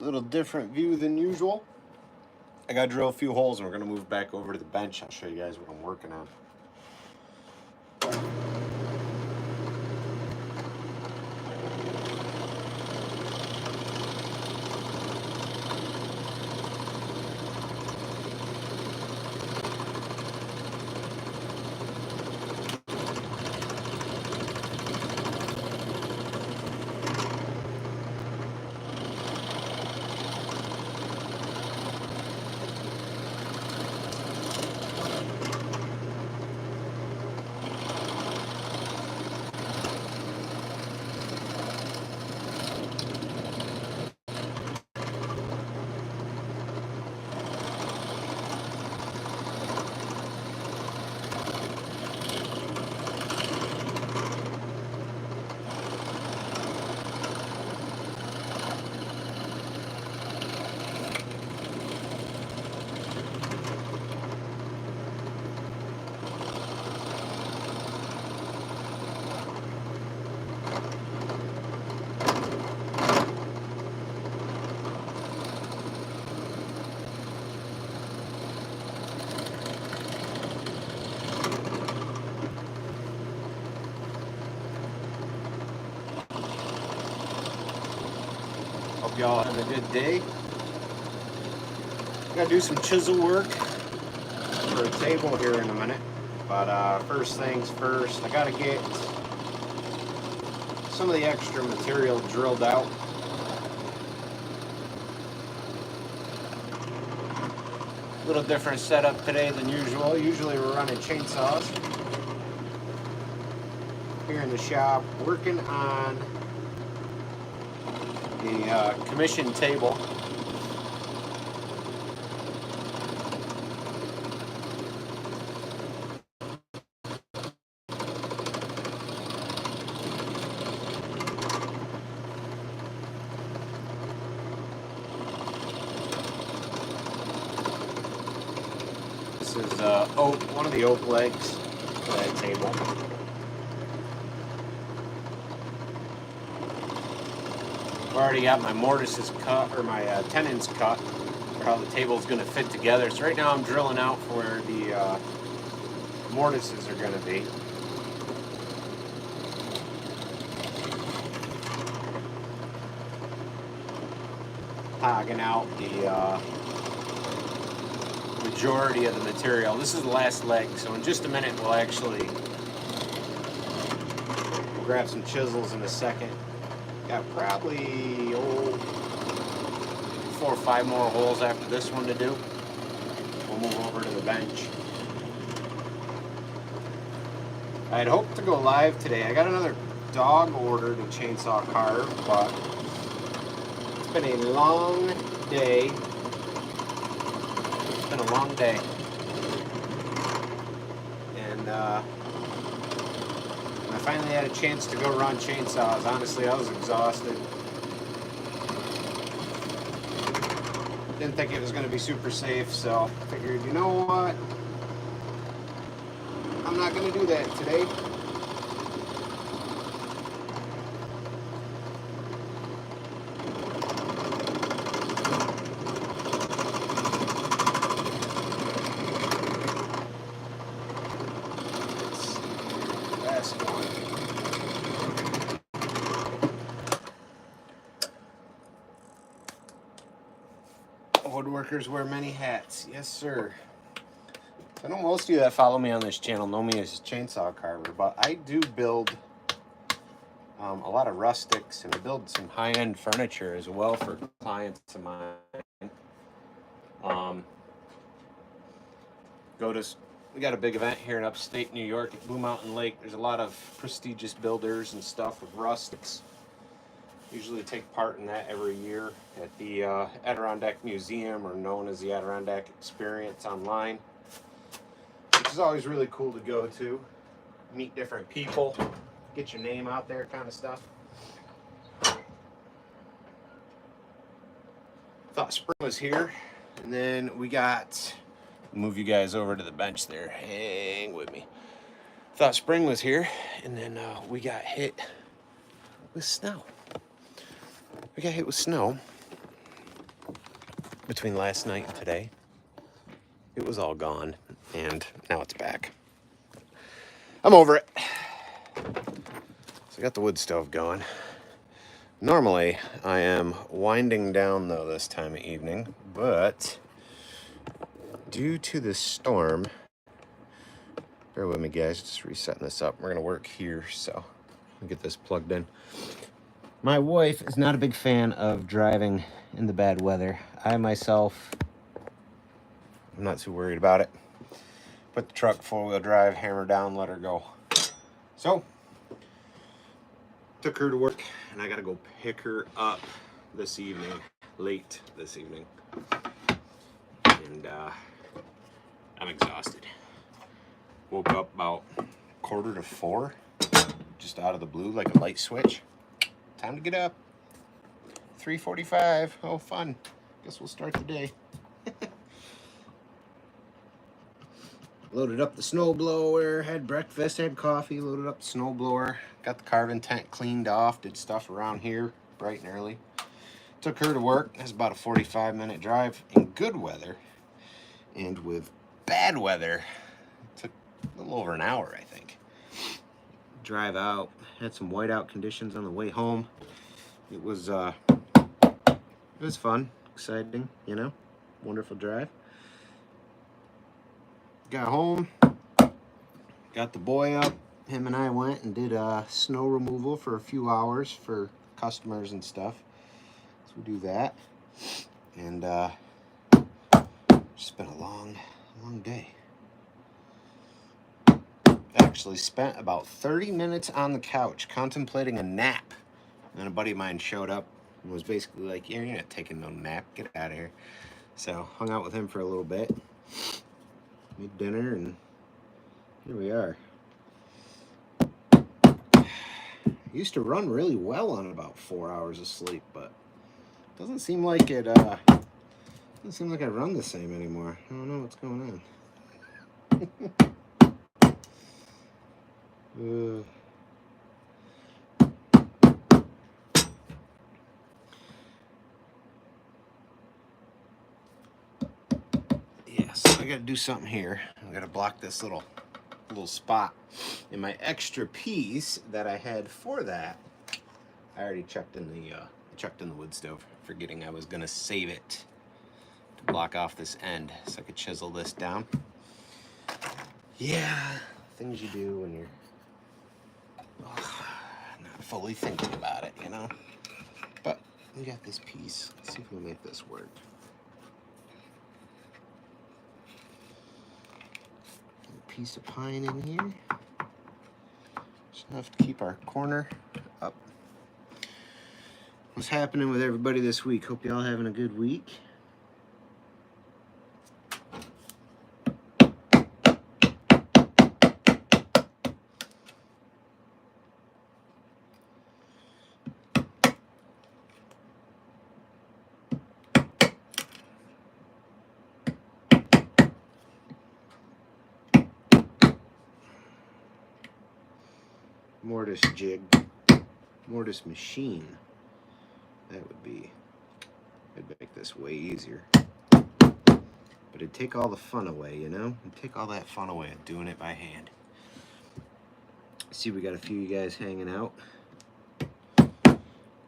Little different view than usual. I gotta drill a few holes and we're gonna move back over to the bench. I'll show you guys what I'm working on. Hope y'all have a good day. Gotta do some chisel work for a table here in a minute. But first things first, I gotta get some of the extra material drilled out. A little different setup today than usual. Usually we're running chainsaws here in the shop, working on the commission table. This is oak, one of the oak legs for that table. I've already got my mortises cut, or my tenons cut, for how the table is going to fit together. So right now I'm drilling out for where the mortises are going to be. Hogging out the majority of the material. This is the last leg, so in just a minute we'll actually grab some chisels in a second. Got probably 4 or 5 more holes after this one to do. We'll move over to the bench. I had hoped to go live today. I got another dog order to chainsaw carve, but it's been a long day. It's been a long day. And I finally had a chance to go run chainsaws. Honestly, I was exhausted. Didn't think it was going to be super safe, so I figured, you know what? I'm not going to do that today. Woodworkers wear many hats. Yes, sir. I know most of you that follow me on this channel know me as a chainsaw carver, but I do build a lot of rustics, and I build some high-end furniture as well for clients of mine. We got a big event here in upstate New York at Blue Mountain Lake. There's a lot of prestigious builders and stuff with rustics. Usually take part in that every year at the Adirondack Museum, or known as the Adirondack Experience online, which is always really cool to go to, meet different people, get your name out there kind of stuff. Thought Spring was here, and then we got, move you guys over to the bench there, hang with me. Thought Spring was here, and then we got hit with snow. We got hit with snow, between last night and today. It was all gone, and now it's back. I'm over it. So I got the wood stove going. Normally, I am winding down, though, this time of evening, but due to this storm, bear with me, guys, just resetting this up. We're going to work here, so I'll get this plugged in. My wife is not a big fan of driving in the bad weather. I myself, I'm not too worried about it. Put the truck four-wheel drive, hammer down, let her go. So, took her to work, and I gotta go pick her up this evening, late this evening. And I'm exhausted. Woke up about 3:45, just out of the blue, like a light switch. Time to get up. 3:45. Oh, fun. Guess we'll start the day. Loaded up the snowblower, had breakfast, had coffee, loaded up the snowblower, got the carving tent cleaned off, did stuff around here bright and early. Took her to work. That's about a 45-minute drive in good weather. And with bad weather, it took a little over an hour, I think. Drive out, had some whiteout conditions on the way home. It was fun, exciting, you know, wonderful drive. Got home, got the boy up. Him and I went and did snow removal for a few hours for customers and stuff. So we do that. And it's been a long day. Actually spent about 30 minutes on the couch contemplating a nap. And then a buddy of mine showed up and was basically like, yeah, you're not taking no nap, get out of here. So hung out with him for a little bit. Made dinner, and here we are. Used to run really well on about 4 hours of sleep, but doesn't seem like it doesn't seem like I run the same anymore. I don't know what's going on. Yes, I gotta do something here. I gotta block this little spot. And my extra piece that I had for that, I already chucked in the wood stove, forgetting I was gonna save it to block off this end so I could chisel this down. Yeah, things you do when you're not fully thinking about it, you know. But we got this piece. Let's see if we can make this work. Piece of pine in here. Just enough to keep our corner up. What's happening with everybody this week? Hope y'all having a good week. Mortise jig, mortise machine. That would be, it'd make this way easier. But it'd take all the fun away, you know? It'd take all that fun away of doing it by hand. See, we got a few of you guys hanging out. You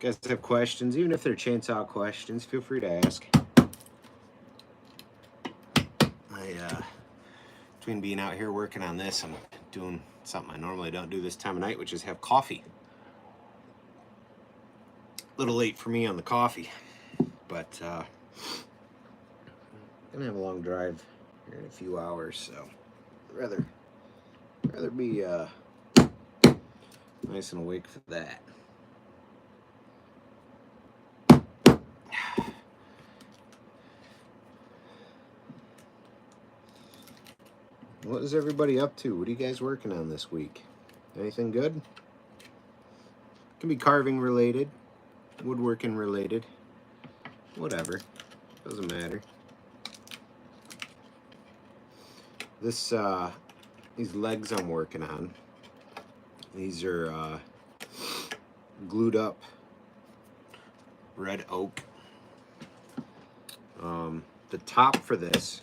guys have questions, even if they're chainsaw questions, feel free to ask. Between being out here working on this, I'm doing something I normally don't do this time of night, which is have coffee. A little late for me on the coffee, but gonna have a long drive here in a few hours, so I'd rather be nice and awake for that. What is everybody up to? What are you guys working on this week? Anything good? Can be carving related, woodworking related, whatever. Doesn't matter. This these legs I'm working on. These are glued up red oak. the top for this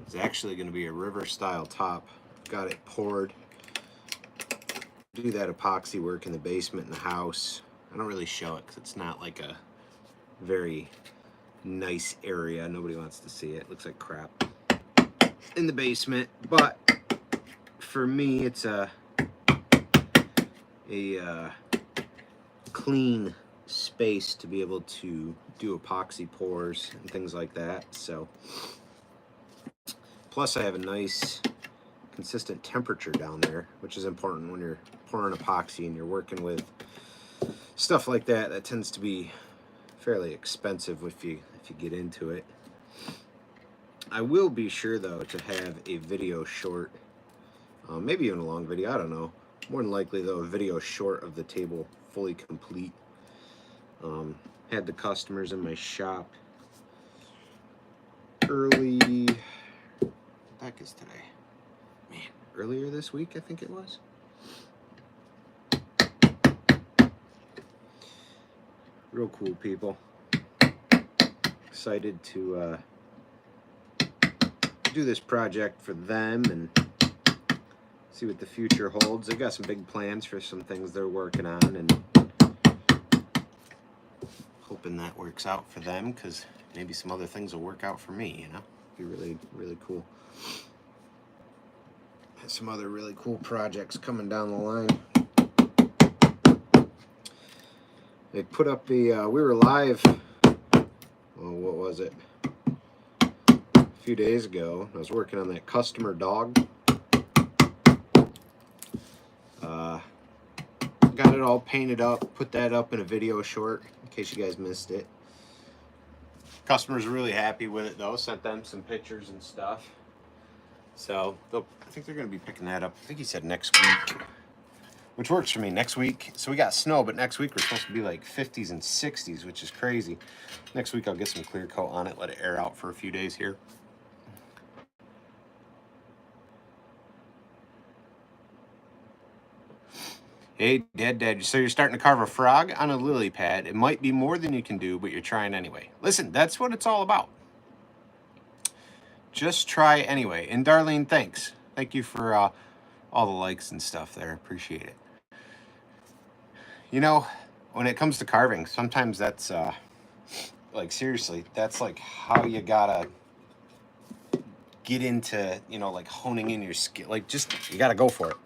is actually going to be a river style top. Got it poured. Do that epoxy work in the basement in the house. I don't really show it because it's not like a very nice area. Nobody wants to see it. It looks like crap in the basement, but for me it's a clean space to be able to do epoxy pours and things like that. So plus I have a nice consistent temperature down there, which is important when you're pouring epoxy and you're working with stuff like that. That tends to be fairly expensive if you get into it. I will be sure though to have a video short, maybe even a long video, I don't know. More than likely though, a video short of the table fully complete. Had the customers in my shop early, what the heck is today? Man, earlier this week I think it was. Real cool people. Excited to do this project for them and see what the future holds. They've got some big plans for some things they're working on, and hoping that works out for them, because maybe some other things will work out for me, you know? Be really, really cool. Have some other really cool projects coming down the line. They put up a, we were live, well, what was it? A few days ago. I was working on that customer dog. Got it all painted up, put that up in a video short, in case you guys missed it. Customers are really happy with it though, sent them some pictures and stuff. So, I think they're gonna be picking that up, I think he said next week. Which works for me, next week. So we got snow, but next week we're supposed to be like 50s and 60s, which is crazy. Next week I'll get some clear coat on it, let it air out for a few days here. Hey, Dad, so you're starting to carve a frog on a lily pad. It might be more than you can do, but you're trying anyway. Listen, that's what it's all about. Just try anyway. And Darlene, thanks. Thank you for all the likes and stuff there. Appreciate it. You know, when it comes to carving, sometimes that's, like, seriously, that's like how you gotta get into, you know, like honing in your skill. Like, just, you gotta go for it.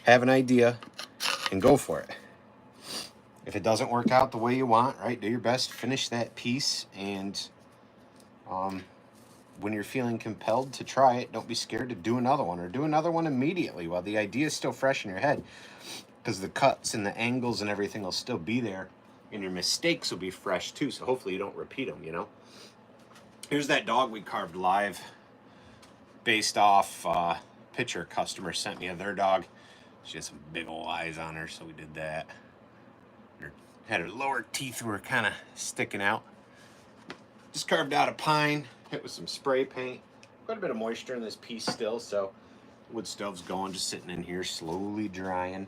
Have an idea and go for it. If it doesn't work out the way you want, right, do your best, finish that piece, and when you're feeling compelled to try it, don't be scared to do another one, or do another one immediately while the idea is still fresh in your head, because the cuts and the angles and everything will still be there, and your mistakes will be fresh too, so hopefully you don't repeat them, you know. Here's that dog we carved live based off picture a customer sent me of their dog. She had some big old eyes on her, so we did that. Had her lower teeth were kind of sticking out. Just carved out a pine, hit with some spray paint. Quite a bit of moisture in this piece still, so wood stove's going, just sitting in here, slowly drying.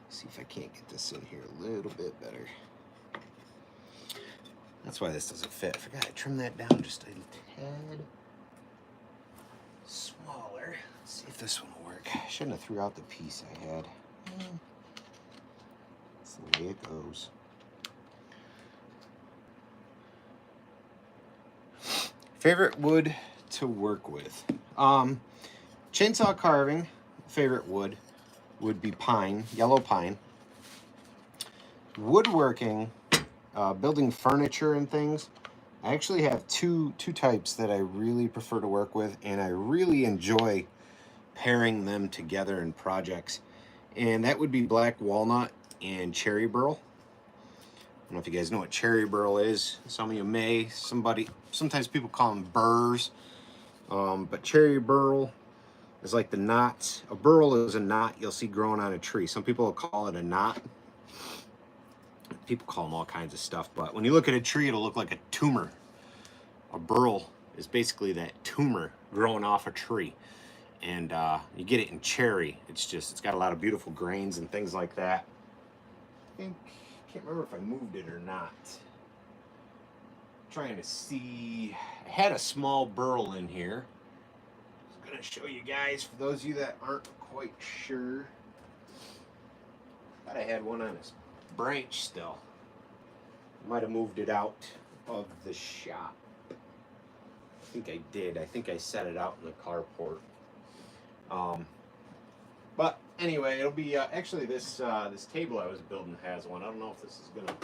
See if I can't get this in here a little bit better. That's why this doesn't fit. I forgot I trimmed that down just a tad smaller. Let's see if this one will work. I shouldn't have threw out the piece I had. That's the way it goes. Favorite wood to work with? Chainsaw carving, favorite wood would be pine, yellow pine. Woodworking, building furniture and things, I actually have two types that I really prefer to work with, and I really enjoy pairing them together in projects. And that would be black walnut and cherry burl. I don't know if you guys know what cherry burl is. Some of you may. Sometimes people call them burrs. But cherry burl is like the knots. A burl is a knot you'll see growing on a tree. Some people will call it a knot. People call them all kinds of stuff, but when you look at a tree, it'll look like a tumor. A burl is basically that tumor growing off a tree. And you get it in cherry. It's got a lot of beautiful grains and things like that. I can't remember if I moved it or not. trying to see. I had a small burl in here. I was going to show you guys, for those of you that aren't quite sure. Thought I had one on this branch still. Might have moved it out of the shop. I think I did. I think I set it out in the carport. But anyway, it'll be actually this this table I was building has one. I don't know if this is gonna.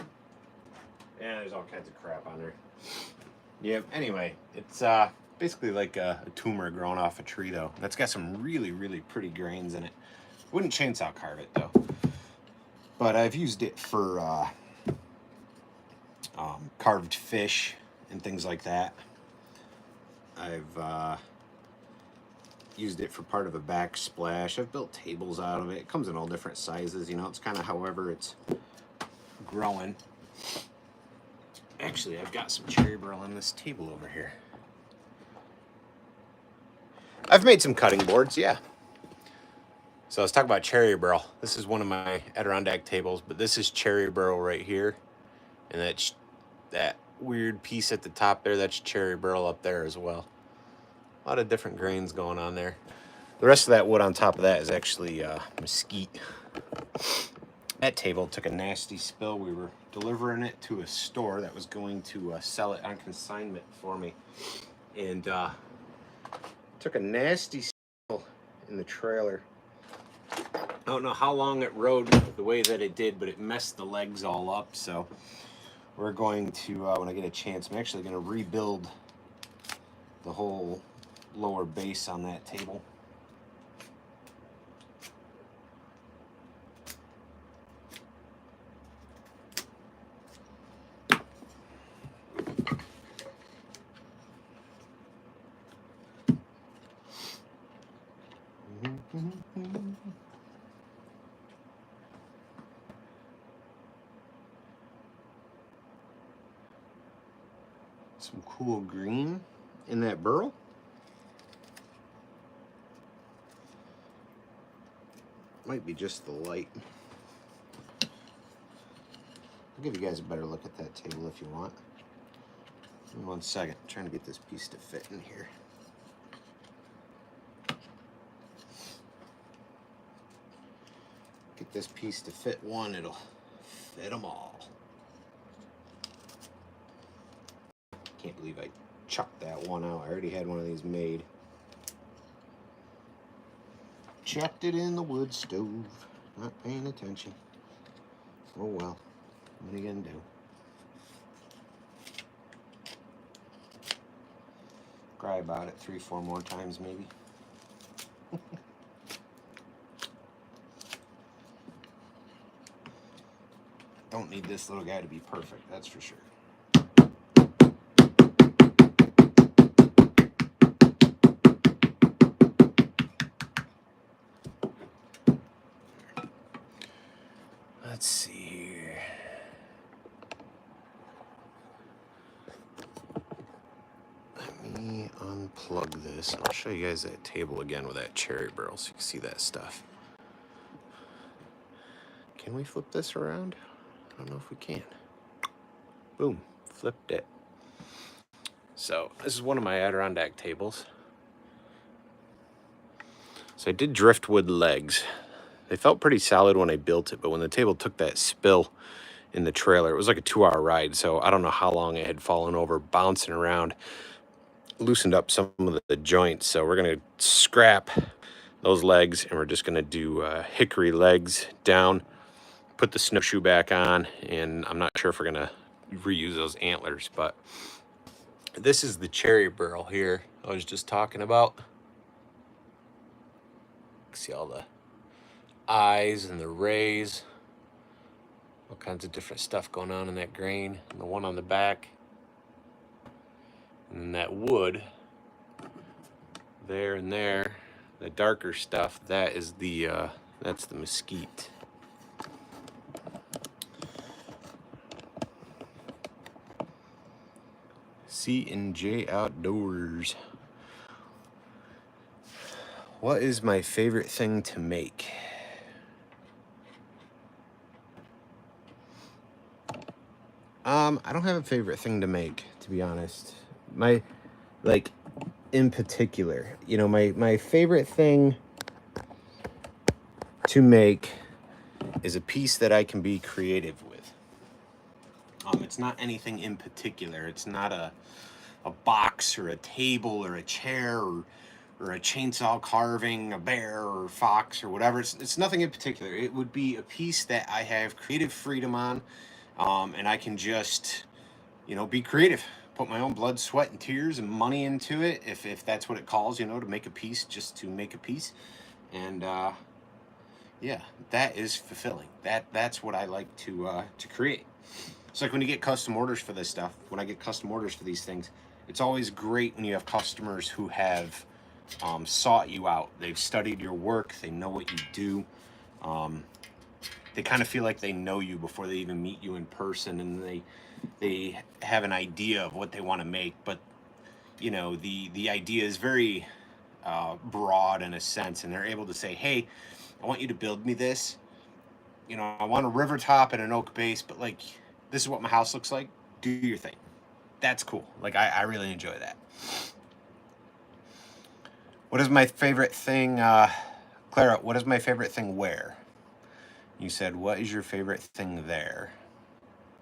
Yeah, there's all kinds of crap on there. Yep. Anyway, it's basically like a tumor growing off a tree, though. That's got some really, really pretty grains in it. Wouldn't chainsaw carve it though. But I've used it for carved fish and things like that. I've used it for part of a backsplash. I've built tables out of it. It comes in all different sizes, you know. It's kind of however it's growing. Actually, I've got some cherry burl on this table over here. I've made some cutting boards, yeah. So let's talk about cherry burl. This is one of my Adirondack tables, but this is cherry burl right here. And that's that weird piece at the top there, that's cherry burl up there as well. A lot of different grains going on there. The rest of that wood on top of that is actually mesquite. That table took a nasty spill. We were delivering it to a store that was going to sell it on consignment for me. And took a nasty spill in the trailer. I don't know how long it rode the way that it did, but it messed the legs all up. So we're going to, when I get a chance, I'm actually going to rebuild the whole lower base on that table. Some cool green in that burl. Might be just the light. I'll give you guys a better look at that table if you want. Give me 1 second. I'm trying to get this piece to fit in here. Get this piece to fit one, it'll fit them all. Can't believe I chucked that one out. I already had one of these made. Chucked it in the wood stove. Not paying attention. Oh well. What are you gonna do? Cry about it 3-4 more times maybe. Don't need this little guy to be perfect, that's for sure. Let's see here. Let me unplug this. I'll show you guys that table again with that cherry burl so you can see that stuff. Can we flip this around? I don't know if we can. Boom, flipped it. So this is one of my Adirondack tables. So I did driftwood legs. They felt pretty solid when I built it, but when the table took that spill in the trailer, it was like a 2-hour ride, so I don't know how long it had fallen over, bouncing around, loosened up some of the joints. So we're gonna scrap those legs, and we're just gonna do hickory legs down, put the snowshoe back on, and I'm not sure if we're gonna reuse those antlers, but this is the cherry burl here I was just talking about. See all the eyes and the rays, all kinds of different stuff going on in that grain, and the one on the back, and then that wood there and there, the darker stuff, that is the that's the mesquite. C&J Outdoors. What is my favorite thing to make? I don't have a favorite thing to make, to be honest. My, like, in particular, you know, my favorite thing to make is a piece that I can be creative with. It's not anything in particular. It's not a box or a table or a chair or a chainsaw carving a bear or fox or whatever. It's nothing in particular. It would be a piece that I have creative freedom on, and I can just, you know, be creative. Put my own blood, sweat, and tears and money into it, if that's what it calls, you know, to make a piece, just to make a piece. And yeah, that is fulfilling. That's what I like to create. It's like when you get custom orders for this stuff. When I get custom orders for these things, it's always great when you have customers who have sought you out. They've studied your work. They know what you do. They kind of feel like they know you before they even meet you in person, and they have an idea of what they want to make. But you know, the idea is very broad in a sense, and they're able to say, "Hey, I want you to build me this. You know, I want a river top and an oak base, but like, this is what my house looks like. Do your thing." That's cool. Like, I really enjoy that. What is my favorite thing, Clara, what is my favorite thing where? You said, what is your favorite thing there?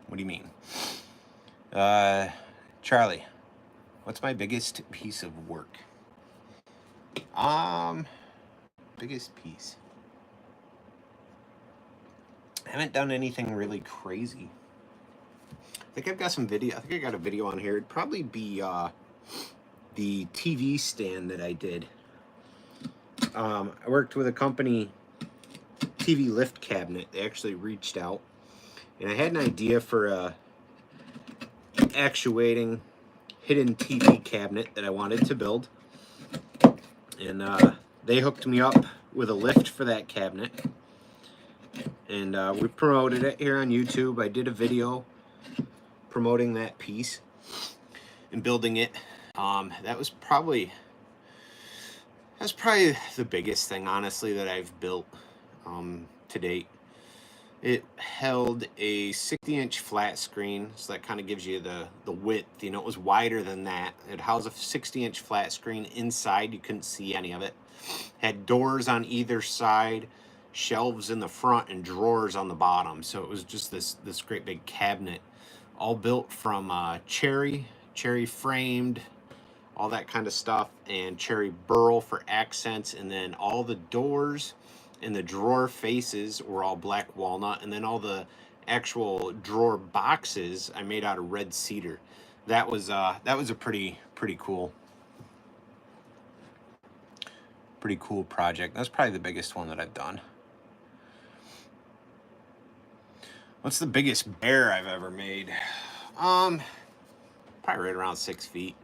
What do you mean? Charlie, what's my biggest piece of work? Biggest piece. I haven't done anything really crazy. I think I've got some video. I think I got a video on here. It'd probably be the TV stand that I did. I worked with a company, TV lift cabinet. They actually reached out, and I had an idea for a actuating hidden TV cabinet that I wanted to build, and they hooked me up with a lift for that cabinet, and we promoted it here on YouTube. I did a video promoting that piece and building it. That's probably the biggest thing, honestly, that I've built to date. It held a 60-inch flat screen, so that kind of gives you the width. You know, it was wider than that. It housed a 60-inch flat screen inside. You couldn't see any of it. Had doors on either side, shelves in the front, and drawers on the bottom. So it was just this great big cabinet, all built from cherry framed, all that kind of stuff, and cherry burl for accents, and then all the doors and the drawer faces were all black walnut, and then all the actual drawer boxes I made out of red cedar. That was a pretty cool project. That's probably the biggest one that I've done. What's the biggest bear I've ever made? Probably right around 6 feet.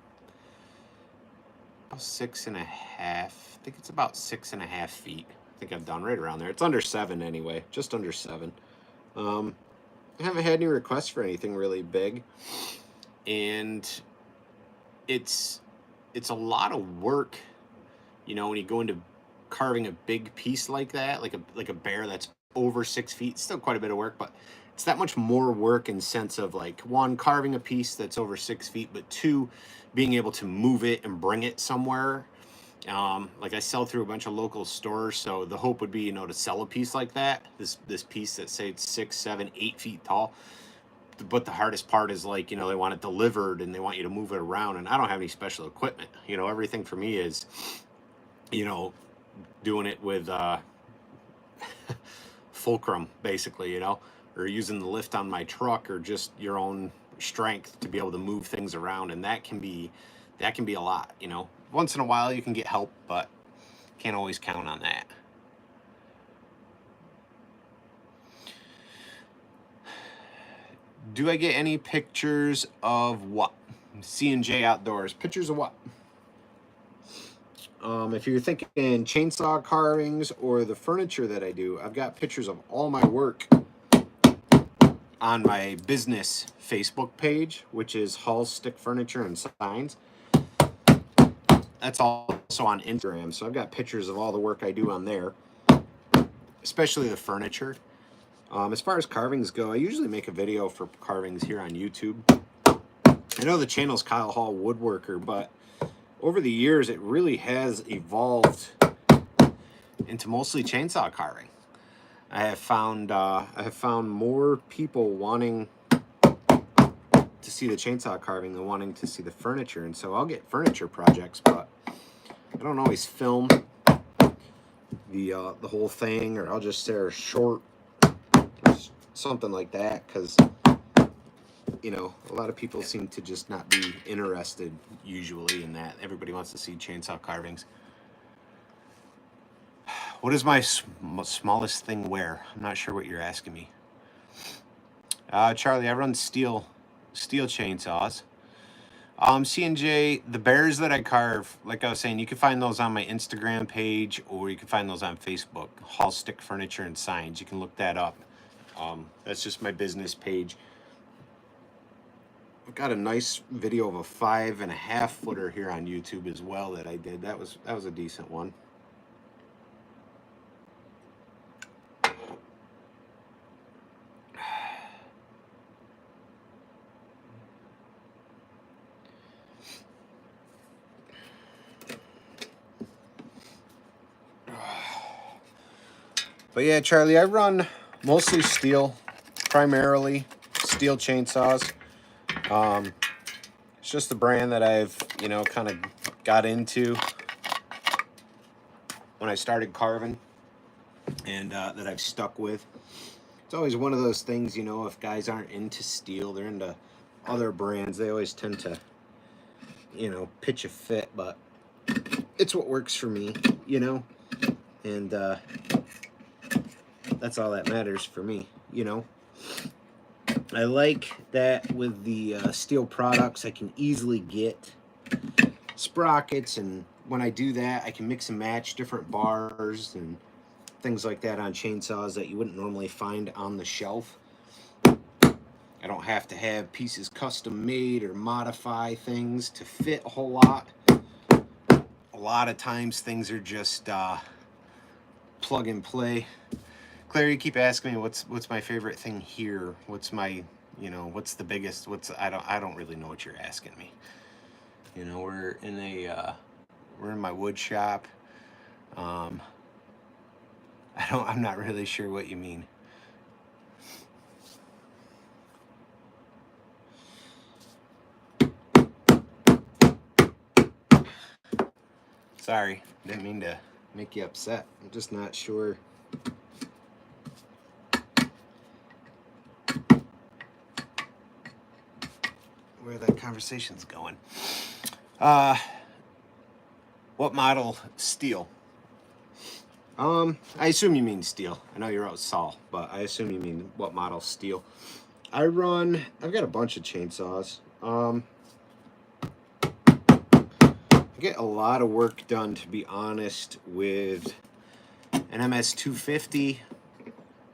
About 6.5. I think it's about 6.5 feet. I think I've done right around there. It's under 7 anyway, just under 7. I haven't had any requests for anything really big, and it's a lot of work, you know, when you go into carving a big piece like that, like a bear that's over 6 feet. It's still quite a bit of work, but it's that much more work in sense of, like, one, carving a piece that's over 6 feet, but two, being able to move it and bring it somewhere. Like, I sell through a bunch of local stores, so the hope would be, you know, to sell a piece like that, this piece that, say, it's 6, 7, 8 feet tall. But the hardest part is, like, you know, they want it delivered and they want you to move it around, and I don't have any special equipment. You know, everything for me is, you know, doing it with fulcrum, basically, you know, or using the lift on my truck, or just your own strength to be able to move things around, and that can be a lot, you know. Once in a while you can get help, but can't always count on that. Do I get any pictures of what? C&J Outdoors. Pictures of what? If you're thinking chainsaw carvings or the furniture that I do, I've got pictures of all my work on my business Facebook page, which is Halls Stick Furniture and Signs. That's also on Instagram, so I've got pictures of all the work I do on there, especially the furniture. As far as carvings go, I usually make a video for carvings here on YouTube. I know the channel's Kylehallwoodworker, but over the years it really has evolved into mostly chainsaw carving. I have found more people wanting to see the chainsaw carving than wanting to see the furniture, and so I'll get furniture projects, but I don't always film the whole thing, or I'll just share a short something like that, because you know, a lot of people seem to just not be interested usually in that. Everybody wants to see chainsaw carvings. What is my smallest thing where? I'm not sure what you're asking me. Charlie, I run steel chainsaws. C&J, the bears that I carve, like I was saying, you can find those on my Instagram page, or you can find those on Facebook, Halls Stick Furniture and Signs. You can look that up. That's just my business page. I've got a nice video of a 5.5 footer here on YouTube as well that I did. That was a decent one. But yeah, Charlie, I run mostly steel, primarily steel chainsaws. It's just the brand that I've, you know, kind of got into when I started carving, and that I've stuck with. It's always one of those things, you know, if guys aren't into steel, they're into other brands. They always tend to, you know, pitch a fit, but it's what works for me, you know, and that's all that matters for me, you know. I like that with the steel products, I can easily get sprockets, and when I do that, I can mix and match different bars and things like that on chainsaws that you wouldn't normally find on the shelf. I don't have to have pieces custom made or modify things to fit a whole lot. A lot of times things are just plug and play. Claire, you keep asking me what's my favorite thing here. What's my, you know, what's the biggest? I don't really know what you're asking me. You know, we're in my wood shop. I'm not really sure what you mean. Sorry, didn't mean to make you upset. I'm just not sure. Where that conversation's going. What model steel? I assume you mean steel. I know you're out Saul, but I assume you mean what model steel. I've got a bunch of chainsaws. I get a lot of work done, to be honest, with an MS-250,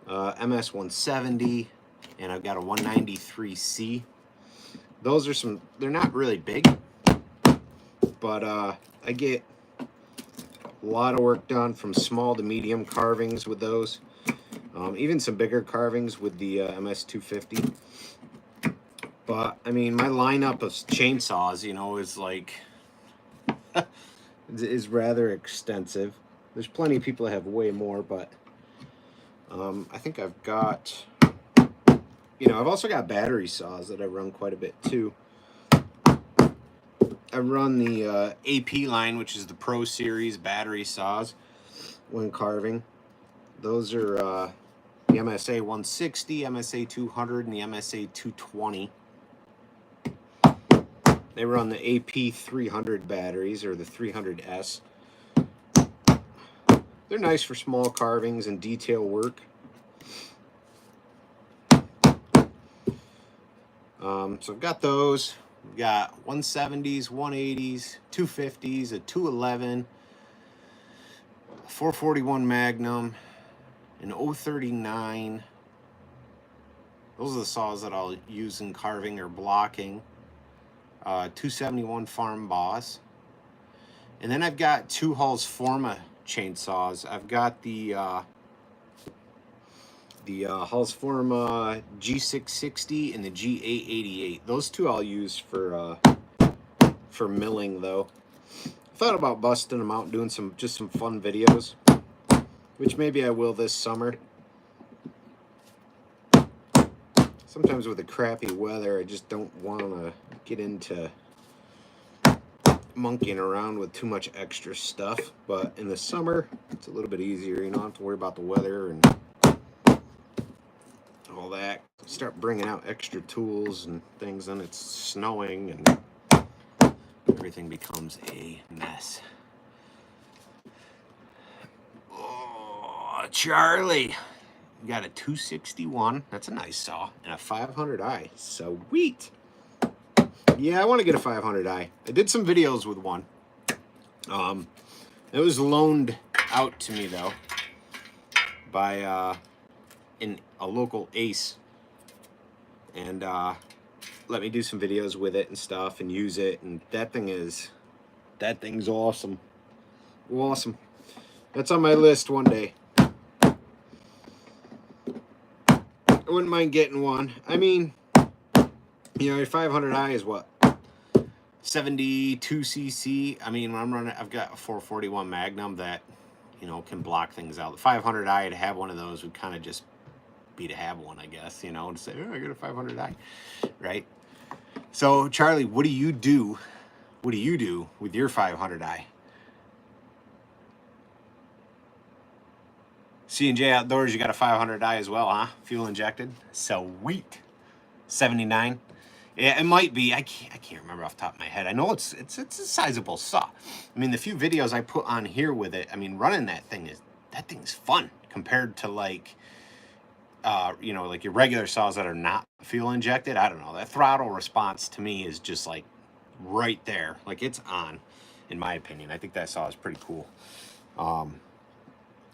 MS-170, and I've got a 193C. Those are they're not really big, but I get a lot of work done from small to medium carvings with those. Even some bigger carvings with the MS-250. But, I mean, my lineup of chainsaws, you know, is like, is rather extensive. There's plenty of people that have way more, but I think I've got, you know, I've also got battery saws that I run quite a bit too. I run the AP line, which is the Pro Series battery saws when carving. Those are the MSA 160, MSA 200, and the MSA 220. They run the AP 300 batteries, or the 300S. They're nice for small carvings and detail work. So I've got those. We've got 170s, 180s, 250s, a 211, a 441 Magnum, an 039. Those are the saws that I'll use in carving or blocking. 271 Farm Boss. And then I've got two Halls Forma chainsaws. I've got the The Halls.rusticcreations G660 and the G888. Those two I'll use for milling though. Thought about busting them out and doing some fun videos, which maybe I will this summer. Sometimes with the crappy weather, I just don't want to get into monkeying around with too much extra stuff. But in the summer, it's a little bit easier. You don't have to worry about the weather and all that. Start bringing out extra tools and things, and it's snowing and everything becomes a mess. Oh, Charlie. We got a 261. That's a nice saw. And a 500i. Sweet. Yeah, I want to get a 500i. I did some videos with one. It was loaned out to me, though, by a local ace. And let me do some videos with it and stuff and use it. And that thing's awesome. Awesome. That's on my list one day. I wouldn't mind getting one. I mean, you know, your 500i is what? 72 cc. I mean, when I'm running, I've got a 441 Magnum that, you know, can block things out. The 500i, to have one of those would kind of just be to have one, I guess, you know, to say, oh, I got a 500i, right? So, Charlie, what do you do? What do you do with your 500i? C&J Outdoors, you got a 500i as well, huh? Fuel injected. Sweet. 79. Yeah, it might be. I can't remember off the top of my head. I know it's a sizable saw. I mean, the few videos I put on here with it, I mean, running that thing's fun compared to like, you know, like your regular saws that are not fuel injected. I don't know. That throttle response to me is just like right there. Like it's on, in my opinion. I think that saw is pretty cool.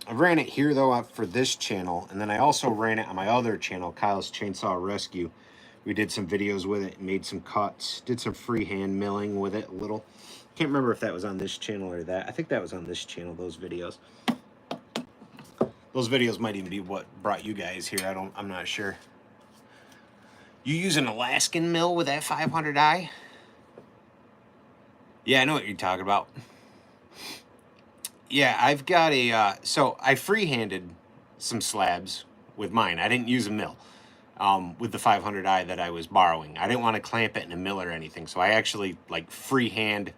I ran it here though for this channel, and then I also ran it on my other channel, Kyle's Chainsaw Rescue. We did some videos with it, made some cuts, did some freehand milling with it a little. Can't remember if that was on this channel or that. I think that was on this channel, those videos. Those videos might even be what brought you guys here. I'm not sure. You use an Alaskan mill with that 500i? Yeah, I know what you're talking about. Yeah, I've got a, so I freehanded some slabs with mine. I didn't use a mill with the 500i that I was borrowing. I didn't want to clamp it in a mill or anything, so I actually like freehand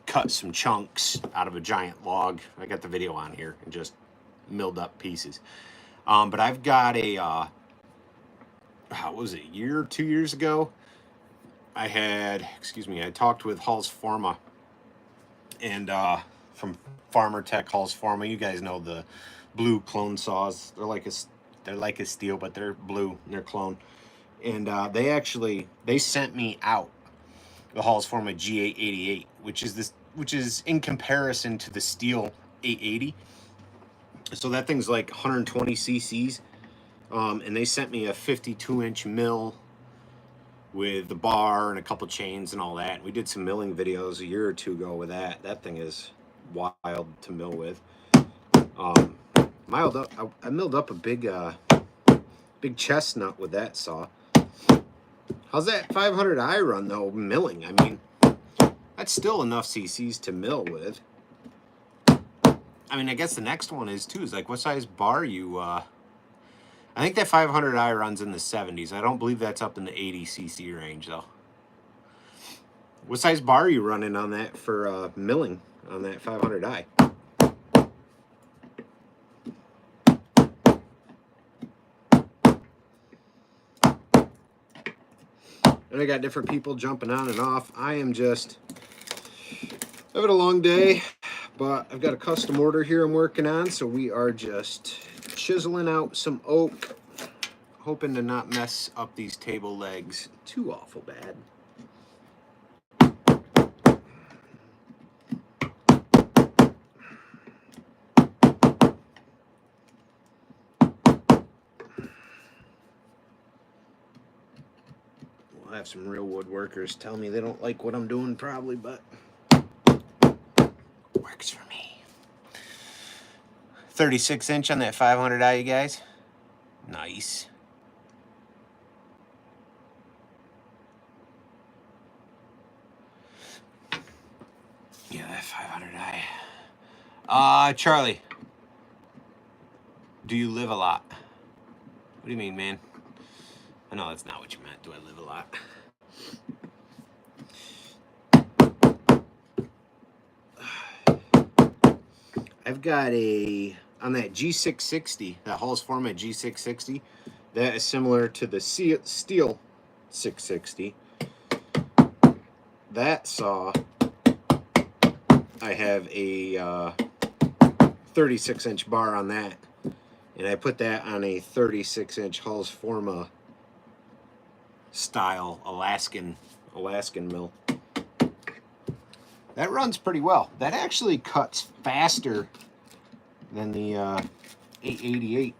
cut some chunks out of a giant log. I got the video on here and just milled up pieces. But I've got a, what was it, a year or 2 years ago? I talked with Halls.rusticcreations and from Farmer Tech Halls.rusticcreations. You guys know the blue clone saws. They're like a steel, but they're blue and they're clone. And they sent me out the Halls.rusticcreations G888, which is in comparison to the steel 880. So that thing's like 120 cc's. And they sent me a 52-inch mill with the bar and a couple chains and all that. And we did some milling videos a year or two ago with that. That thing is wild to mill with. I milled up a big chestnut with that saw. How's that 500i run though, milling? I mean, that's still enough cc's to mill with. I mean, I guess the next one is like what size bar you, I think that 500i runs in the 70s. I don't believe that's up in the 80 cc range though. What size bar are you running on that for milling on that 500i? And I got different people jumping on and off. I am just having a long day, but I've got a custom order here I'm working on, so we are just chiseling out some oak, hoping to not mess up these table legs too awful bad. We'll have some real woodworkers tell me they don't like what I'm doing probably, but works for me. 36 inch on that 500i, you guys. Nice. Yeah, that 500i. Charlie, do you live a lot? What do you mean, man? I know that's not what you meant. Do I live a lot? I've got on that G660, that Halls format G660, that is similar to the steel 660. That saw, I have a 36-inch bar on that, and I put that on a 36-inch Halls Forma style Alaskan mill. That runs pretty well. That actually cuts faster than the 888,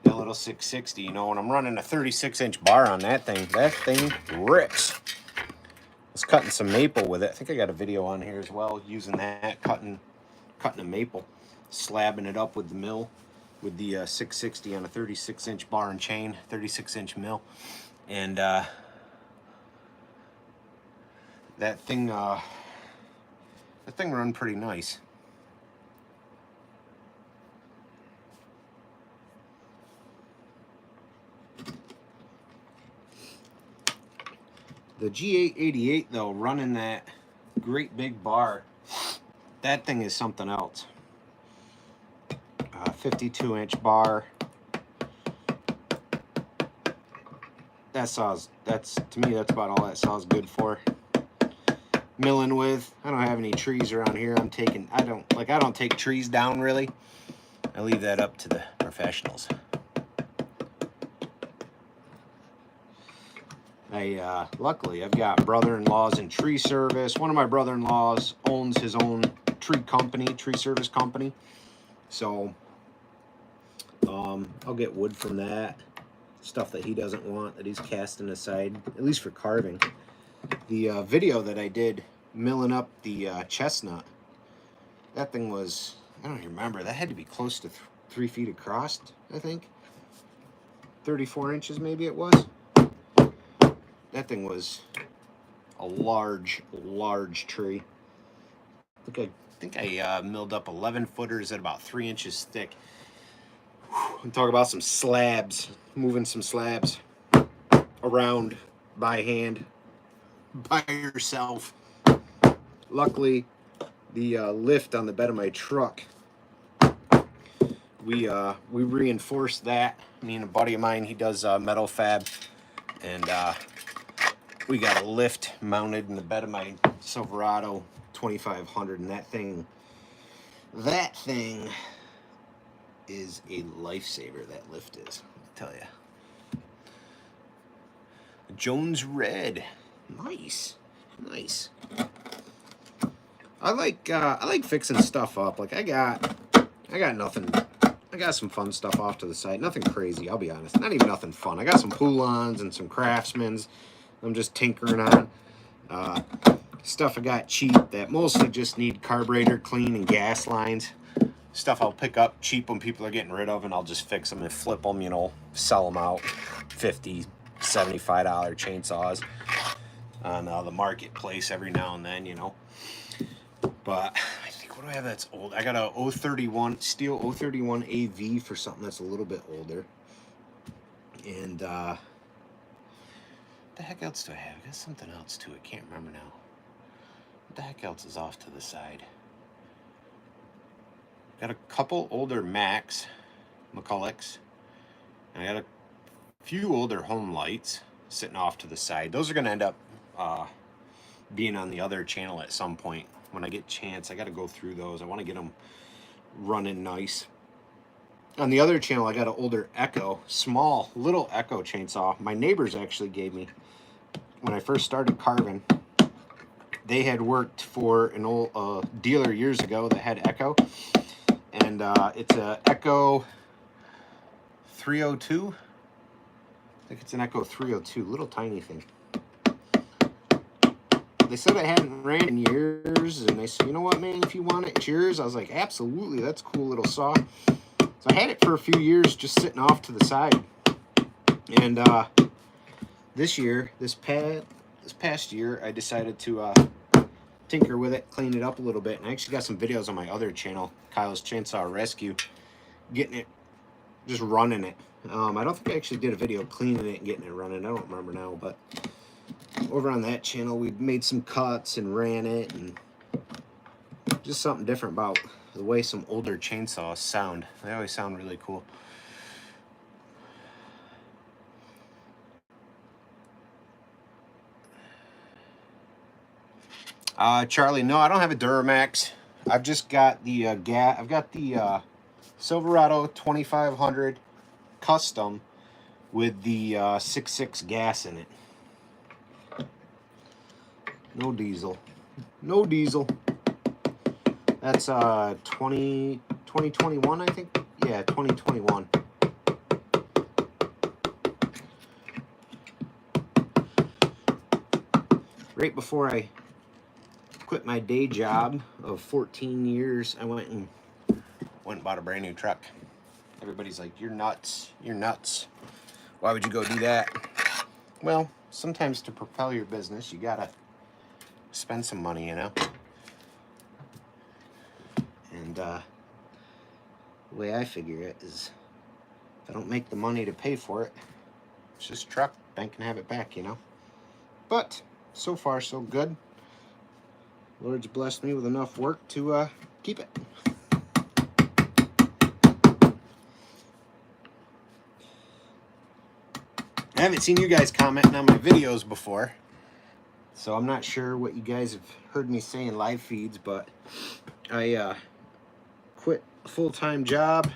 that little 660. You know, when I'm running a 36-inch bar on that thing rips. I was cutting some maple with it. I think I got a video on here as well, using that, cutting a maple, slabbing it up with the mill, with the 660 on a 36-inch bar and chain, 36-inch mill, and that thing run pretty nice. The G888 though, running that great big bar, that thing is something else. 52-inch bar. That saw's, to me, that's about all that saw's good for. Milling with. I don't have any trees around here. I don't take trees down really. I leave that up to the professionals. Luckily I've got brother-in-laws in tree service. One of my brother-in-laws owns his own tree service company. So I'll get wood from that. Stuff that he doesn't want, that he's casting aside, at least for carving. The video that I did milling up the chestnut, that thing was, I don't even remember, that had to be close to 3 feet across, I think. 34 inches maybe it was. That thing was a large tree. I think I milled up 11 footers at about 3 inches thick. I'm talking about some slabs, moving some slabs around by hand, by yourself. Luckily, the lift on the bed of my truck, we reinforced that. Me and a buddy of mine, he does metal fab, and we got a lift mounted in the bed of my Silverado 2500, and that thing is a lifesaver. That lift is, I'll tell you. Jones Red, nice. I like fixing stuff up. Like I got nothing. I got some fun stuff off to the side. Nothing crazy, I'll be honest. Not even nothing fun. I got some Poulons and some Craftsmans I'm just tinkering on. Stuff I got cheap that mostly just need carburetor clean and gas lines. Stuff I'll pick up cheap when people are getting rid of, and I'll just fix them and flip them, you know, sell them out. $50, $75 chainsaws on the marketplace every now and then, you know. But I think, what do I have that's old? I got a 031, steel 031 AV for something that's a little bit older. And what the heck else do I have? I got something else too. I can't remember now. What the heck else is off to the side? Got a couple older Macs, McCullochs, and I got a few older home lights sitting off to the side. Those are going to end up being on the other channel at some point. When I get a chance, I got to go through those. I want to get them running nice. On the other channel, I got an older Echo, small little Echo chainsaw. My neighbors actually gave me when I first started carving. They had worked for an old dealer years ago that had Echo, and it's a Echo 302. I think it's an Echo 302, little tiny thing. They said I hadn't ran in years, and they said, you know what, man, if you want it, it's yours. I was like, absolutely, that's a cool little saw. So I had it for a few years just sitting off to the side. And this past year, I decided to tinker with it, clean it up a little bit. And I actually got some videos on my other channel, Kyle's Chainsaw Rescue, getting it, just running it. I don't think I actually did a video cleaning it and getting it running. I don't remember now, but over on that channel, we made some cuts and ran it, and just something different about the way some older chainsaws sound. They always sound really cool. Charlie, no, I don't have a Duramax. I've just got the I've got the Silverado 2500 custom with the 6.6 gas in it. No diesel. No diesel. That's 2021, I think. Yeah, 2021. Right before I quit my day job of 14 years, I went and bought a brand new truck. Everybody's like, "You're nuts. You're nuts. Why would you go do that?" Well, sometimes to propel your business, you gotta spend some money, you know. And the way I figure it is, if I don't make the money to pay for it, it's just a truck. Bank can have it back, you know. But so far, so good. Lord's blessed me with enough work to keep it. I haven't seen you guys commenting on my videos before, so I'm not sure what you guys have heard me say in live feeds, but I quit a full-time job,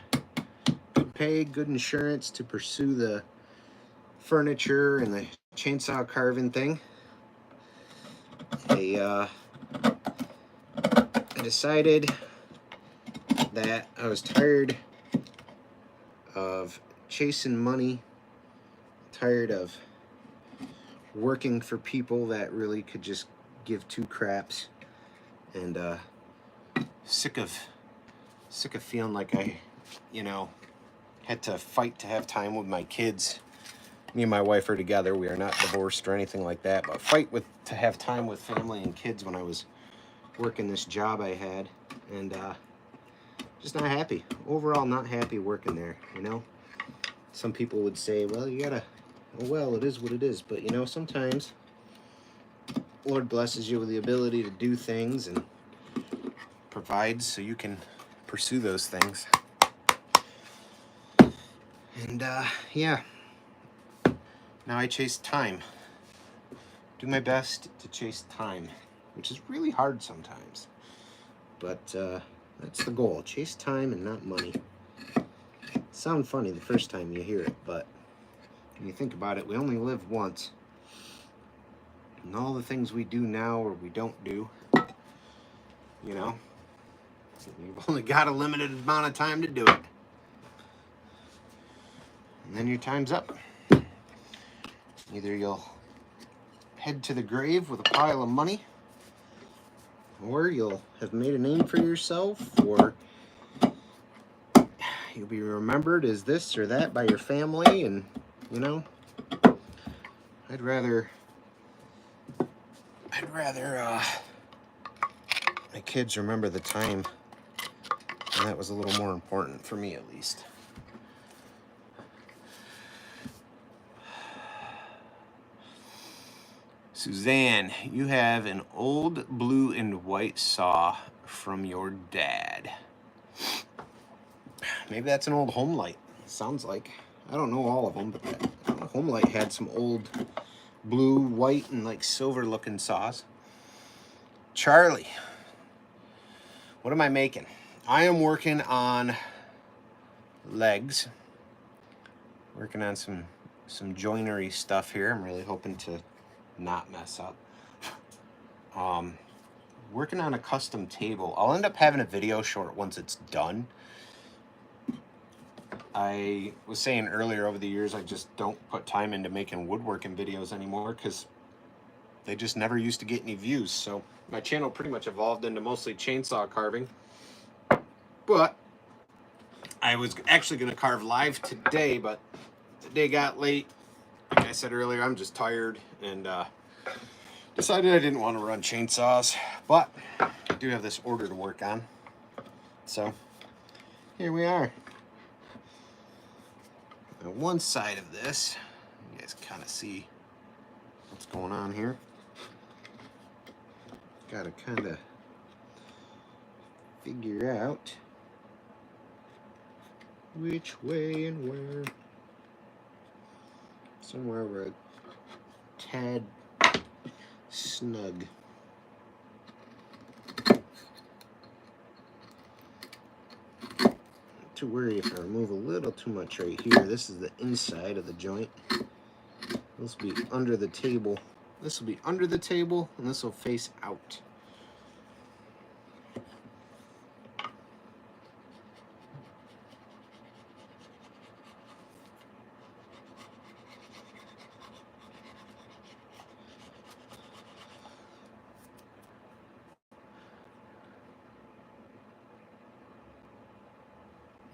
good pay, good insurance, to pursue the furniture and the chainsaw carving thing. I decided that I was tired of chasing money, tired of working for people that really could just give two craps, and sick of feeling like I, you know, had to fight to have time with my kids. Me and my wife are together. We are not divorced or anything like that, but fight to have time with family and kids when I was working this job I had, and just not happy. Overall, not happy working there, you know. Some people would say, well, you gotta, oh well, it is what it is. But you know, sometimes Lord blesses you with the ability to do things and provides so you can pursue those things. And yeah, now I chase time. Do my best to chase time, which is really hard sometimes. But that's the goal. Chase time and not money. Sound funny the first time you hear it, but when you think about it, we only live once. And all the things we do now or we don't do, you know, you've only got a limited amount of time to do it. And then your time's up. Either you'll head to the grave with a pile of money, or you'll have made a name for yourself, or you'll be remembered as this or that by your family. And you know, I'd rather my kids remember the time, and that was a little more important for me, at least. Suzanne, you have an old blue and white saw from your dad. Maybe that's an old home light. Sounds like. I don't know all of them, but that home light had some old blue, white, and like silver looking saws. Charlie, what am I making? I am working on legs. Working on some joinery stuff here. I'm really hoping to not mess up. Working on a custom table. I'll end up having a video short once it's done. I was saying earlier, over the years, I just don't put time into making woodworking videos anymore because they just never used to get any views. So my channel pretty much evolved into mostly chainsaw carving. But I was actually going to carve live today, but the day got late. Like I said earlier, I'm just tired and decided I didn't want to run chainsaws, but I do have this order to work on. So here we are. On one side of this, you guys kind of see what's going on here. Got to kind of figure out which way and where. Somewhere we're a tad snug. To worry if I remove a little too much right here. This is the inside of the joint. This will be under the table. This will be under the table, and this will face out.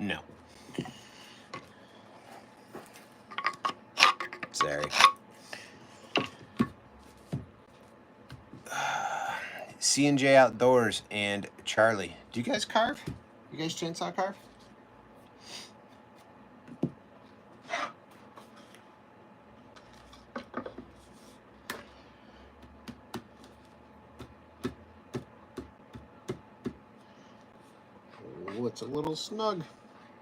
No. Sorry. C&J Outdoors and Charlie. Do you guys carve? You guys chainsaw carve? Oh, it's a little snug.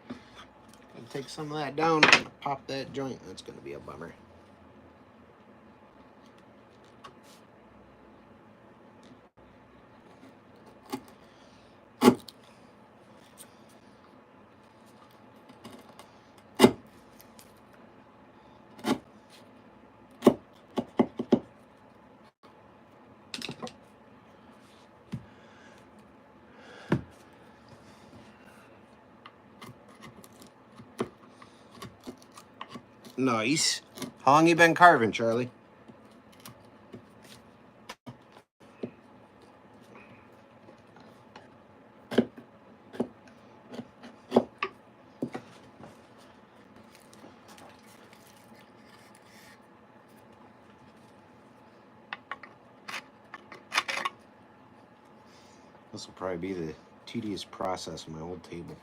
Gonna take some of that down and pop that joint. That's gonna be a bummer. Nice. How long you been carving, Charlie? This will probably be the tedious process of my old table.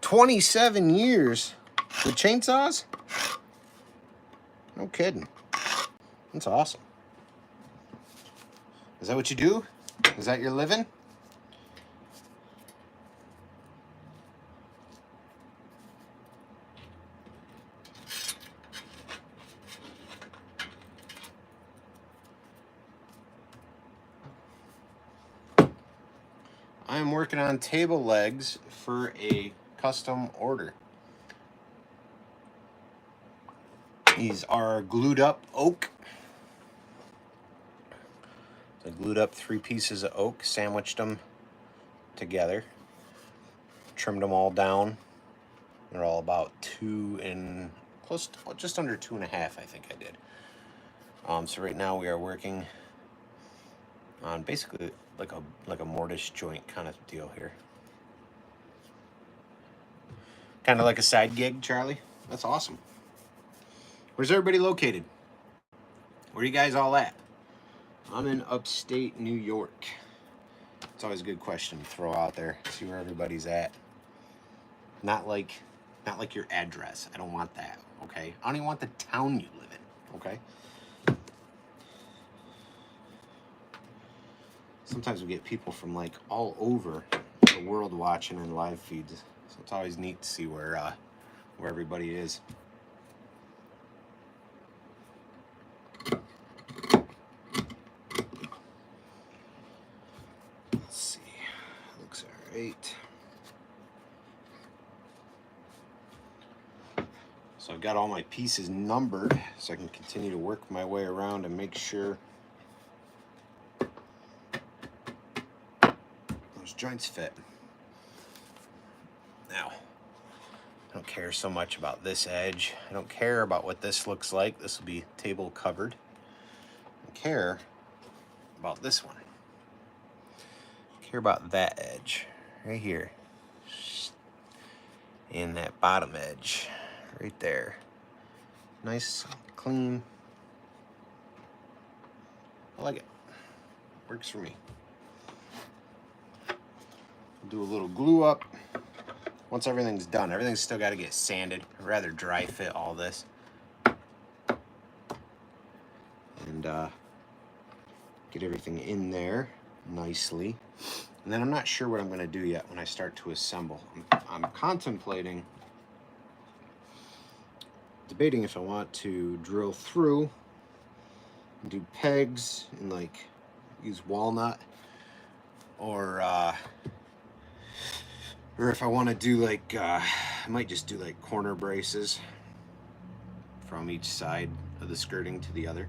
"27 years with chainsaws? No kidding. That's awesome. Is that what you do? Is that your living?" I am working on table legs for a custom order. These are glued up oak. So I glued up 3 pieces of oak, sandwiched them together, trimmed them all down. They're all about 2 and close to, well, just under 2.5, I think I did. So right now we are working on basically like a mortise joint kind of deal here. Kind of like a side gig, Charlie. That's awesome. Where's everybody located? Where are you guys all at? I'm in upstate New York. It's always a good question to throw out there. See where everybody's at. Not like your address. I don't want that. Okay. I don't even want the town you live in. Okay. Sometimes we get people from like all over the world watching in live feeds, so it's always neat to see where everybody is. Let's see, looks all right. I've got all my pieces numbered so I can continue to work my way around and make sure those joints fit. Now, I don't care so much about this edge. I don't care about what this looks like. This will be table covered. I care about this one. I care about that edge right here. And that bottom edge right there. Nice, clean. I like it. Works for me. Do a little glue up. Once everything's done, everything's still got to get sanded. I'd rather dry fit all this. And get everything in there nicely. And then I'm not sure what I'm going to do yet when I start to assemble. I'm contemplating, debating if I want to drill through and do pegs and like use walnut, or if I want to do like, I might just do like corner braces from each side of the skirting to the other.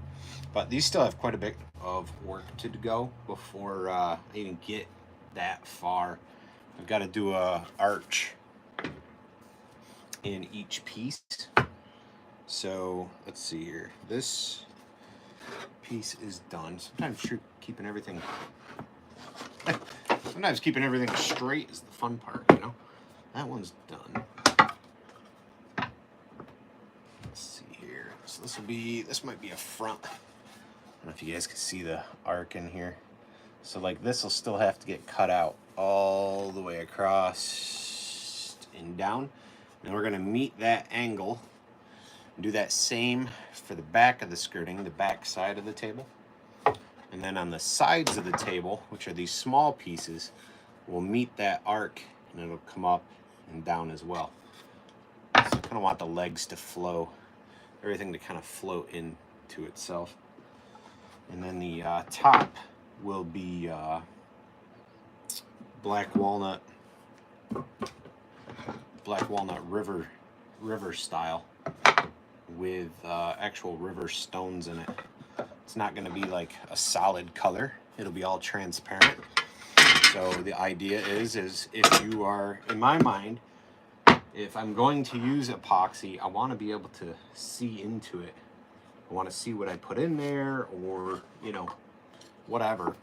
But these still have quite a bit of work to go before I even get that far. I've got to do a arch in each piece. So let's see here. This piece is done. Sometimes keeping everything straight is the fun part, you know. That one's done. Let's see here. So this might be a front. I don't know if you guys can see the arc in here. So like this will still have to get cut out all the way across and down. And we're gonna meet that angle and do that same for the back of the skirting, the back side of the table. And then on the sides of the table, which are these small pieces, we'll meet that arc and it'll come up and down as well. So I kind of want the legs to flow, everything to kind of float into itself. And then the top will be black walnut river style with actual river stones in it. It's not going to be like a solid color. It'll be all transparent. So the idea is if you are, in my mind, if I'm going to use epoxy, I want to be able to see into it. I want to see what I put in there, or, you know, whatever.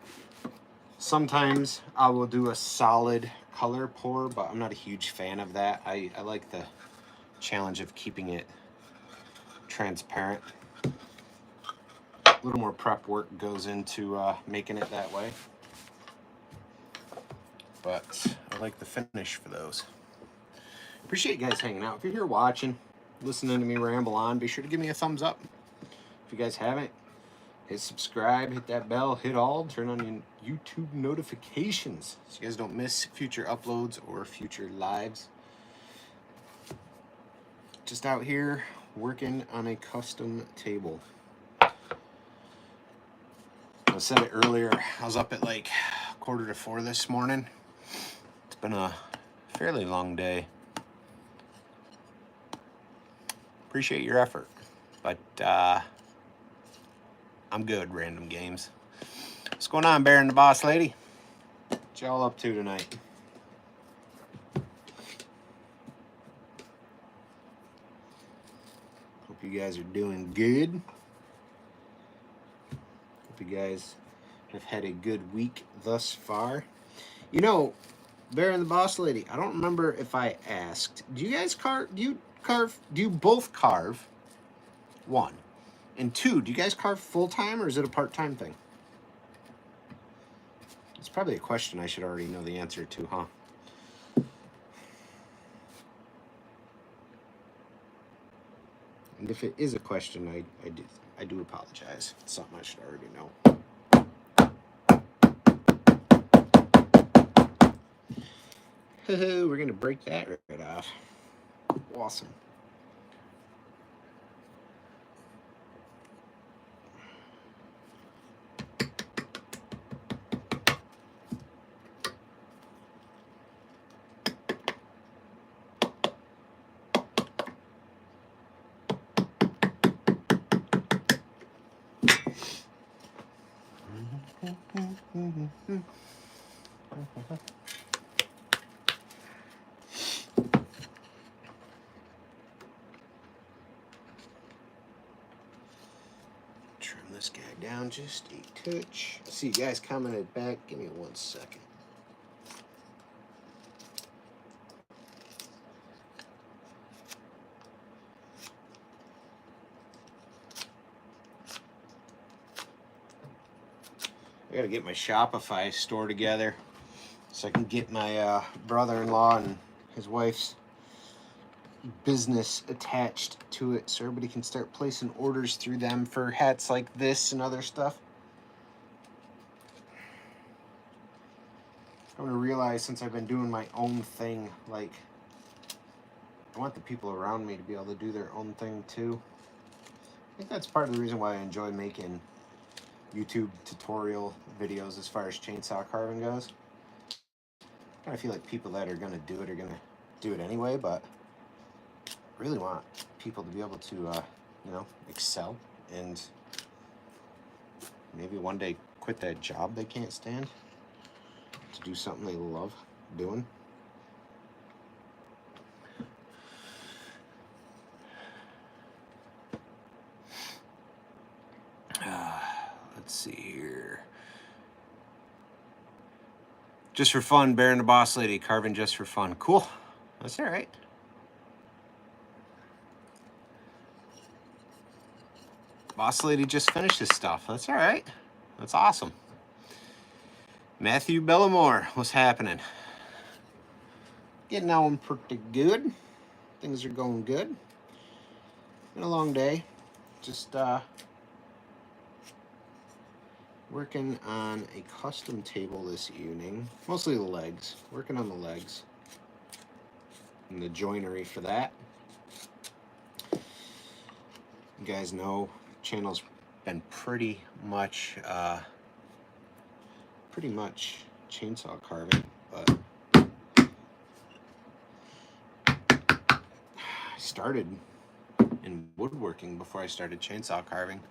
Sometimes I will do a solid color pour, but I'm not a huge fan of that. I like the challenge of keeping it transparent. A little more prep work goes into making it that way, but I like the finish for those. Appreciate you guys hanging out. If you're here watching, listening to me ramble on, be sure to give me a thumbs up. If you guys haven't, hit subscribe, hit that bell, hit all, turn on your YouTube notifications so you guys don't miss future uploads or future lives. Just out here working on a custom table. I said it earlier, I was up at like 3:45 this morning. It's been a fairly long day. Appreciate your effort, but I'm good, random games. What's going on, Bear and the Boss Lady? What y'all up to tonight? Hope you guys are doing good. Hope you guys have had a good week thus far. You know, Bear and the Boss Lady, I don't remember if I asked. Do you guys carve? Do you both carve? One. And two, do you guys carve full-time or is it a part-time thing? It's probably a question I should already know the answer to, huh? And if it is a question, I do apologize. It's something I should already know. We're going to break that right off. Awesome. Trim this guy down just a touch. I see you guys commented back. Give me 1 second. I gotta get my Shopify store together so I can get my brother-in-law and his wife's business attached to it so everybody can start placing orders through them for hats like this and other stuff. I'm gonna realize since I've been doing my own thing, like, I want the people around me to be able to do their own thing too. I think that's part of the reason why I enjoy making YouTube tutorial videos as far as chainsaw carving goes. I feel like people that are gonna do it are gonna do it anyway, but I really want people to be able to, you know, excel and maybe one day quit that job they can't stand to do something they love doing. Let's see here. Just for fun, Bear and the Boss Lady, carving just for fun. Cool. That's all right. Boss Lady just finished this stuff. That's all right. That's awesome. Matthew Bellamore, what's happening? Getting on pretty good. Things are going good. Been a long day. Just working on a custom table this evening. Mostly the legs. Working on the legs. And the joinery for that. You guys know, channel's been pretty much chainsaw carving, but I started in woodworking before I started chainsaw carving.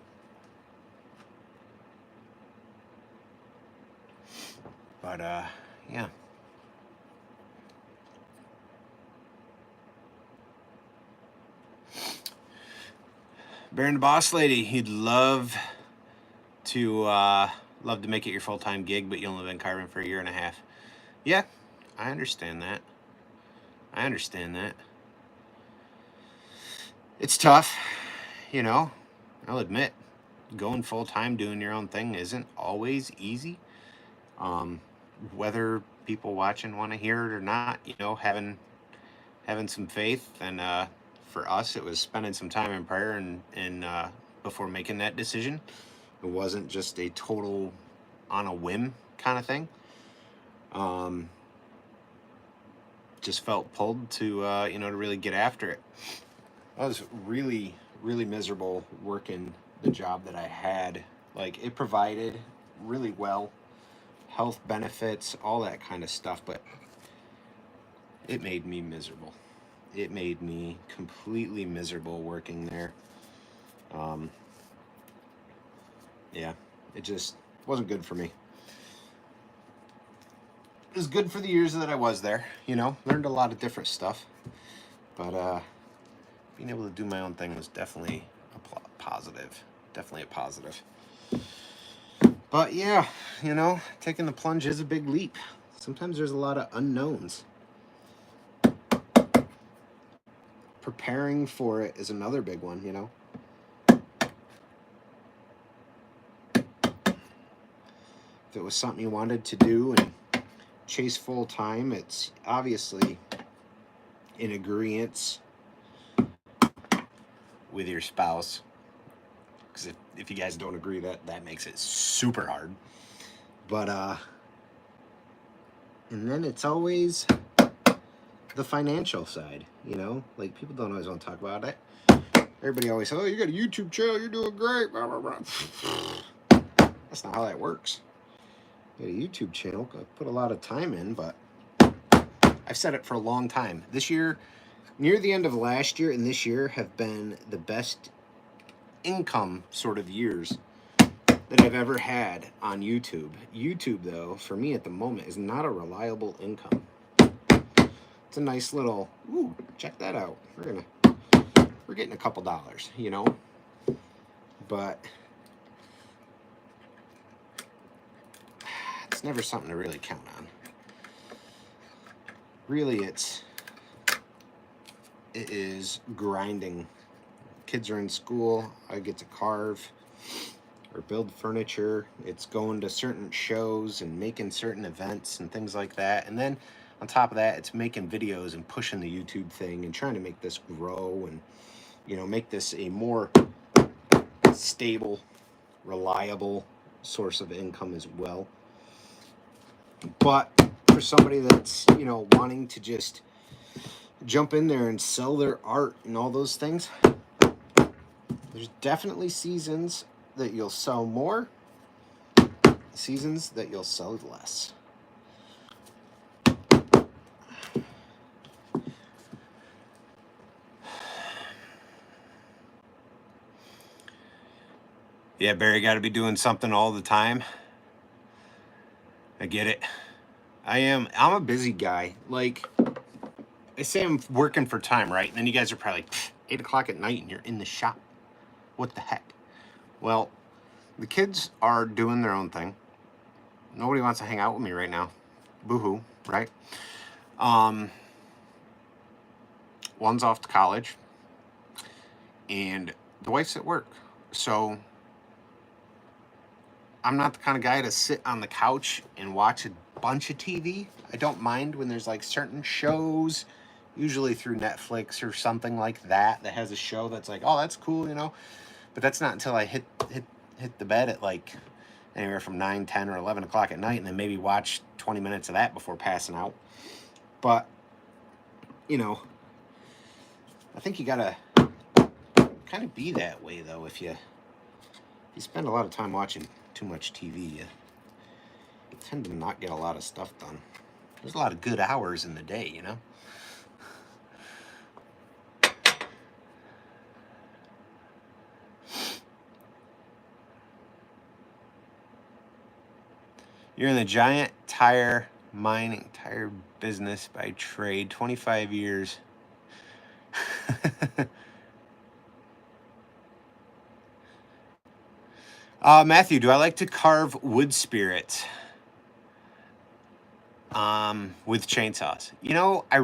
But yeah. Baron the Boss Lady, he'd love to make it your full-time gig, but you only been carving for 1.5 years. Yeah, I understand that. I understand that. It's tough, you know. I'll admit, going full-time doing your own thing isn't always easy. Whether people watching want to hear it or not, you know, having some faith, and for us, it was spending some time in prayer and before making that decision. It wasn't just a total on a whim kind of thing. Just felt pulled to you know, to really get after it. I was really miserable working the job that I had. Like, it provided really well, health benefits, all that kind of stuff, but it made me miserable. It made me completely miserable working there. Yeah, it just wasn't good for me. It was good for the years that I was there, you know, learned a lot of different stuff, but being able to do my own thing was definitely a positive. Definitely a positive. But yeah, you know, taking the plunge is a big leap. Sometimes there's a lot of unknowns. Preparing for it is another big one, you know. If it was something you wanted to do and chase full time, it's obviously in agreement with your spouse. Because if you guys don't agree, that makes it super hard. But and then it's always the financial side, you know, like people don't always want to talk about it. Everybody always says, oh, you got a YouTube channel, you're doing great, blah, blah, blah. That's not how that works. You got a YouTube channel, I put a lot of time in, but I've said it for a long time. This year, near the end of last year and this year have been the best income sort of years that I've ever had on YouTube. YouTube, though, for me at the moment, is not a reliable income. It's a nice little, ooh, check that out. We're getting a couple dollars, you know, but it's never something to really count on. Really, it is grinding. Kids are in school, I get to carve or build furniture. It's going to certain shows and making certain events and things like that. And then on top of that, it's making videos and pushing the YouTube thing and trying to make this grow and, you know, make this a more stable, reliable source of income as well. But for somebody that's, you know, wanting to just jump in there and sell their art and all those things, there's definitely seasons that you'll sell more, seasons that you'll sell less. Yeah, Barry, got to be doing something all the time. I get it. I'm a busy guy. Like, I say I'm working for time, right? And then you guys are probably like, 8 o'clock at night and you're in the shop. What the heck? Well, the kids are doing their own thing. Nobody wants to hang out with me right now. Boo-hoo, right? One's off to college. And the wife's at work. So I'm not the kind of guy to sit on the couch and watch a bunch of TV. I don't mind when there's like certain shows, usually through Netflix or something like that, that has a show that's like, oh, that's cool, you know. But that's not until I hit the bed at like anywhere from 9, 10, or 11 o'clock at night, and then maybe watch 20 minutes of that before passing out. But, you know, I think you gotta kind of be that way, though. If you spend a lot of time watching too much TV, you tend to not get a lot of stuff done. There's a lot of good hours in the day, you know. You're in the giant tire business by trade, 25 years. Matthew, do I like to carve wood spirits with chainsaws? You know, I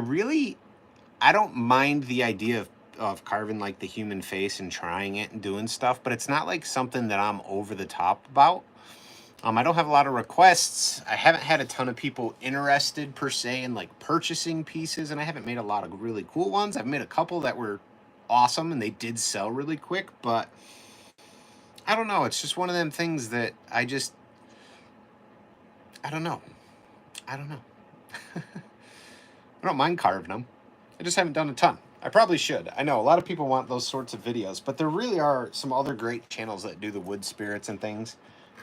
don't mind the idea of carving like the human face and trying it and doing stuff, but it's not like something that I'm over the top about. I don't have a lot of requests. I haven't had a ton of people interested per se in like purchasing pieces, and I haven't made a lot of really cool ones. I've made a couple that were awesome and they did sell really quick, but I don't know. It's just one of them things that I don't know. I don't mind carving them. I just haven't done a ton. I probably should. I know a lot of people want those sorts of videos, but there really are some other great channels that do the wood spirits and things.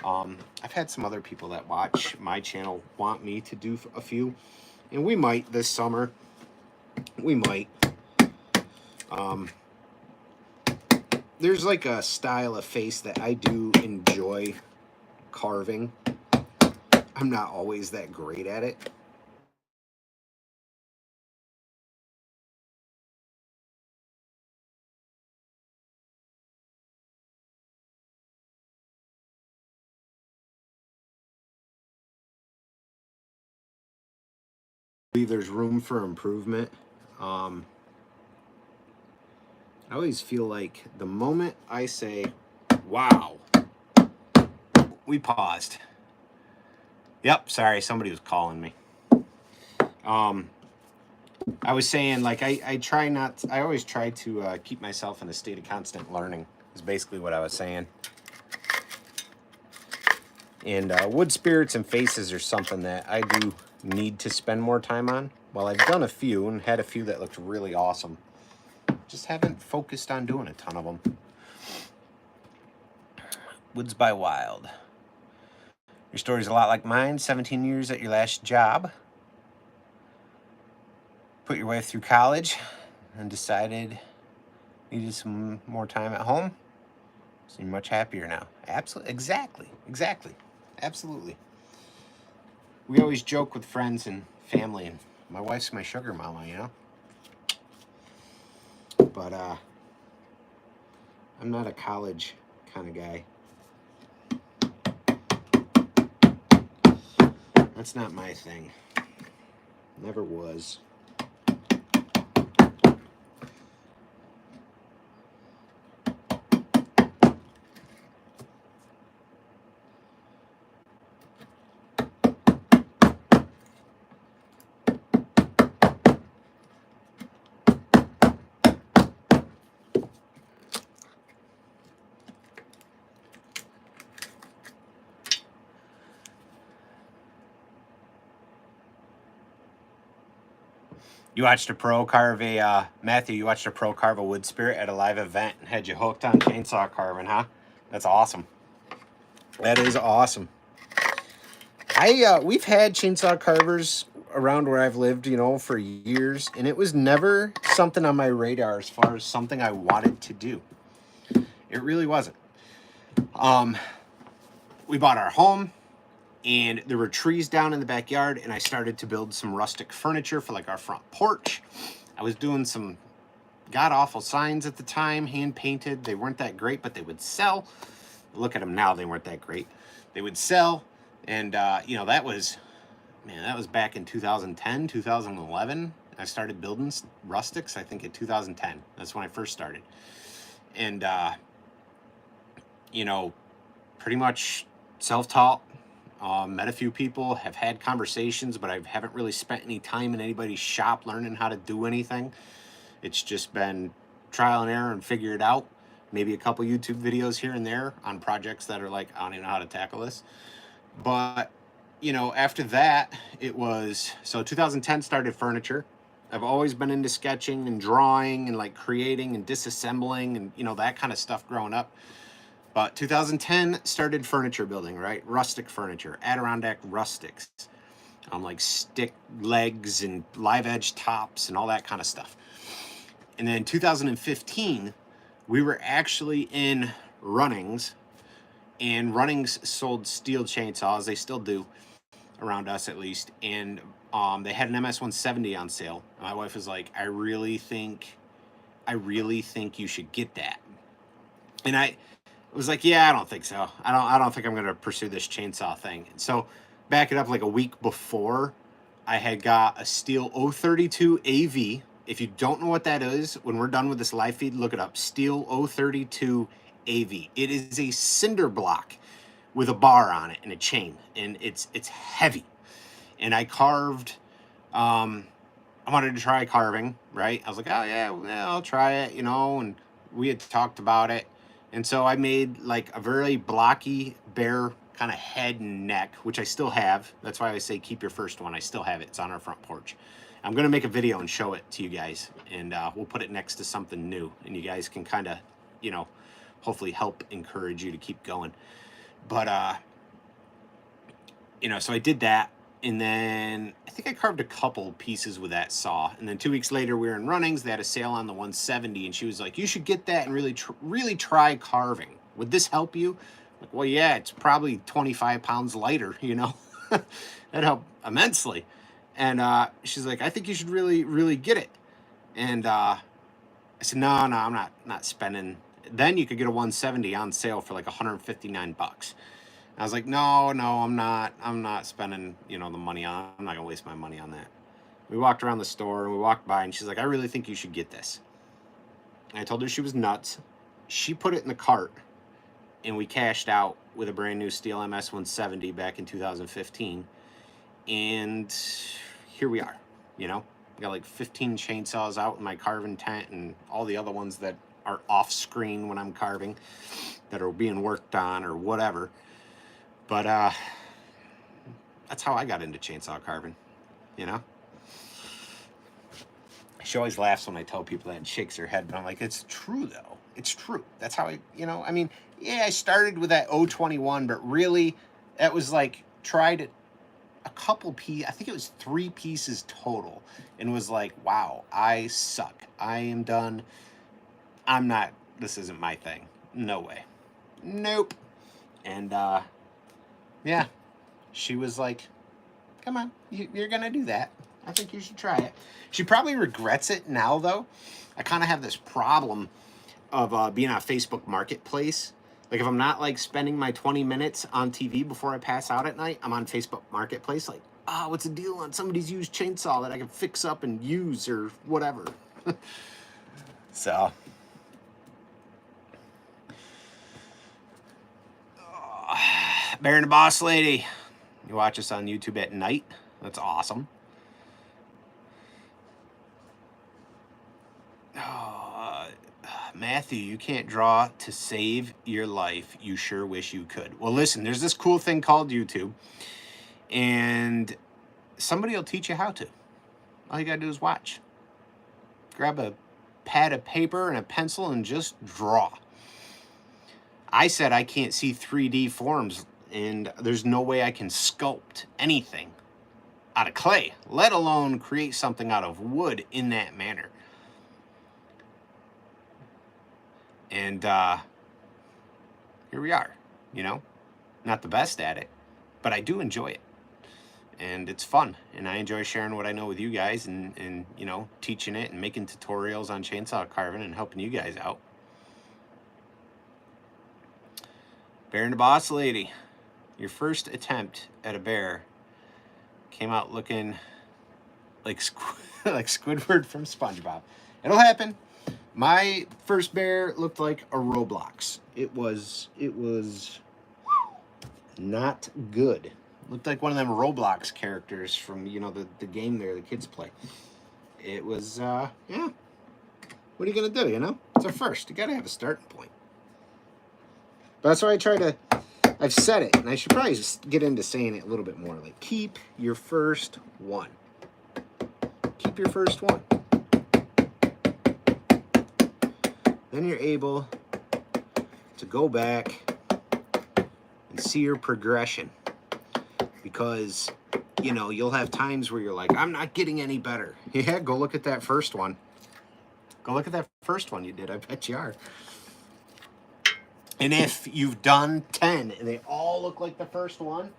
I've had some other people that watch my channel want me to do a few, and we might this summer. We might. There's like a style of face that I do enjoy carving. I'm not always that great at it. There's room for improvement. I always feel like the moment I say, wow, we paused. Yep, sorry, somebody was calling me. I was saying, like, I always try to keep myself in a state of constant learning, is basically what I was saying. And wood spirits and faces are something that I do need to spend more time on. Well, I've done a few and had a few that looked really awesome. Just haven't focused on doing a ton of them. Woods by Wild. Your story's a lot like mine. 17 years at your last job. Put your wife through college and decided needed some more time at home. Seem much happier now. Absolutely, exactly, absolutely. We always joke with friends and family, and my wife's my sugar mama, you know. But I'm not a college kind of guy. That's not my thing. Never was. You watched a pro carve a, Matthew, you watched a pro carve a wood spirit at a live event and had you hooked on chainsaw carving, huh? That's awesome. That is awesome. We've had chainsaw carvers around where I've lived, you know, for years, and it was never something on my radar as far as something I wanted to do. It really wasn't. We bought our home, and there were trees down in the backyard, and I started to build some rustic furniture for like our front porch. I was doing some god-awful signs at the time, hand-painted. They weren't that great, but they would sell. Look at them now, they weren't that great. They would sell, and you know, that was back in 2010, 2011. I started building rustics, I think in 2010. That's when I first started. And, you know, pretty much self-taught. Met a few people, have had conversations, but I haven't really spent any time in anybody's shop learning how to do anything. It's just been trial and error and figure it out. Maybe a couple YouTube videos here and there on projects that are like, I don't even know how to tackle this. But, you know, after that, it was, so 2010 started furniture. I've always been into sketching and drawing and like creating and disassembling and, you know, that kind of stuff growing up. But 2010 started furniture building, right? Rustic furniture, Adirondack rustics, like stick legs and live edge tops and all that kind of stuff. And then 2015, we were actually in Runnings, and Runnings sold steel chainsaws. They still do, around us at least. And they had an MS-170 on sale. My wife was like, I really think you should get that. And I was like, yeah, I don't think so. I don't think I'm going to pursue this chainsaw thing. So back it up like a week before, I had got a Steel 032 AV. If you don't know what that is, when we're done with this live feed, look it up. Steel 032 AV. It is a cinder block with a bar on it and a chain, and it's heavy. And I carved, I wanted to try carving, right? I was like, oh yeah, I'll try it, you know, and we had talked about it. And so I made like a very blocky, bare kind of head and neck, which I still have. That's why I say keep your first one. I still have it. It's on our front porch. I'm going to make a video and show it to you guys. And we'll put it next to something new. And you guys can kind of, you know, hopefully help encourage you to keep going. But, you know, so I did that. And then I think I carved a couple pieces with that saw. And then 2 weeks later, we were in Runnings. They had a sale on the 170. And she was like, you should get that and really try carving. Would this help you? Like, well, yeah, it's probably 25 pounds lighter, you know. That helped immensely. And she's like, I think you should really get it. And I said, no, I'm not spending. Then you could get a 170 on sale for like 159 bucks. I was like, no, I'm not spending, you know, the money on, I'm not gonna waste my money on that. We walked around the store and we walked by and she's like, I really think you should get this. And I told her she was nuts. She put it in the cart and we cashed out with a brand new Steel MS-170 back in 2015. And here we are, you know, I got like 15 chainsaws out in my carving tent and all the other ones that are off screen when I'm carving that are being worked on or whatever. But that's how I got into chainsaw carving, you know? She always laughs when I tell people that and shakes her head, but I'm like, it's true though. It's true. That's how I, you know, I mean, yeah, I started with that 021, but really that was like, tried it a couple pieces, I think it was 3 pieces total, and was like, wow, I suck. I am done. This isn't my thing. No way. nope. And yeah, she was like, come on, you're gonna do that. I think you should try it. She probably regrets it now, though. I kind of have this problem of being on Facebook Marketplace. Like, if I'm not, like, spending my 20 minutes on TV before I pass out at night, I'm on Facebook Marketplace, like, oh, what's the deal on somebody's used chainsaw that I can fix up and use or whatever. So. Bear and the Boss Lady. You watch us on YouTube at night. That's awesome. Matthew, you can't draw to save your life. You sure wish you could. Well, listen, there's this cool thing called YouTube, and somebody will teach you how to. All you gotta do is watch. Grab a pad of paper and a pencil and just draw. I said I can't see 3D forms, and there's no way I can sculpt anything out of clay, let alone create something out of wood in that manner. And here we are, you know, not the best at it, but I do enjoy it. And it's fun. And I enjoy sharing what I know with you guys and you know, teaching it and making tutorials on chainsaw carving and helping you guys out. Bear and the Boss Lady, your first attempt at a bear came out looking like like Squidward from SpongeBob. It'll happen. My first bear looked like a Roblox. It was not good. Looked like one of them Roblox characters from, you know, the game there the kids play. It was, yeah. What are you going to do, you know? It's a first. You got to have a starting point. But that's why I try to, I've said it, and I should probably just get into saying it a little bit more. Like, keep your first one. Keep your first one. Then you're able to go back and see your progression. Because, you know, you'll have times where you're like, I'm not getting any better. Yeah, go look at that first one. Go look at that first one you did. I bet you are. And if you've done 10 and they all look like the first one,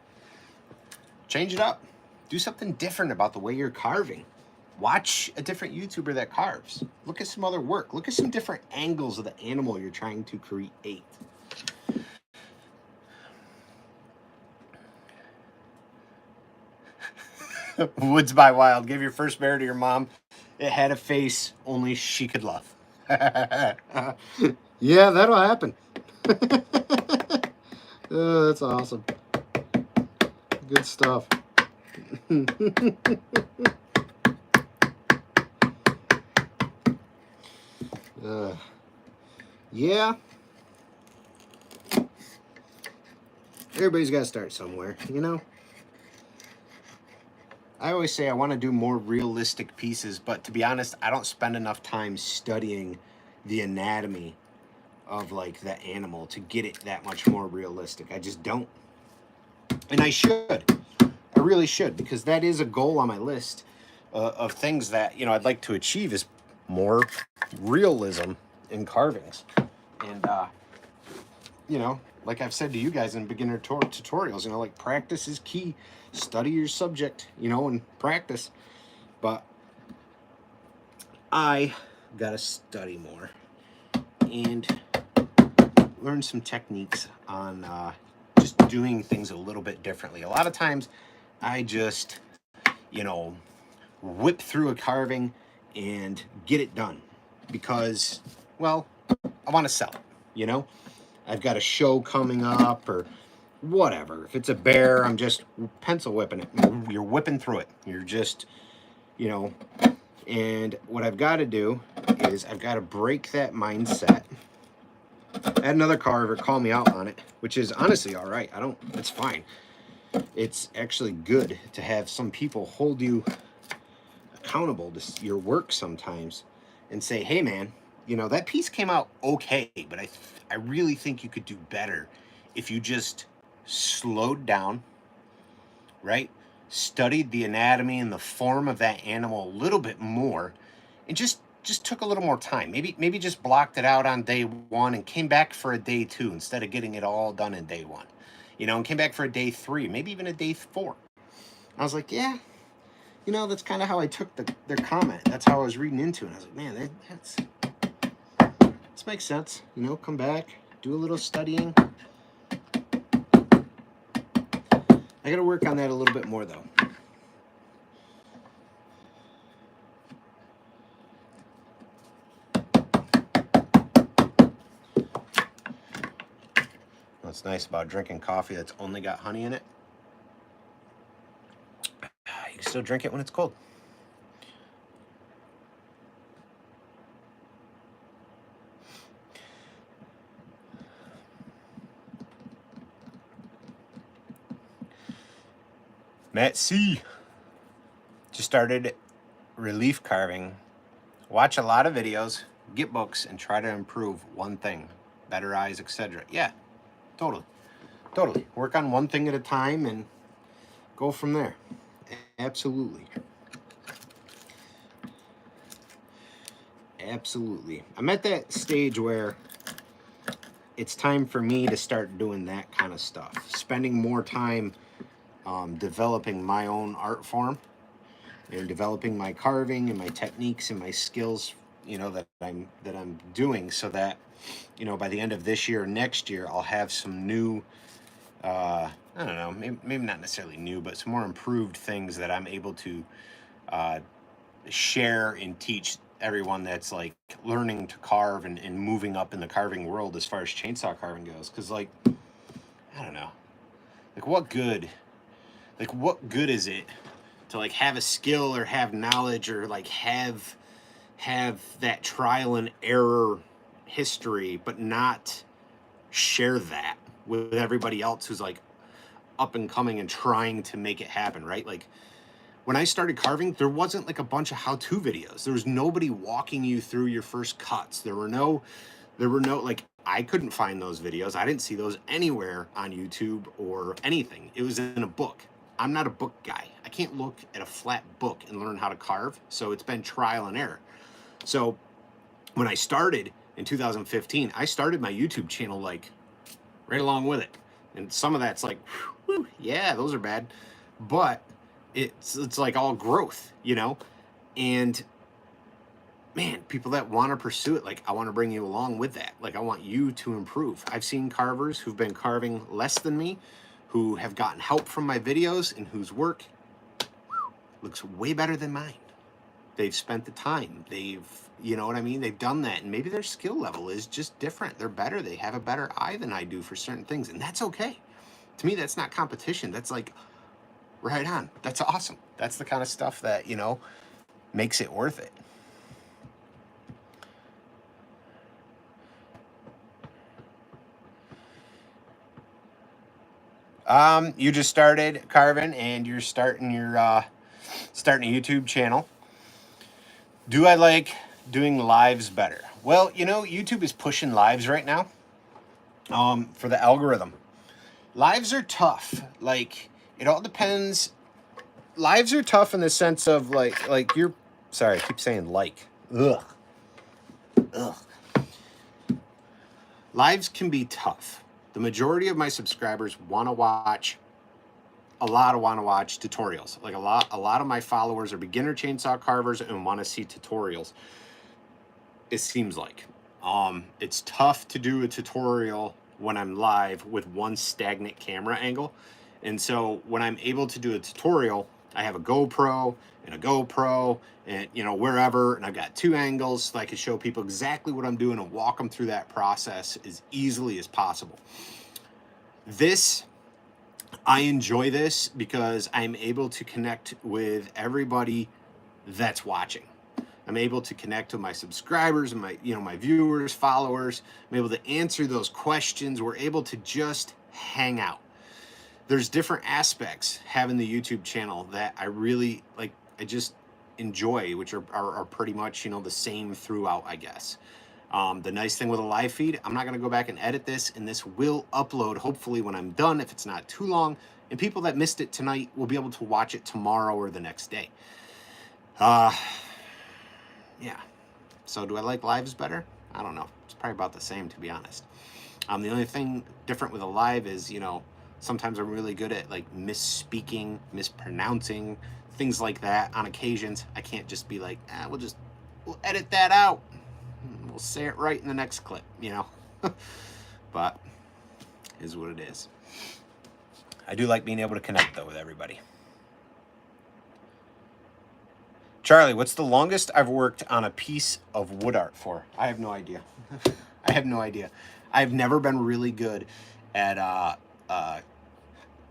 change it up. Do something different about the way you're carving. Watch a different YouTuber that carves. Look at some other work. Look at some different angles of the animal you're trying to create. Woods by Wild. Give your first bear to your mom. It had a face only she could love. Yeah, that'll happen. Oh, that's awesome. Good stuff. Yeah. Everybody's got to start somewhere, you know? I always say I want to do more realistic pieces, but to be honest, I don't spend enough time studying the anatomy of, like, the animal to get it that much more realistic. I just don't. And I should. I really should, because that is a goal on my list of things that, you know, I'd like to achieve is more realism in carvings. And, you know, like I've said to you guys in beginner tutorials, you know, like, practice is key. Study your subject, you know, and practice. But I gotta study more and learn some techniques on just doing things a little bit differently. A lot of times I just, you know, whip through a carving and get it done because, well, I want to sell it, you know? I've got a show coming up or whatever. If it's a bear, I'm just pencil whipping it. You're whipping through it. You're just, you know, and what I've got to do is I've got to break that mindset. I had another carver call me out on it, which is honestly all right. It's fine. It's actually good to have some people hold you accountable to your work sometimes and say, hey man, you know, that piece came out okay, but I really think you could do better if you just slowed down, right? Studied the anatomy and the form of that animal a little bit more and just just took a little more time. Maybe just blocked it out on day 1 and came back for a day 2 instead of getting it all done in day 1. You know, and came back for a day 3, maybe even a day 4. I was like, yeah, you know, that's kind of how I took their comment. That's how I was reading into it. I was like, man, this makes sense. You know, come back, do a little studying. I got to work on that a little bit more, though. What's nice about drinking coffee that's only got honey in it, you can still drink it when it's cold. Matt C. just started relief carving. Watch a lot of videos, get books, and try to improve one thing. Better eyes, etc. Yeah, totally. Totally. Work on one thing at a time and go from there. Absolutely. Absolutely. I'm at that stage where it's time for me to start doing that kind of stuff. Spending more time developing my own art form and developing my carving and my techniques and my skills, you know, that I'm doing, so that, you know, by the end of this year or next year, I'll have some new, I don't know, maybe not necessarily new, but some more improved things that I'm able to share and teach everyone that's like learning to carve and moving up in the carving world as far as chainsaw carving goes. Because, like, I don't know, like what good is it to like have a skill or have knowledge or like have that trial and error history, but not share that with everybody else who's like up and coming and trying to make it happen, right? Like, when I started carving, there wasn't like a bunch of how-to videos. There was nobody walking you through your first cuts. There were no, like, I couldn't find those videos. I didn't see those anywhere on YouTube or anything. It was in a book. I'm not a book guy. I can't look at a flat book and learn how to carve. So it's been trial and error. So when I started in 2015, I started my YouTube channel like right along with it. And some of that's like, whew, yeah, those are bad. But it's like all growth, you know? And man, people that want to pursue it, like, I want to bring you along with that. Like, I want you to improve. I've seen carvers who've been carving less than me, who have gotten help from my videos and whose work looks way better than mine. They've spent the time. They've, you know what I mean? They've done that. And maybe their skill level is just different. They're better. They have a better eye than I do for certain things. And that's okay. To me, that's not competition. That's like, right on. That's awesome. That's the kind of stuff that, you know, makes it worth it. You just started carving and you're starting your starting a YouTube channel. Do I like doing lives better? Well, you know, YouTube is pushing lives right now for the algorithm. Lives are tough. Like, it all depends. Lives are tough in the sense of like you're, sorry, I keep saying like. Ugh. Lives can be tough. The majority of my subscribers want to watch tutorials. Like a lot of my followers are beginner chainsaw carvers and want to see tutorials. It seems like it's tough to do a tutorial when I'm live with one stagnant camera angle. And so when I'm able to do a tutorial, I have a GoPro and, you know, wherever, and I've got 2 angles so I can show people exactly what I'm doing and walk them through that process as easily as possible. I enjoy this because I'm able to connect with everybody that's watching. I'm able to connect with my subscribers and my viewers, followers. I'm able to answer those questions. We're able to just hang out. There's different aspects having the YouTube channel that I really like. I just enjoy, which are pretty much, you know, the same throughout, I guess. The nice thing with a live feed, I'm not going to go back and edit this, and this will upload hopefully when I'm done, if it's not too long, and people that missed it tonight will be able to watch it tomorrow or the next day. Yeah. So do I like lives better? I don't know. It's probably about the same, to be honest. The only thing different with a live is, you know, sometimes I'm really good at like misspeaking, mispronouncing, things like that on occasions. I can't just be like, we'll edit that out. We'll say it right in the next clip, you know. But it is what it is. I do like being able to connect though with everybody. Charlie, what's the longest I've worked on a piece of wood art for? I have no idea. I have no idea. I've never been really good at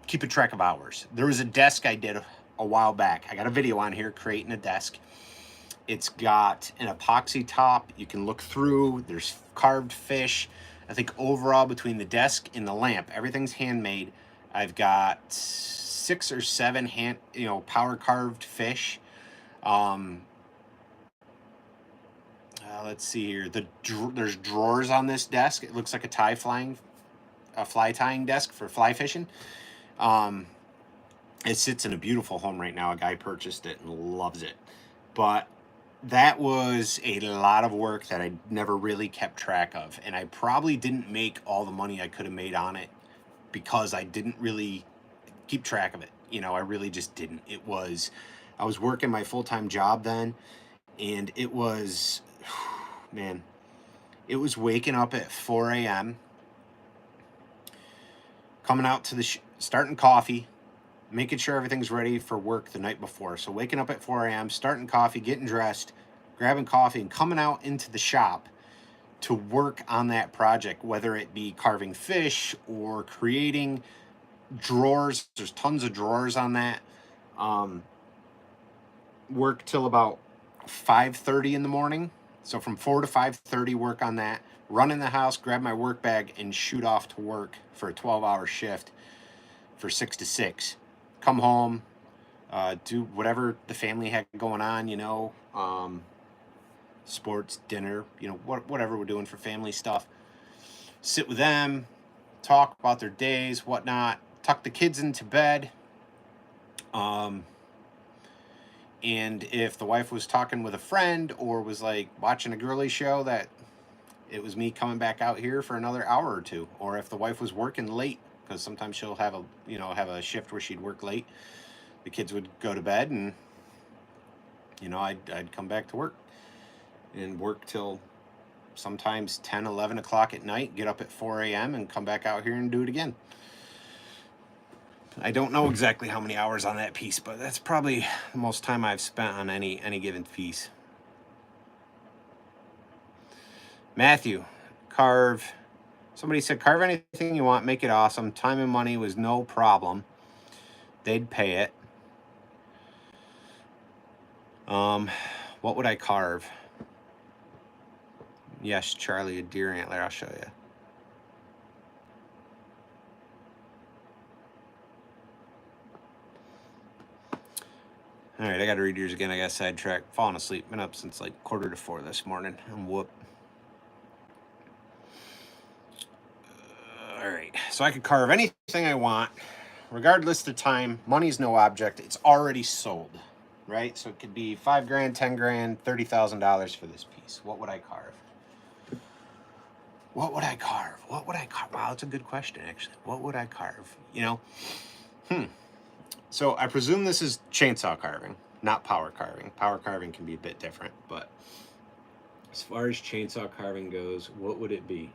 keeping track of hours. There was a desk I did a while back. I got a video on here creating a desk. It's got an epoxy top. You can look through. There's carved fish. I think overall between the desk and the lamp, everything's handmade. I've got 6 or 7 power carved fish. Let's see here. There's drawers on this desk. It looks like a fly tying desk for fly fishing. It sits in a beautiful home right now. A guy purchased it and loves it. But that was a lot of work that I never really kept track of. And I probably didn't make all the money I could have made on it because I didn't really keep track of it. You know, I really just didn't. I was working my full-time job then, and it was, man, it was waking up at 4 a.m., coming out to starting coffee, making sure everything's ready for work the night before. So waking up at 4 a.m., starting coffee, getting dressed, grabbing coffee, and coming out into the shop to work on that project, whether it be carving fish or creating drawers. There's tons of drawers on that. Work till about 5:30 in the morning. So from 4 to 5:30, work on that. Run in the house, grab my work bag, and shoot off to work for a 12-hour shift for 6 to 6. Come home, do whatever the family had going on, you know, sports, dinner, you know, whatever we're doing for family stuff. Sit with them, talk about their days, whatnot, tuck the kids into bed. And if the wife was talking with a friend or was like watching a girly show, that it was me coming back out here for another hour or two. Or if the wife was working late, because sometimes she'll have a shift where she'd work late, the kids would go to bed, and I'd come back to work and work till sometimes 10, 11 o'clock at night, get up at 4 a.m. and come back out here and do it again. I don't know exactly how many hours on that piece, but that's probably the most time I've spent on any given piece. Matthew, carve. Somebody said, carve anything you want, make it awesome. Time and money was no problem. They'd pay it. What would I carve? Yes, Charlie, a deer antler. I'll show you. All right, I got to read yours again. I got sidetracked. Falling asleep. Been up since like 3:45 this morning. And whoop. All right, so I could carve anything I want, regardless of time. Money's no object. It's already sold, right? So it could be $5 grand, 10 grand, $30,000 for this piece. What would I carve? What would I carve? What would I carve? Wow, that's a good question, actually. What would I carve? So I presume this is chainsaw carving, not power carving. Power carving can be a bit different, but as far as chainsaw carving goes, what would it be?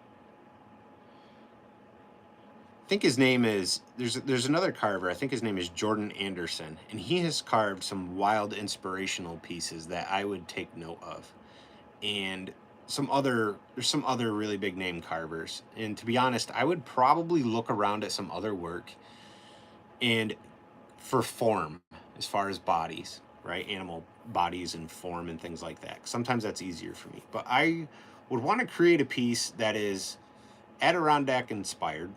I think his name is, there's another carver, I think his name is Jordan Anderson, and he has carved some wild inspirational pieces that I would take note of. And there's some other really big name carvers. And to be honest, I would probably look around at some other work and for form, as far as bodies, right? Animal bodies and form and things like that. Sometimes that's easier for me. But I would want to create a piece that is Adirondack inspired.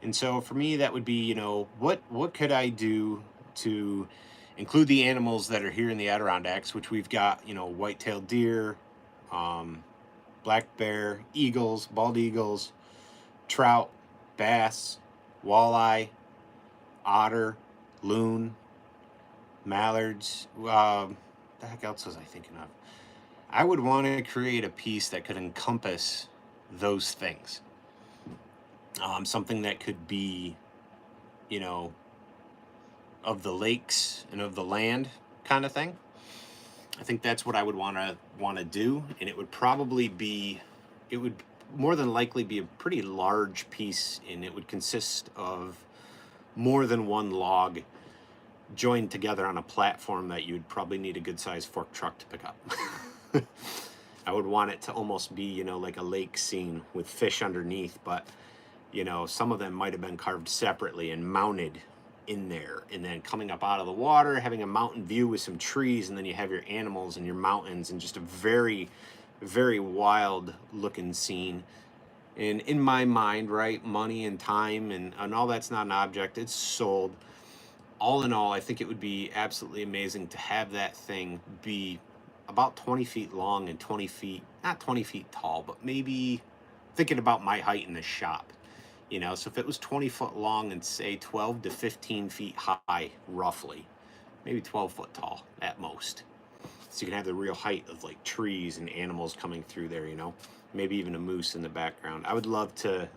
And so for me, that would be, what could I do to include the animals that are here in the Adirondacks, which we've got, white-tailed deer, black bear, eagles, bald eagles, trout, bass, walleye, otter, loon, mallards. The heck else was I thinking of? I would want to create a piece that could encompass those things. Something that could be, you know, of the lakes and of the land kind of thing. I think that's what I would want to do, and it would probably be, it would more than likely be a pretty large piece, and it would consist of more than one log joined together on a platform that you'd probably need a good sized fork truck to pick up. I would want it to almost be, you know, like a lake scene with fish underneath, but, you know, some of them might have been carved separately and mounted in there, and then coming up out of the water, having a mountain view with some trees, and then you have your animals and your mountains, and just a very, very wild looking scene. And in my mind, right, money and time and all that's not an object, it's sold. All in all, I think it would be absolutely amazing to have that thing be about 20 feet long and 20 feet, not 20 feet tall, but maybe thinking about my height in the shop. You know, so if it was 20 foot long and say 12 to 15 feet high, roughly, maybe 12 foot tall at most. So you can have the real height of like trees and animals coming through there, you know, maybe even a moose in the background. I would love to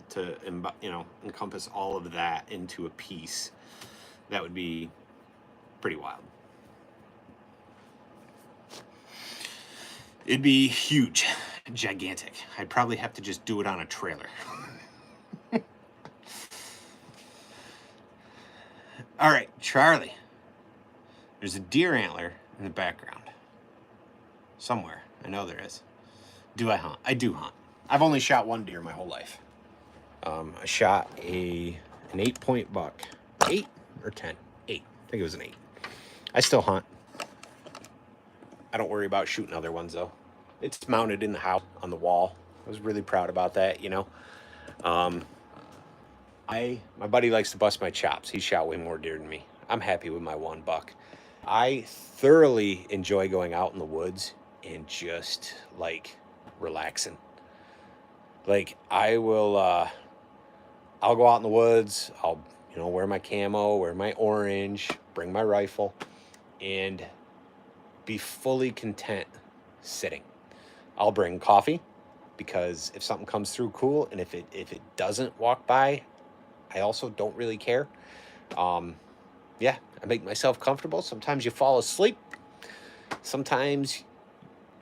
you know, encompass all of that into a piece. That would be pretty wild. It'd be huge, gigantic. I'd probably have to just do it on a trailer. All right, Charlie. There's a deer antler in the background. Somewhere. I know there is. Do I hunt? I do hunt. I've only shot one deer my whole life. I shot an 8-point buck. 8 or 10? 8. I think it was an 8. I still hunt. I don't worry about shooting other ones, though. It's mounted in the house on the wall. I was really proud about that, you know. My buddy likes to bust my chops. He shot way more deer than me. I'm happy with my one buck. I thoroughly enjoy going out in the woods and just like relaxing. Like I will, I'll go out in the woods. I'll, you know, wear my camo, wear my orange, bring my rifle, and be fully content sitting. I'll bring coffee because if something comes through, cool, and if it doesn't walk by, I also don't really care. Yeah, I make myself comfortable. Sometimes you fall asleep. Sometimes,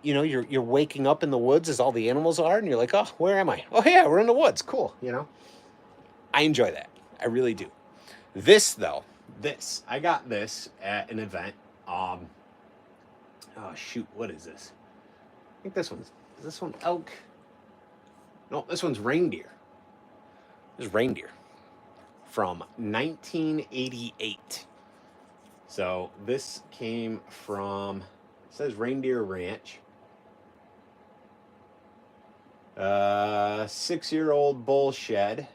you know, you're waking up in the woods as all the animals are, and you're like, oh, where am I? Oh, yeah, we're in the woods. Cool, you know. I enjoy that. I really do. This, though, I got this at an event. Oh, shoot, what is this? I think is this one elk? No, this one's reindeer. This is reindeer from 1988. So this came from, it says Reindeer Ranch. 6-year-old bull shed,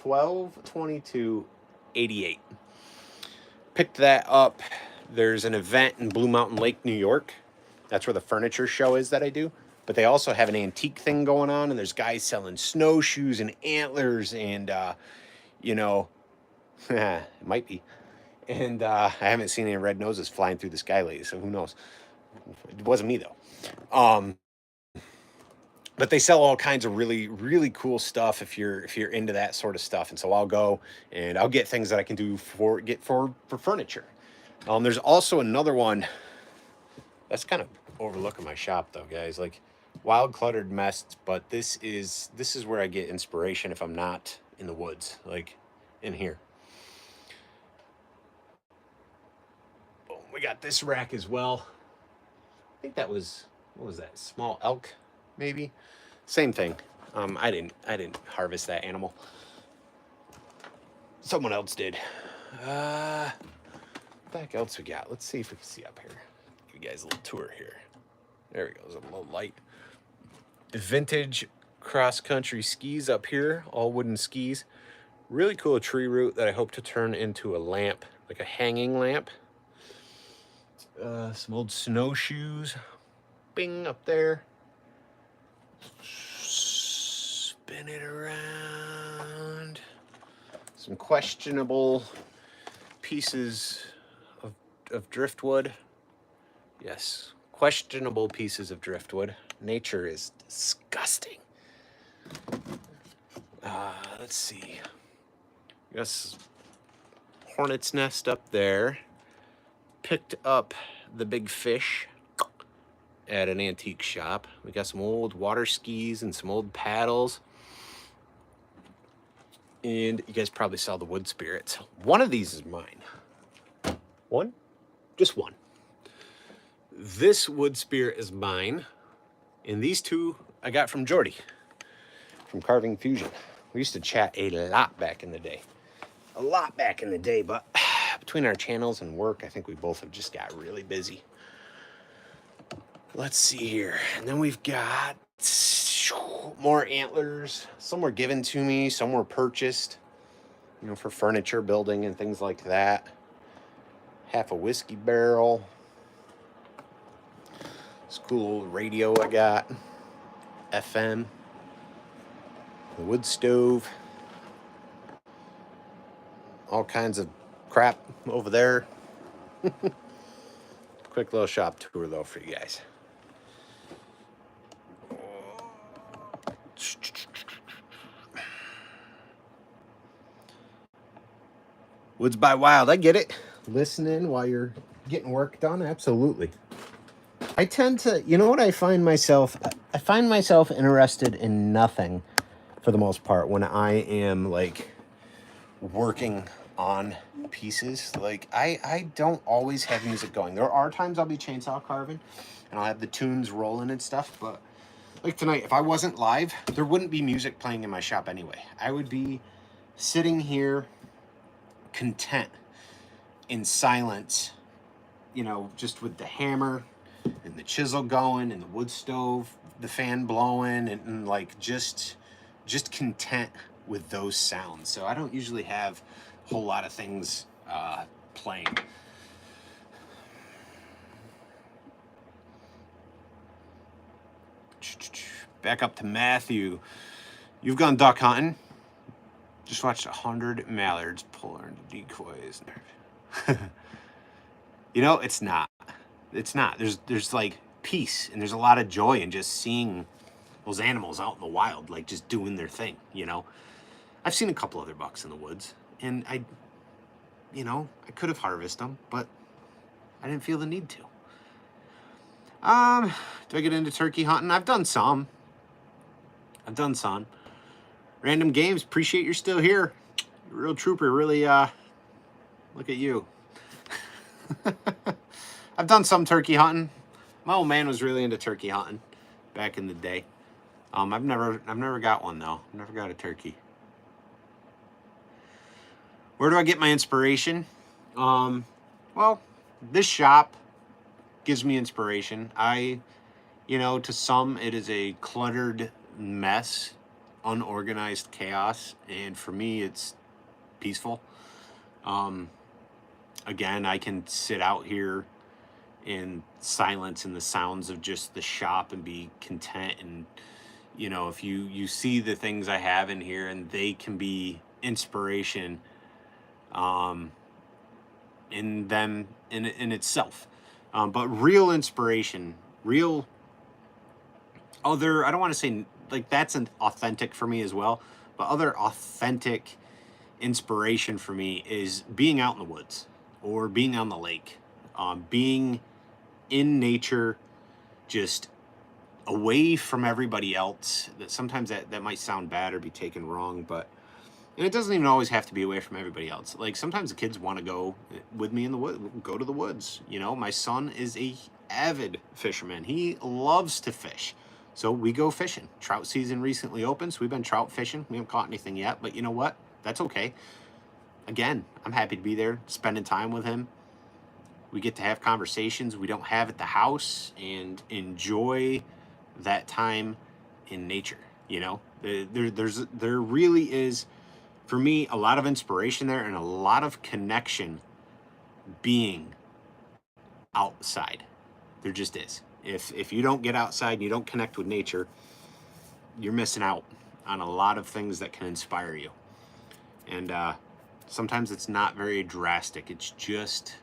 12/22/88. Picked that up. There's an event in Blue Mountain Lake, New York. That's where the furniture show is that I do. But they also have an antique thing going on, and there's guys selling snowshoes and antlers and, you know, it might be. And I haven't seen any red noses flying through the sky lately, so who knows? It wasn't me, though. But they sell all kinds of really, really cool stuff if you're into that sort of stuff. And so I'll go and I'll get things that I can do for furniture. There's also another one that's kind of overlooking my shop, though, guys. Like wild cluttered mess, but this is where I get inspiration if I'm not in the woods, like in here. Boom, we got this rack as well. I think that was, what was that? Small elk, maybe. Same thing. I didn't harvest that animal. Someone else did. What the heck else we got? Let's see if we can see up here. Give you guys a little tour here. There we go. There's a little light. Vintage cross-country skis up here. All wooden skis. Really cool tree root that I hope to turn into a lamp, like a hanging lamp. Some old snowshoes. Bing, up there. Spin it around. Some questionable pieces of driftwood. Yes, questionable pieces of driftwood. Nature is disgusting. Let's see. I guess hornet's nest up there. Picked up the big fish at an antique shop. We got some old water skis and some old paddles. And you guys probably saw the wood spirits. One of these is mine. One? Just one. This wood spirit is mine. And these two I got from Jordy, from Carving Fusion. We used to chat a lot back in the day. A lot back in the day, but between our channels and work, I think we both have just got really busy. Let's see here. And then we've got more antlers. Some were given to me, some were purchased, you know, for furniture building and things like that. Half a whiskey barrel. This cool old radio I got. FM. The wood stove. All kinds of crap over there. Quick little shop tour though for you guys. Woods by Wild, I get it. Listening while you're getting work done, absolutely. I tend to, you know what I find myself interested in nothing for the most part when I am like working on pieces. Like I don't always have music going. There are times I'll be chainsaw carving and I'll have the tunes rolling and stuff, but like tonight, if I wasn't live, there wouldn't be music playing in my shop anyway. I would be sitting here content in silence, you know, just with the hammer and the chisel going and the wood stove, the fan blowing, and like just content with those sounds. So I don't usually have a whole lot of things playing. Back up to Matthew. You've gone duck hunting. Just watched 100 mallards pull her into decoys. You know, it's not. It's not. There's like peace and there's a lot of joy in just seeing those animals out in the wild, like just doing their thing, you know. I've seen a couple other bucks in the woods and I could have harvested them, but I didn't feel the need to. Do I get into turkey hunting? I've done some. Random Games, appreciate you're still here. You're a real trooper, really, look at you. I've done some turkey hunting. My old man was really into turkey hunting back in the day. I've never got one though. I've never got a turkey. Where do I get my inspiration? Well, this shop gives me inspiration. To some it is a cluttered mess, unorganized chaos, and for me it's peaceful. Again, I can sit out here in silence and the sounds of just the shop and be content. And you know, if you see the things I have in here, and they can be inspiration in them in itself. But real inspiration, real other, I don't want to say like that's an authentic for me as well, but other authentic inspiration for me is being out in the woods or being on the lake, being in nature, just away from everybody else. That sometimes that might sound bad or be taken wrong, but and it doesn't even always have to be away from everybody else. Like sometimes the kids want to go with me in the woods, go to the woods. You know, my son is a avid fisherman. He loves to fish. So we go fishing. Trout season recently opened, so we've been trout fishing. We haven't caught anything yet, but you know what? That's okay. Again, I'm happy to be there, spending time with him. We get to have conversations we don't have at the house and enjoy that time in nature. You know, there really is, for me, a lot of inspiration there and a lot of connection being outside. There just is. If you don't get outside and you don't connect with nature, you're missing out on a lot of things that can inspire you. And sometimes it's not very drastic. It's just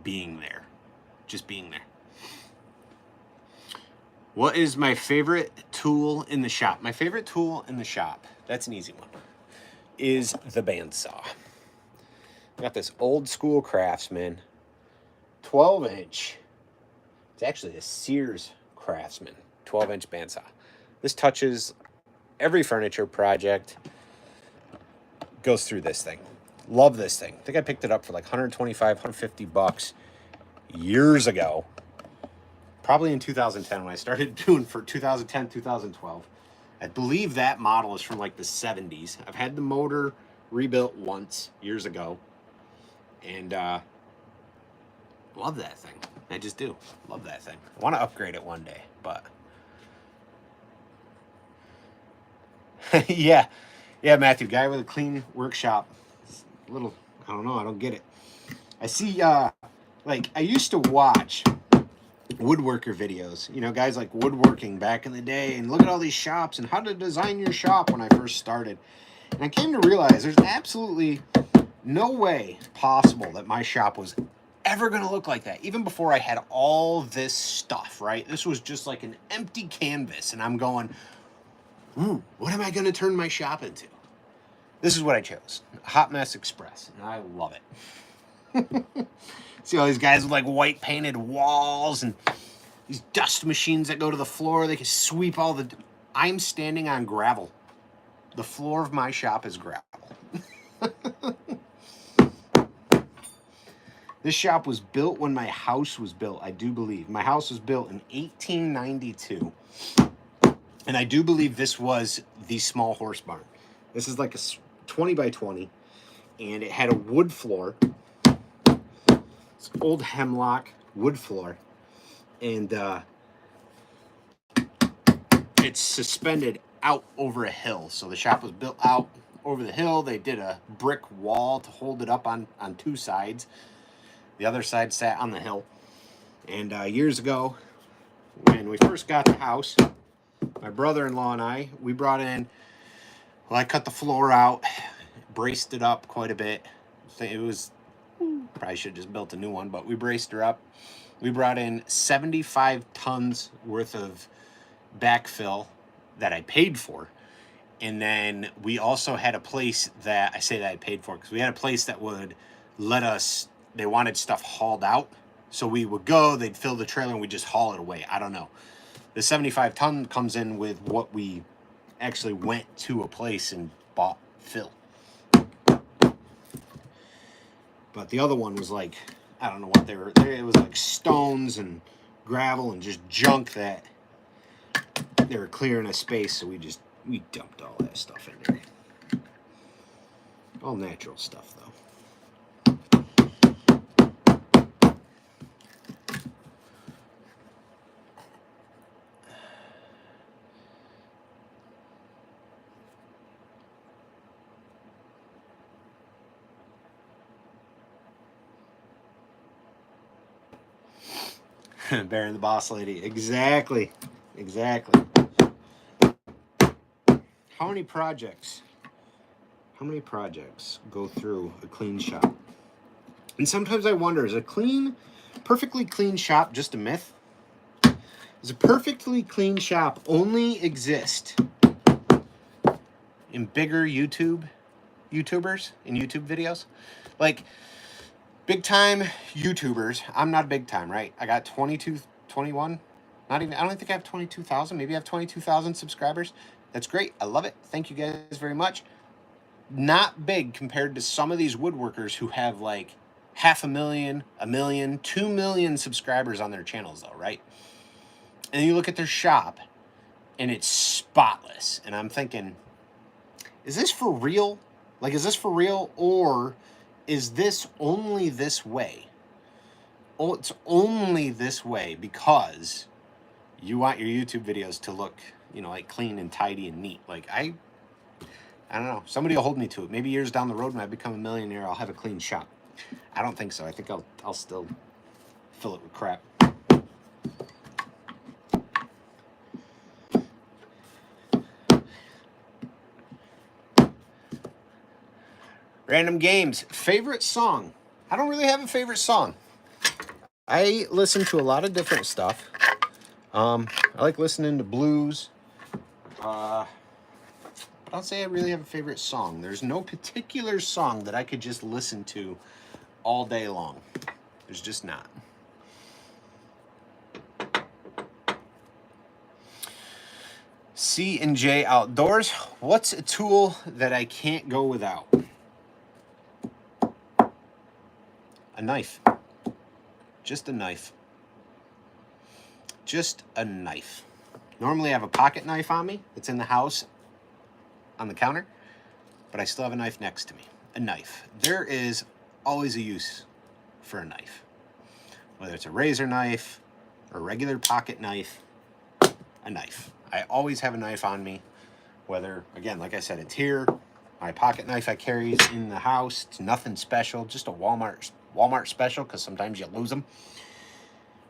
being there. Just being there. What is my favorite tool in the shop? My favorite tool in the shop, that's an easy one, is the bandsaw. I got this old school Craftsman 12-inch. It's actually a Sears Craftsman 12-inch bandsaw. This touches every furniture project. Goes through this thing. Love this thing. I think I picked it up for like 125, 150 bucks years ago. Probably in 2010 when I started doing for 2010, 2012. I believe that model is from like the 70s. I've had the motor rebuilt once years ago. And love that thing. I just do. Love that thing. I want to upgrade it one day, but yeah. Yeah, Matthew, guy with a clean workshop. It's a little, I don't know, I don't get it. I see like I used to watch woodworker videos, you know, guys like Woodworking back in the day, and look at all these shops and how to design your shop when I first started. And I came to realize there's absolutely no way possible that my shop was ever going to look like that, even before I had all this stuff, right? This was just like an empty canvas, and I'm going, ooh, what am I going to turn my shop into? This is what I chose, Hot Mess Express, and I love it. See all these guys with like white painted walls and these dust machines that go to the floor. They can sweep all the... I'm standing on gravel. The floor of my shop is gravel. This shop was built when my house was built, I do believe. My house was built in 1892. And I do believe this was the small horse barn. This is like a 20 by 20. And it had a wood floor. It's old hemlock wood floor. And it's suspended out over a hill. So the shop was built out over the hill. They did a brick wall to hold it up on two sides. The other side sat on the hill. And years ago, when we first got the house, my brother-in-law and I, we brought in, well, I cut the floor out, braced it up quite a bit. It was, probably should have just built a new one, but we braced her up. We brought in 75 tons worth of backfill that I paid for. And then we also had a place that, I say that I paid for because we had a place that would let us, they wanted stuff hauled out. So we would go, they'd fill the trailer, and we'd just haul it away. I don't know. The 75 ton comes in with what we actually went to a place and bought fill. But the other one was like, I don't know what they were. It was like stones and gravel and just junk that they were clearing a space. So we dumped all that stuff in there. All natural stuff, though. Bear and the Boss Lady. Exactly. Exactly. How many projects go through a clean shop? And sometimes I wonder, is a perfectly clean shop just a myth? Does a perfectly clean shop only exist in bigger YouTubers in YouTube videos? Like, big time YouTubers, I'm not big time, right? I got 21, not even, I don't think I have 22,000. Maybe I have 22,000 subscribers. That's great. I love it. Thank you guys very much. Not big compared to some of these woodworkers who have like 500,000, 1 million, 2 million subscribers on their channels though, right? And you look at their shop and it's spotless. And I'm thinking, is this for real? Like, is this for real, or is this only this way? Oh, it's only this way because you want your YouTube videos to look, you know, like clean and tidy and neat. Like, I don't know. Somebody will hold me to it. Maybe years down the road when I become a millionaire, I'll have a clean shop. I don't think so. I think I'll still fill it with crap. Random games. Favorite song? I don't really have a favorite song. I listen to a lot of different stuff. I I like listening to blues. But I'll say I really have a favorite song. There's no particular song that I could just listen to all day long. There's just not. C&J Outdoors. What's a tool that I can't go without? A knife. Just a knife. Just a knife. Normally I have a pocket knife on me. It's in the house on the counter, but I still have a knife next to me. A knife. There is always a use for a knife. Whether it's a razor knife or a regular pocket knife, a knife. I always have a knife on me. Whether, again, like I said, it's here. My pocket knife I carry is in the house. It's nothing special, just a Walmart special, because sometimes you lose them.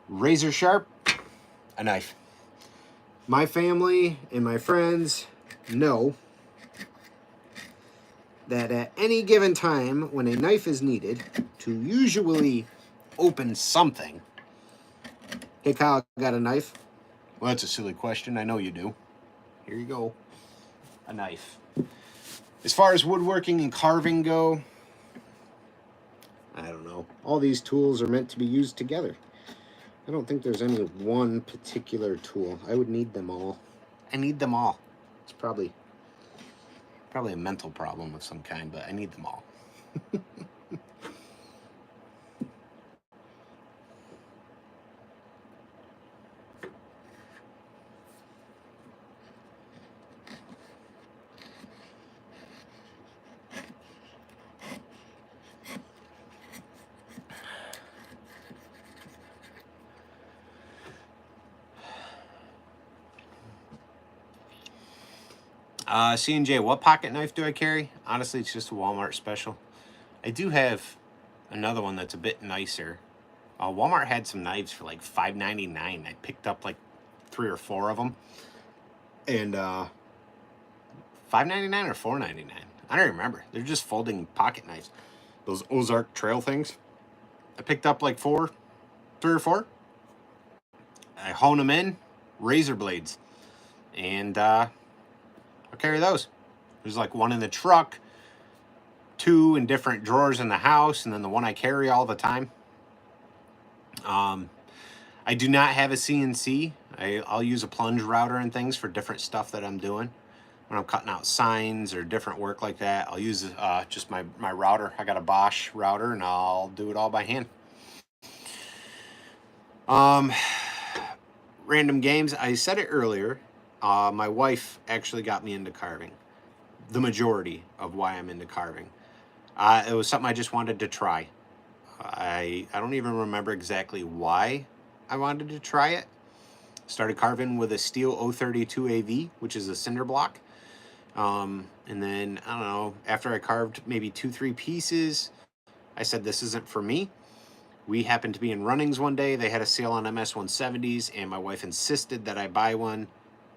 Razor sharp, a knife. My family and my friends know that at any given time when a knife is needed to usually open something. Hey Kyle, got a knife? Well, that's a silly question. I know you do. Here you go. A knife. As far as woodworking and carving go, I don't know. All these tools are meant to be used together. I don't think there's any one particular tool. I would need them all. I need them all. It's probably a mental problem of some kind, but I need them all. C&J, what pocket knife do I carry? Honestly, it's just a Walmart special. I do have another one that's a bit nicer. Walmart had some knives for like $5.99. I picked up like 3 or 4 of them. And $5.99 or $4.99. I don't remember. They're just folding pocket knives. Those Ozark Trail things. I picked up like 3 or 4. I hone them in, razor blades. And I'll carry those. There's like one in the truck, 2 in different drawers in the house, and then the one I carry all the time. I do not have a CNC. I'll use a plunge router and things for different stuff that I'm doing. When I'm cutting out signs or different work like that, I'll use just my router. I got a Bosch router, and I'll do it all by hand. Random games. I said it earlier. My wife actually got me into carving. The majority of why I'm into carving. It was something I just wanted to try. I don't even remember exactly why I wanted to try it. Started carving with a steel 032 AV, which is a cinder block. And then, I don't know, after I carved maybe 2-3 pieces, I said, this isn't for me. We happened to be in Runnings one day. They had a sale on MS-170s, and my wife insisted that I buy one.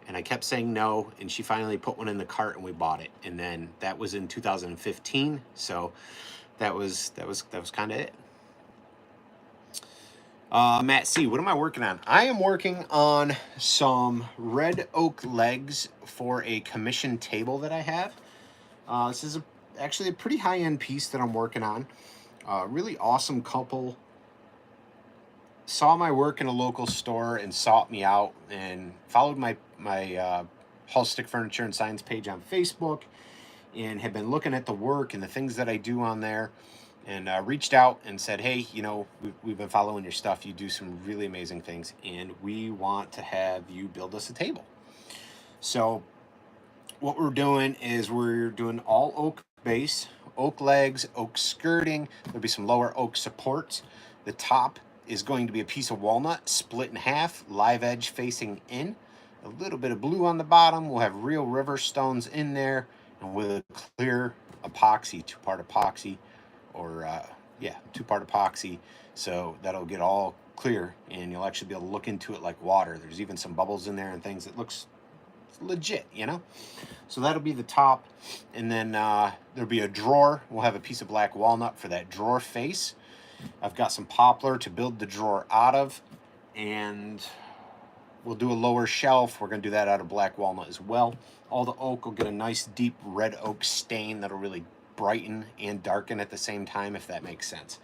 And I kept saying no, and she finally put one in the cart, and we bought it. And then that was in 2015, so that was kind of it. Matt C, what am I working on? I am working on some red oak legs for a commission table that I have. This is actually a pretty high-end piece that I'm working on. Really awesome couple. Saw my work in a local store and sought me out and followed my Halls Stick Furniture and Signs page on Facebook and have been looking at the work and the things that I do on there. And reached out and said, hey, you know, we've been following your stuff. You do some really amazing things, and we want to have you build us a table. So what we're doing is we're doing all oak base, oak legs, oak skirting. There'll be some lower oak supports. The top is going to be a piece of walnut split in half, live edge facing in. A little bit of blue on the bottom. We'll have real river stones in there, and with a clear epoxy, 2-part epoxy. Or 2-part epoxy, so that'll get all clear and you'll actually be able to look into it like water. There's even some bubbles in there and things. It looks legit, you know. So that'll be the top, and then there'll be a drawer. We'll have a piece of black walnut for that drawer face. I've got some poplar to build the drawer out of, and we'll do a lower shelf. We're going to do that out of black walnut as well. All the oak will get a nice deep red oak stain that'll really brighten and darken at the same time, if that makes sense.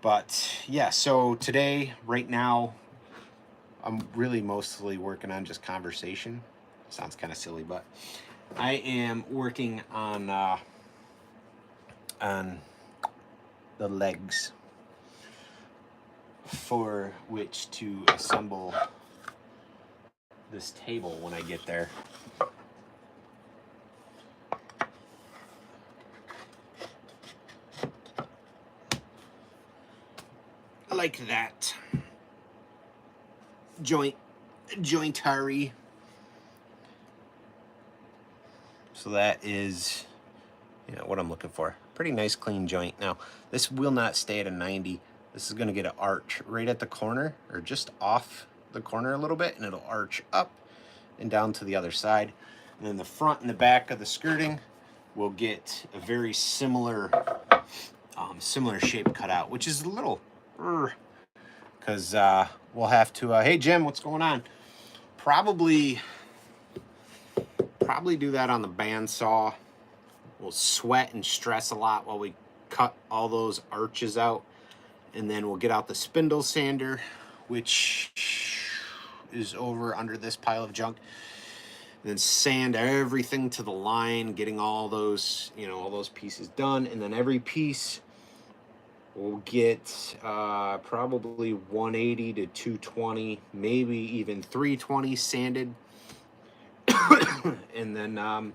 But yeah, so today, right now, I'm really mostly working on just conversation. Sounds kind of silly, but I am working on the legs for which to assemble this table when I get there. Like that. Joinery. So that is, you know, what I'm looking for. Pretty nice clean joint. Now, this will not stay at a 90. This is going to get an arch right at the corner, or just off the corner a little bit, and it'll arch up and down to the other side. And then the front and the back of the skirting will get a very similar similar shape cut out, which is a little, because we'll have to, hey Jim, what's going on? Probably do that on the bandsaw. We'll sweat and stress a lot while we cut all those arches out. And then we'll get out the spindle sander, which is over under this pile of junk. And then sand everything to the line, getting all those, you know, all those pieces done. And then every piece will get probably 180 to 220, maybe even 320 sanded. And then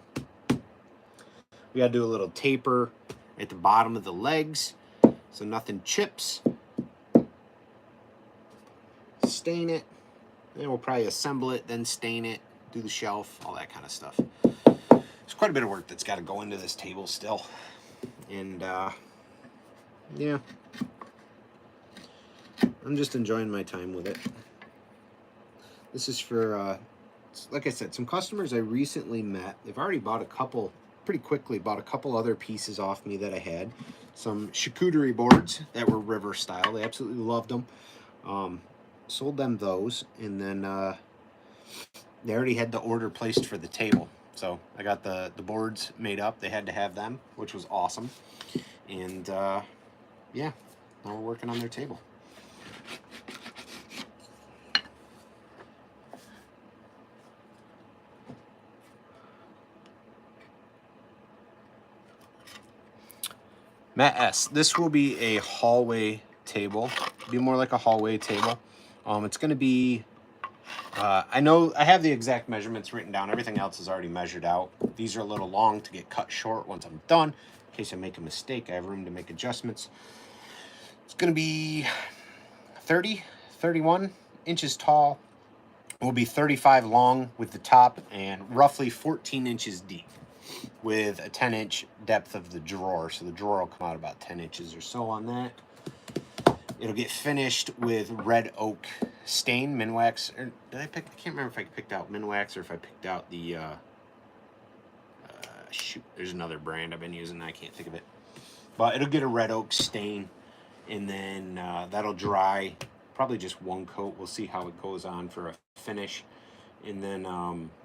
we gotta do a little taper at the bottom of the legs so nothing chips. Stain it, then we'll probably assemble it, then stain it, do the shelf, all that kind of stuff. There's quite a bit of work that's got to go into this table still. And yeah, I'm just enjoying my time with it. This is for like I said, some customers I recently met. They've already bought a couple, pretty quickly bought a couple other pieces off me that I had. Some charcuterie boards that were river style. They absolutely loved them. Sold them those, and then they already had the order placed for the table. So I got the boards made up. They had to have them, which was awesome. And yeah, now we're working on their table. Matt S. This will be a hallway table. Be more like a hallway table. It's going to be, I know I have the exact measurements written down. Everything else is already measured out. These are a little long to get cut short once I'm done. In case I make a mistake, I have room to make adjustments. It's going to be 31 inches tall. It will be 35 long with the top and roughly 14 inches deep, with a 10-inch depth of the drawer. So the drawer will come out about 10 inches or so on that. It'll get finished with red oak stain, Minwax. Or did I pick? I can't remember if I picked out Minwax or if I picked out the, shoot, there's another brand I've been using. I can't think of it. But it'll get a red oak stain, and then that'll dry. Probably just one coat. We'll see how it goes on for a finish. And then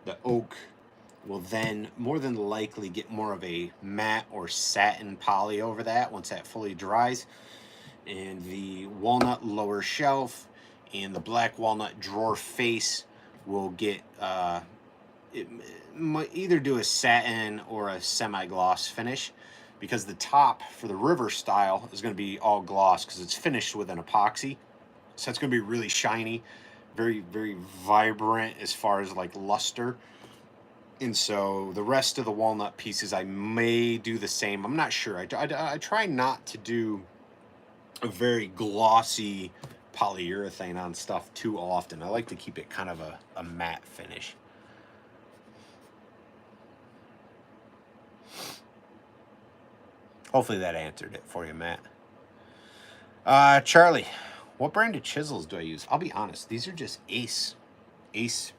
the oak will then more than likely get more of a matte or satin poly over that once that fully dries. And the walnut lower shelf and the black walnut drawer face will get, it might either do a satin or a semi-gloss finish, because the top for the river style is going to be all gloss because it's finished with an epoxy. So it's going to be really shiny, very, very vibrant as far as like luster. And so the rest of the walnut pieces, I may do the same. I'm not sure. I try not to do a very glossy polyurethane on stuff too often. I like to keep it kind of a matte finish. Hopefully that answered it for you, Matt. Charlie, what brand of chisels do I use? I'll be honest, these are just Ace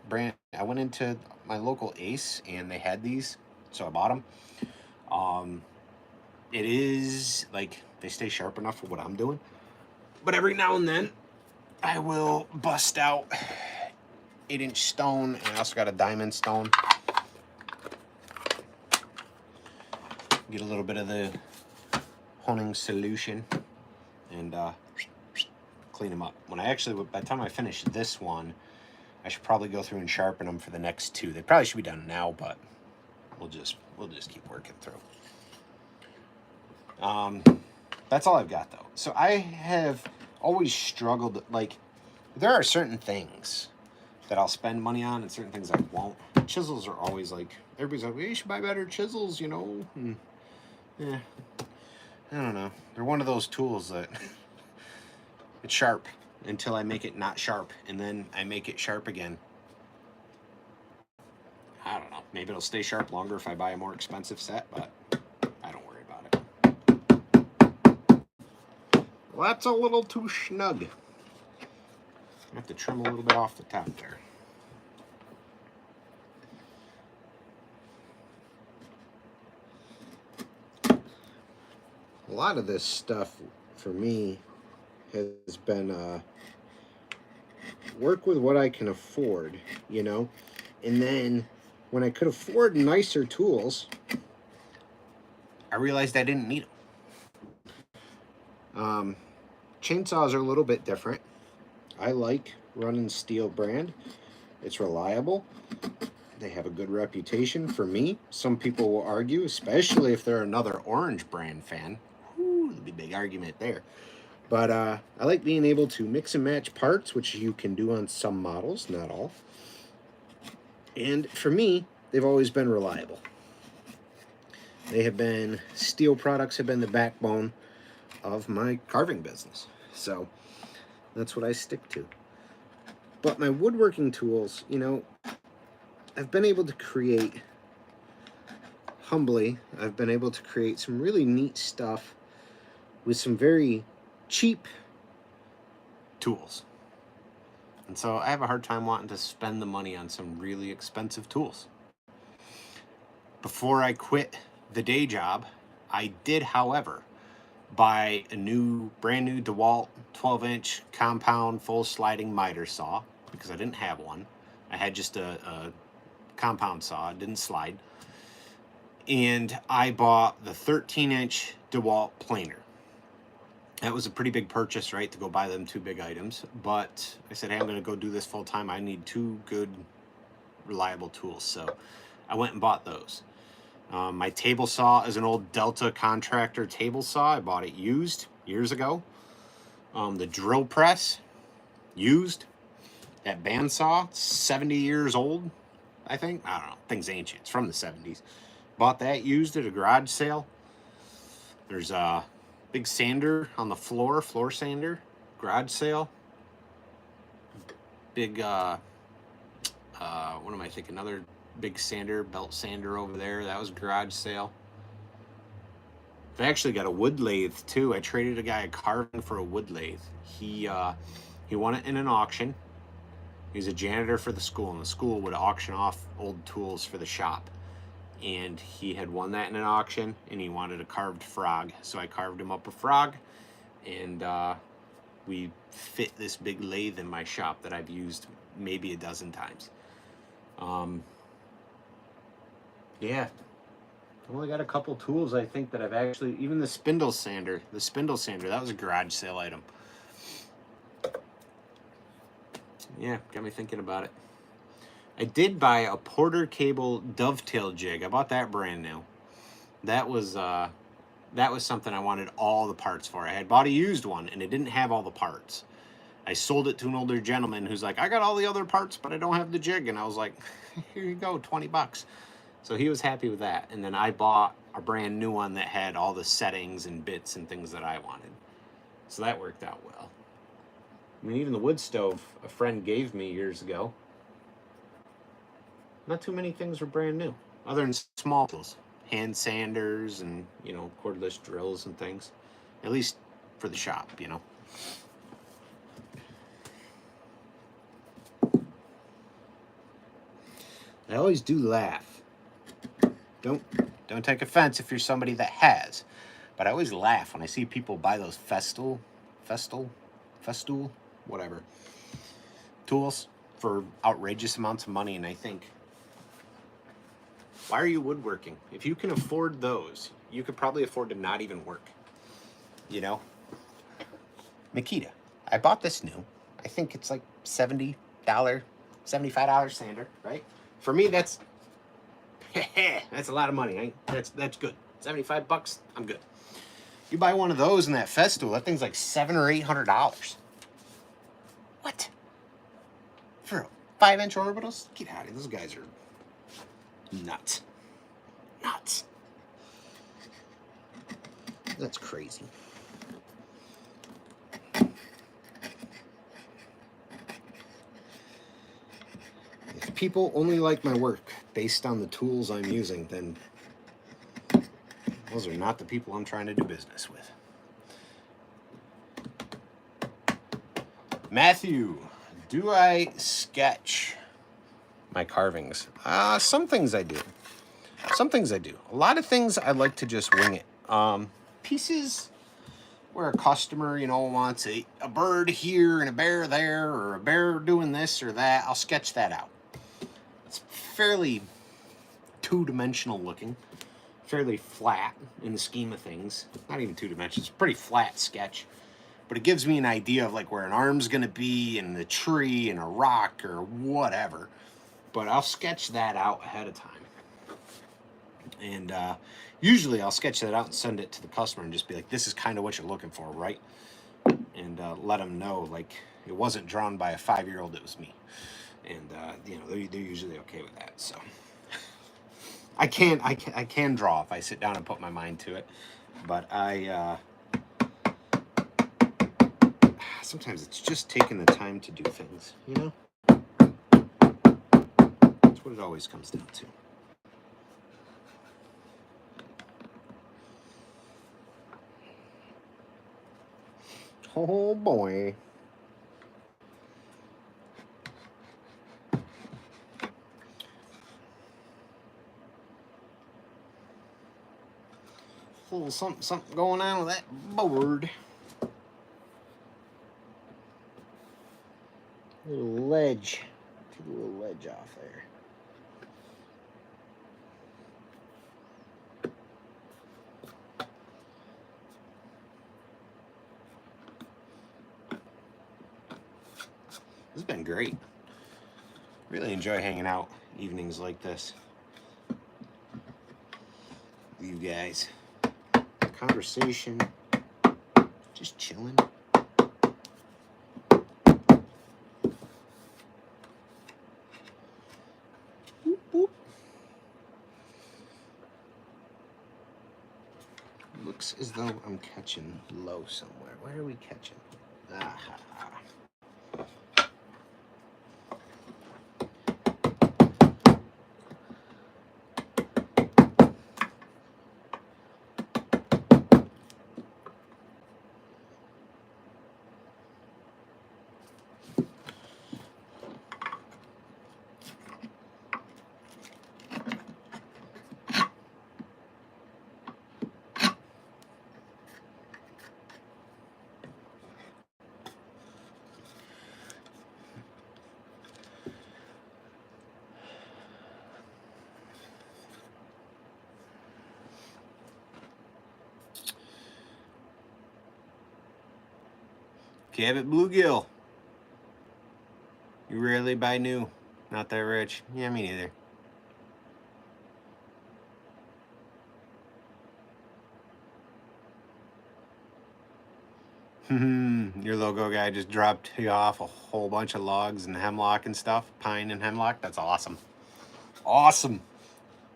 brand. I went into my local Ace and they had these, so I bought them. It is like they stay sharp enough for what I'm doing, but every now and then I will bust out 8-inch stone, and I also got a diamond stone. Get a little bit of the honing solution and clean them up. When I actually, by the time I finish this one, I should probably go through and sharpen them for the next two. They probably should be done now, but we'll just keep working through. That's all I've got though. So I have always struggled, like, there are certain things that I'll spend money on and certain things I won't. Chisels are always like, everybody's like, well, you should buy better chisels, you know? And, yeah, I don't know. They're one of those tools that it's sharp until I make it not sharp, and then I make it sharp again. I don't know. Maybe it'll stay sharp longer if I buy a more expensive set, but I don't worry about it. Well, that's a little too snug. I have to trim a little bit off the top there. A lot of this stuff for me has been work with what I can afford, you know? And then when I could afford nicer tools, I realized I didn't need them. Chainsaws are a little bit different. I like running Steel brand. It's reliable. They have a good reputation for me. Some people will argue, especially if they're another Orange brand fan. Whew, there'll be a big argument there. But I like being able to mix and match parts, which you can do on some models, not all. And for me, they've always been reliable. They have been, Steel products have been the backbone of my carving business. So that's what I stick to. But my woodworking tools, you know, I've been able to create, humbly, I've been able to create some really neat stuff with some very cheap tools. And so I have a hard time wanting to spend the money on some really expensive tools. Before I quit the day job, I did, however, buy a brand new DeWalt 12-inch compound full sliding miter saw because I didn't have one. I had just a compound saw, it didn't slide. And I bought the 13-inch DeWalt planer. That was a pretty big purchase, right, to go buy them two big items. But I said, hey, I'm going to go do this full time. I need two good, reliable tools. So I went and bought those. My table saw is an old Delta contractor table saw. I bought it used years ago. The drill press, used. That bandsaw, 70 years old, I think. I don't know. Thing's ancient. It's from the 70s. Bought that used at a garage sale. There's a big sander on the floor sander, garage sale. Big, what am I thinking? Another big sander, belt sander over there. That was garage sale. I actually got a wood lathe too. I traded a guy a carving for a wood lathe. He won it in an auction. He's a janitor for the school, and the school would auction off old tools for the shop. And he had won that in an auction, and he wanted a carved frog. So I carved him up a frog, and we fit this big lathe in my shop that I've used maybe a dozen times. Yeah, I've only got a couple tools, I think, that I've actually, even the spindle sander, that was a garage sale item. Yeah, got me thinking about it. I did buy a Porter cable dovetail jig. I bought that brand new. That was something I wanted all the parts for. I had bought a used one, and it didn't have all the parts. I sold it to an older gentleman who's like, I got all the other parts, but I don't have the jig. And I was like, here you go, 20 bucks. So he was happy with that. And then I bought a brand new one that had all the settings and bits and things that I wanted. So that worked out well. I mean, even the wood stove a friend gave me years ago, not too many things were brand new, other than small tools, hand sanders and, you know, cordless drills and things, at least for the shop, you know. I always do laugh. Don't take offense if you're somebody that has, but I always laugh when I see people buy those Festool, whatever, tools. for outrageous amounts of money, and I think, why are you woodworking? If you can afford those, you could probably afford to not even work. You know? Makita. I bought this new. I think it's like $70, $75 sander, right? For me, that's that's a lot of money. That's good. 75 bucks, I'm good. You buy one of those in that Festool, that thing's like $700 or $800. What? For 5-inch orbitals? Get out of here. Those guys are nuts. Nuts. That's crazy. If people only like my work based on the tools I'm using, then those are not the people I'm trying to do business with. Matthew, do I sketch my carvings? Some things I do. Some things I do. A lot of things I like to just wing it. Pieces where a customer, you know, wants a bird here and a bear there, or a bear doing this or that, I'll sketch that out. It's fairly two-dimensional looking, fairly flat in the scheme of things. Not even two-dimensional, it's a pretty flat sketch. But it gives me an idea of like where an arm's gonna be and the tree and a rock or whatever. But I'll sketch that out ahead of time. And usually I'll sketch that out and send it to the customer and just be like, this is kind of what you're looking for, right? And let them know, like, it wasn't drawn by a 5-year-old, it was me. And you know, they're usually okay with that. So I can draw if I sit down and put my mind to it, but sometimes it's just taking the time to do things, you know? That's what it always comes down to. Oh boy. A little something going on with that board. A little ledge. Take a little ledge off there. This has been great. Really enjoy hanging out evenings like this with you guys. Conversation, just chilling. Boop, boop. Looks as though I'm catching low somewhere. Where are we catching? Aha. Cabot Bluegill. You rarely buy new. Not that rich. Yeah, me neither. Your logo guy just dropped you off a whole bunch of logs and hemlock and stuff. Pine and hemlock. That's awesome. Awesome.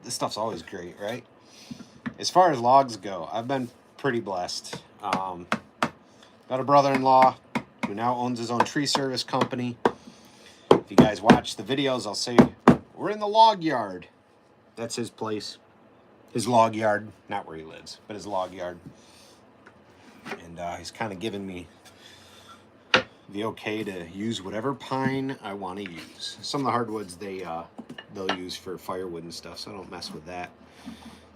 This stuff's always great, right? As far as logs go, I've been pretty blessed. Got a brother-in-law who now owns his own tree service company. If you guys watch the videos, I'll say we're in the log yard. That's his place. His log yard. Not where he lives, but his log yard. And he's kind of given me the okay to use whatever pine I want to use. Some of the hardwoods they'll use for firewood and stuff, so I don't mess with that.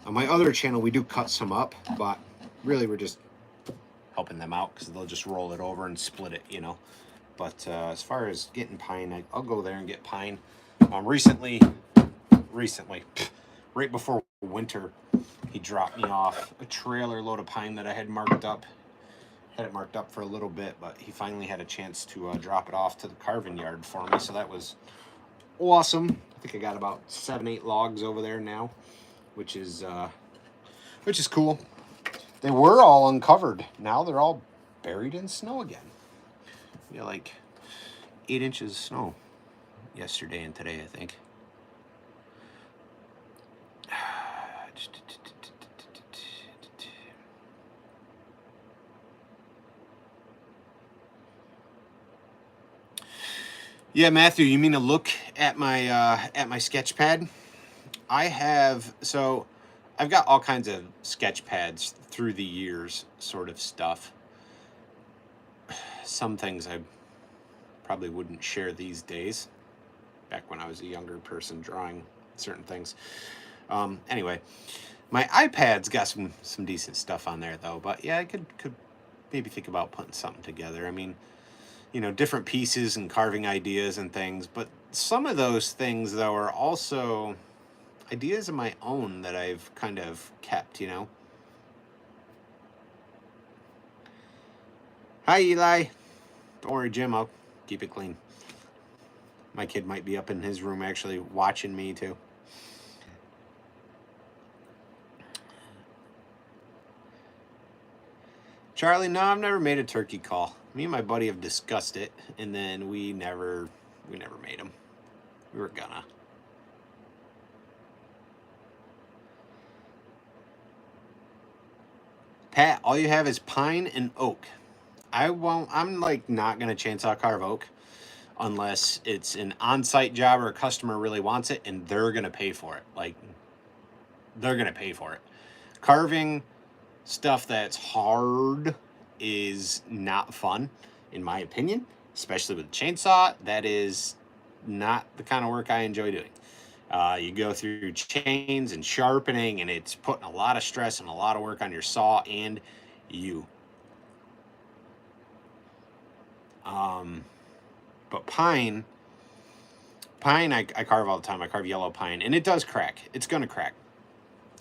On my other channel, we do cut some up, but really we're just helping them out because they'll just roll it over and split it, you know. But as far as getting pine, I'll go there and get pine. Recently, right before winter, he dropped me off a trailer load of pine that I had marked up. Had it marked up for a little bit, but he finally had a chance to drop it off to the carving yard for me, so that was awesome. I think I got about 7-8 logs over there now, which is cool. They were all uncovered. Now they're all buried in snow again. We got like 8 inches of snow yesterday and today, I think. Yeah, Matthew, you mean to look at my sketch pad? I've got all kinds of sketch pads through the years, sort of stuff. Some things I probably wouldn't share these days, back when I was a younger person drawing certain things. Anyway, my iPad's got some decent stuff on there though, but yeah, I could maybe think about putting something together. I mean, you know, different pieces and carving ideas and things, but some of those things though are also ideas of my own that I've kind of kept, you know. Hi, Eli. Don't worry, Jim, I'll keep it clean. My kid might be up in his room actually watching me too. Charlie, no, I've never made a turkey call. Me and my buddy have discussed it, and then we never made them. We were gonna. Pat, all you have is pine and oak. I'm like not gonna chainsaw carve oak unless it's an on-site job or a customer really wants it and they're gonna pay for it. Like, they're gonna pay for it. Carving stuff that's hard is not fun, in my opinion, especially with a chainsaw. That is not the kind of work I enjoy doing. You go through chains and sharpening, and it's putting a lot of stress and a lot of work on your saw and you. But pine, I carve all the time. I carve yellow pine, and it does crack. It's going to crack.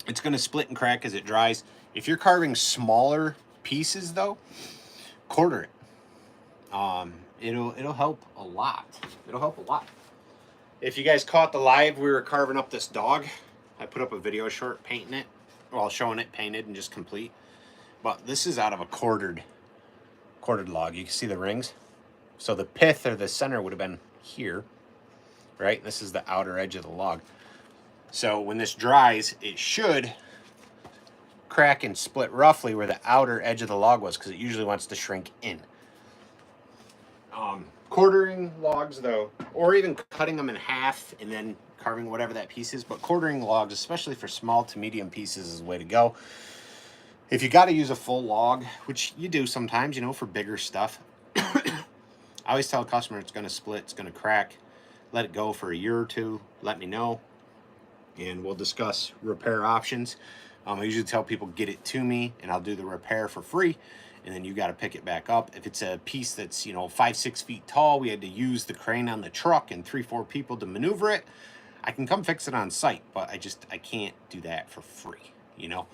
It's going to split and crack as it dries. If you're carving smaller pieces, though, quarter it. It'll help a lot. It'll help a lot. If you guys caught the live, we were carving up this dog. I put up a video short painting it, well, showing it painted and just complete. But this is out of a quartered log. You can see the rings. So the pith or the center would have been here, right? This is the outer edge of the log. So when this dries, it should crack and split roughly where the outer edge of the log was, because it usually wants to shrink in. Quartering logs though, or even cutting them in half and then carving whatever that piece is, but quartering logs, especially for small to medium pieces, is the way to go. If you got to use a full log, which you do sometimes, you know, for bigger stuff, I always tell a customer it's going to split, it's going to crack. Let it go for a year or two. Let me know, and we'll discuss repair options. I usually tell people get it to me, and I'll do the repair for free, and then you got to pick it back up. If it's a piece that's, you know, 5-6 feet tall, we had to use the crane on the truck and 3-4 people to maneuver it, I can come fix it on site, but I can't do that for free, you know.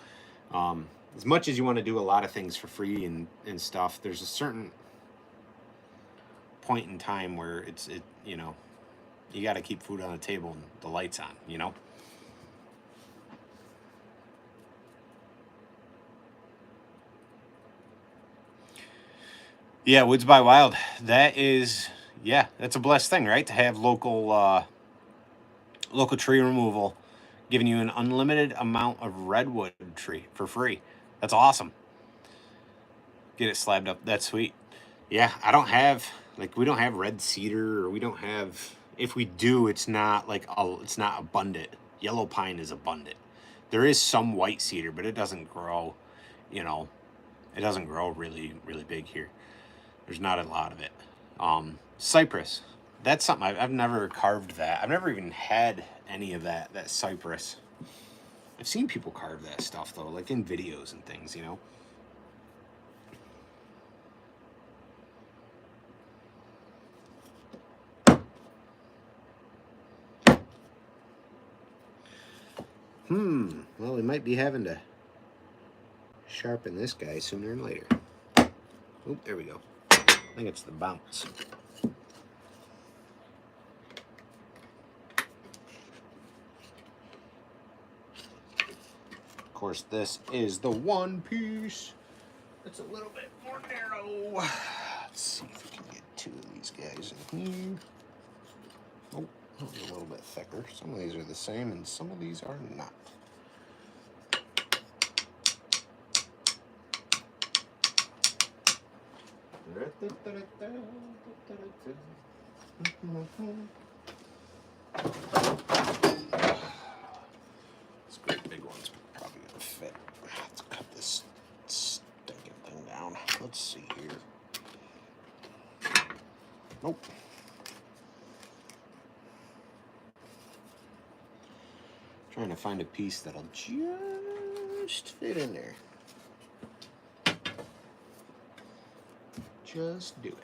As much as you want to do a lot of things for free and stuff, there's a certain point in time where it you know, you got to keep food on the table and the lights on, you know. Yeah, Woods by Wild. That is, yeah, that's a blessed thing, right? To have local tree removal, giving you an unlimited amount of redwood tree for free. That's awesome. Get it slabbed up. That's sweet. Yeah, I don't have, like, we don't have red cedar, or we don't have, if we do, it's not like, it's not abundant. Yellow pine is abundant. There is some white cedar, but it doesn't grow, you know, it doesn't grow really, really big here. There's not a lot of it. Cypress, that's something I've never carved that. I've never even had any of that cypress. I've seen people carve that stuff though, like in videos and things, you know. Well, we might be having to sharpen this guy sooner than later. Oh, there we go. I think it's the bounce. Of course, this is the one piece. It's a little bit more narrow. Let's see if we can get two of these guys in here. Oh, that was a little bit thicker. Some of these are the same and some of these are not. This big one's probably gonna fit. Let's cut this stinking thing down. Let's see here. Nope. Trying to find a piece that'll just fit in there. Just do it.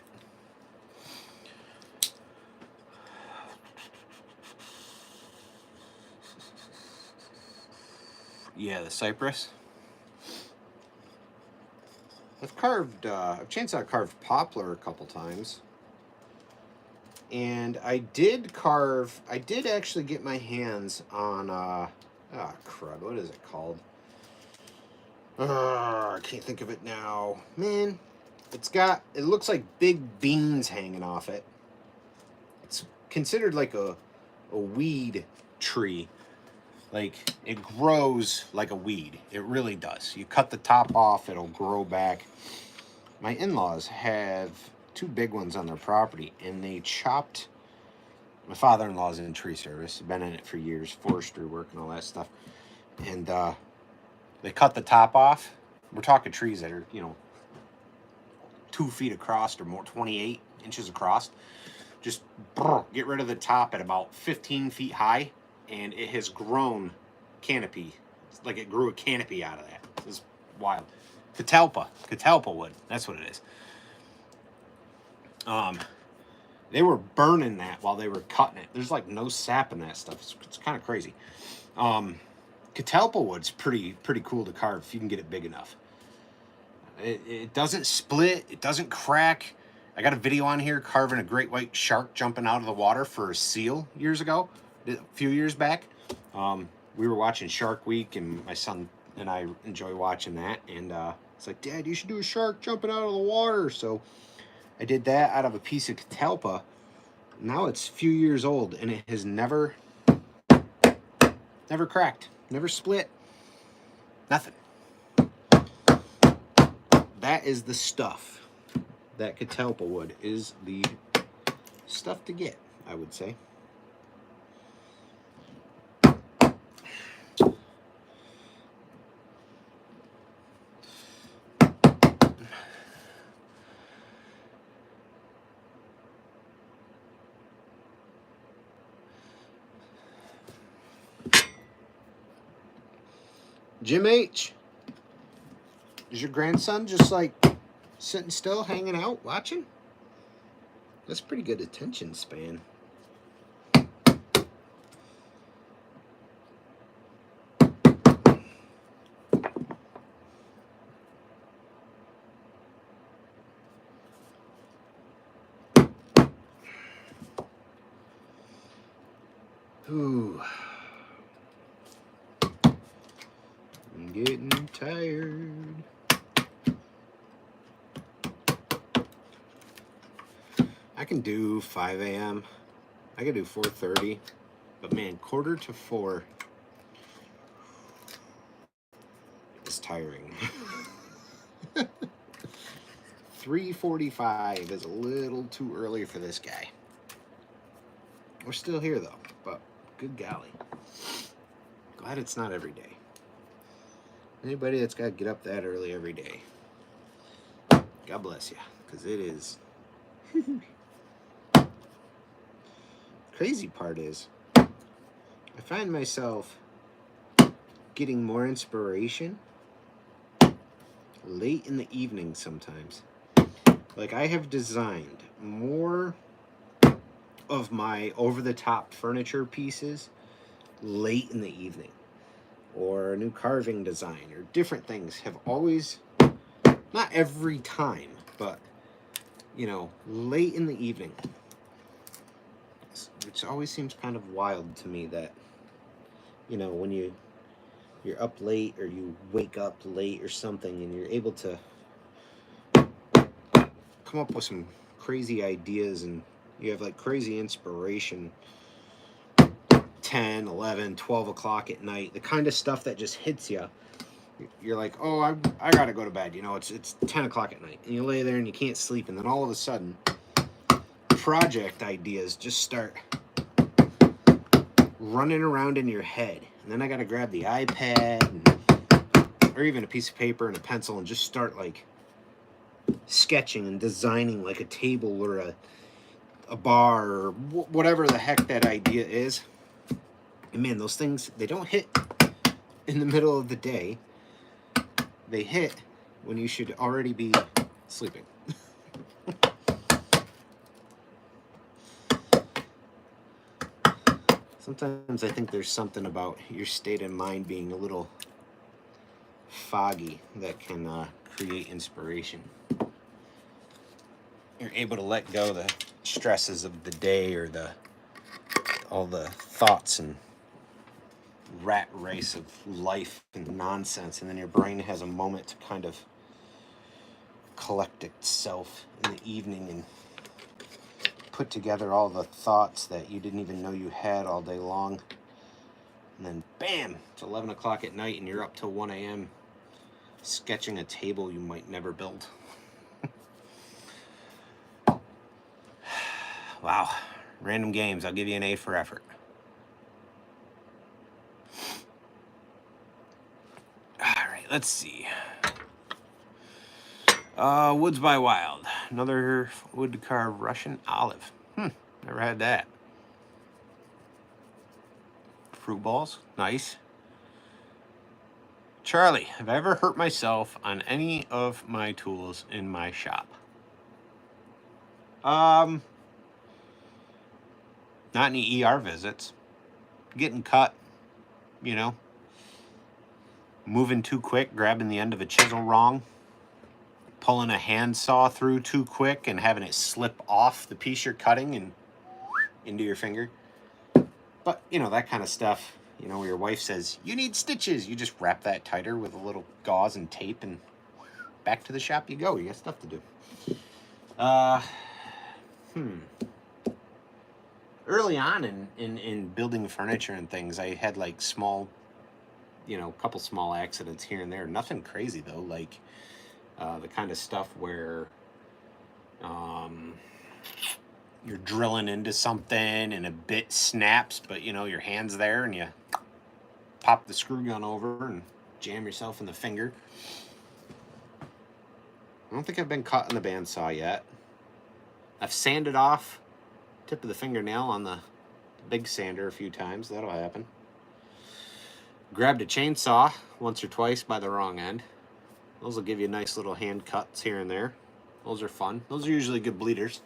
Yeah, the cypress. I've chainsaw carved poplar a couple times. And I did actually get my hands on, crud, what is it called? I can't think of it now. Man, it looks like big beans hanging off it. It's considered like a weed tree. Like, it grows like a weed. It really does. You cut the top off, it'll grow back. My in-laws have two big ones on their property, and they chopped. My father-in-law's in tree service, been in it for years, forestry work and all that stuff. And they cut the top off. We're talking trees that are, 2 feet across or more, 28 inches across. Just get rid of the top at about 15 feet high, and it has grown canopy. It's like it grew a canopy out of that. It's wild. Catalpa wood. That's what it is. They were burning that while they were cutting it. There's like no sap in that stuff. It's kind of crazy. Catalpa wood's pretty cool to carve if you can get it big enough. It doesn't split. It doesn't crack. I got a video on here carving a great white shark jumping out of the water for a seal years ago, a few years back. We were watching Shark Week, and my son and I enjoy watching that. And it's like, Dad, you should do a shark jumping out of the water. So I did that out of a piece of catalpa. Now it's a few years old, and it has never cracked, never split, nothing. That is the stuff. That catalpa wood is the stuff to get, I would say. Jim H., is your grandson just like sitting still, hanging out, watching? That's pretty good attention span. Ooh. I'm getting tired. I can do 5 a.m. I can do 4:30, but man, 3:45 is tiring. 3:45 is a little too early for this guy. We're still here though, but good golly. Glad it's not every day. Anybody that's got to get up that early every day, God bless you, because it is. Crazy part is, I find myself getting more inspiration late in the evening sometimes. Like, I have designed more of my over-the-top furniture pieces late in the evening. or a new carving design or different things have always, not every time, but, you know, late in the evening, which always seems kind of wild to me that, you know, when you're up late or you wake up late or something and you're able to come up with some crazy ideas and you have like crazy inspiration 10, 11, 12 o'clock at night, the kind of stuff that just hits you. You're like, oh, I gotta go to bed, you know, it's 10 o'clock at night, and you lay there and you can't sleep, and then all of a sudden project ideas just start running around in your head, and then I gotta grab the iPad or even a piece of paper and a pencil and just start like sketching and designing like a table or a bar or whatever the heck that idea is. And man, those things, they don't hit in the middle of the day. They hit when you should already be sleeping. Sometimes I think there's something about your state of mind being a little foggy that can create inspiration. You're able to let go the stresses of the day or all the thoughts and rat race of life and nonsense, and then your brain has a moment to kind of collect itself in the evening and put together all the thoughts that you didn't even know you had all day long. And then bam, it's 11 o'clock at night and you're up till 1 a.m. sketching a table you might never build. Wow, random games. I'll give you an A for effort. Alright, let's see. Woods by Wild. Another wood carved Russian olive. Never had that. Fruit balls, nice. Charlie, have I ever hurt myself on any of my tools in my shop? Not any ER visits. Getting cut, you know. Moving too quick, grabbing the end of a chisel wrong. Pulling a handsaw through too quick and having it slip off the piece you're cutting and into your finger. But, you know, that kind of stuff, you know, where your wife says, you need stitches. You just wrap that tighter with a little gauze and tape and back to the shop you go. You got stuff to do. Early on in building furniture and things, I had like small, you know, a couple small accidents here and there. Nothing crazy though, like the kind of stuff where you're drilling into something and a bit snaps, but you know, your hand's there and you pop the screw gun over and jam yourself in the finger. I don't think I've been caught in the bandsaw yet. I've sanded off tip of the fingernail on the big sander a few times. That'll happen. Grabbed a chainsaw once or twice by the wrong end. Those will give you nice little hand cuts here and there. Those are fun. Those are usually good bleeders.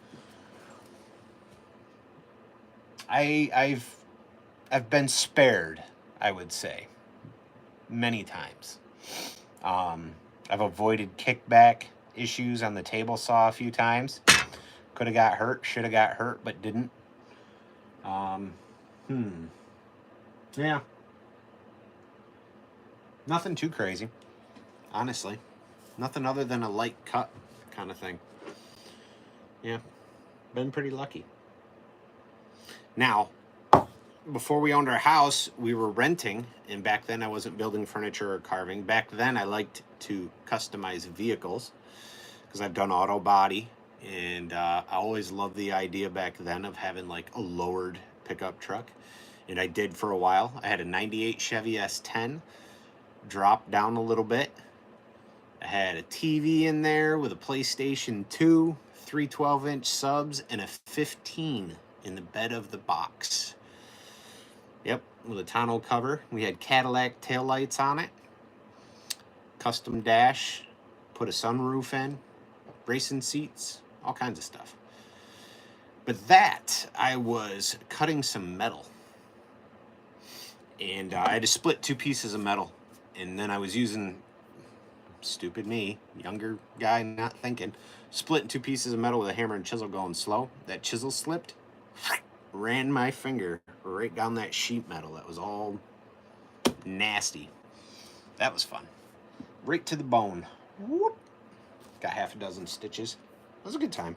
I've been spared, I would say, many times. I've avoided kickback issues on the table saw a few times. Could have got hurt, should have got hurt, but didn't. Yeah. Nothing too crazy, honestly. Nothing other than a light cut kind of thing. Yeah, been pretty lucky. Now, before we owned our house, we were renting, and back then I wasn't building furniture or carving. Back then I liked to customize vehicles because I've done auto body, and I always loved the idea back then of having like a lowered pickup truck, and I did for a while. I had a 98 Chevy S10, dropped down a little bit. I had a TV in there with a PlayStation 2, 3 12-inch subs, and a 15 in the bed of the box. Yep, with a tonneau cover. We had Cadillac taillights on it. Custom dash. Put a sunroof in. Racing seats. All kinds of stuff. But that, I was cutting some metal. And I had to split 2 pieces of metal. And then I was using, stupid me, younger guy not thinking, splitting 2 pieces of metal with a hammer and chisel going slow. That chisel slipped, ran my finger right down that sheet metal. That was all nasty. That was fun. Right to the bone. Whoop. Got half a dozen stitches. That was a good time.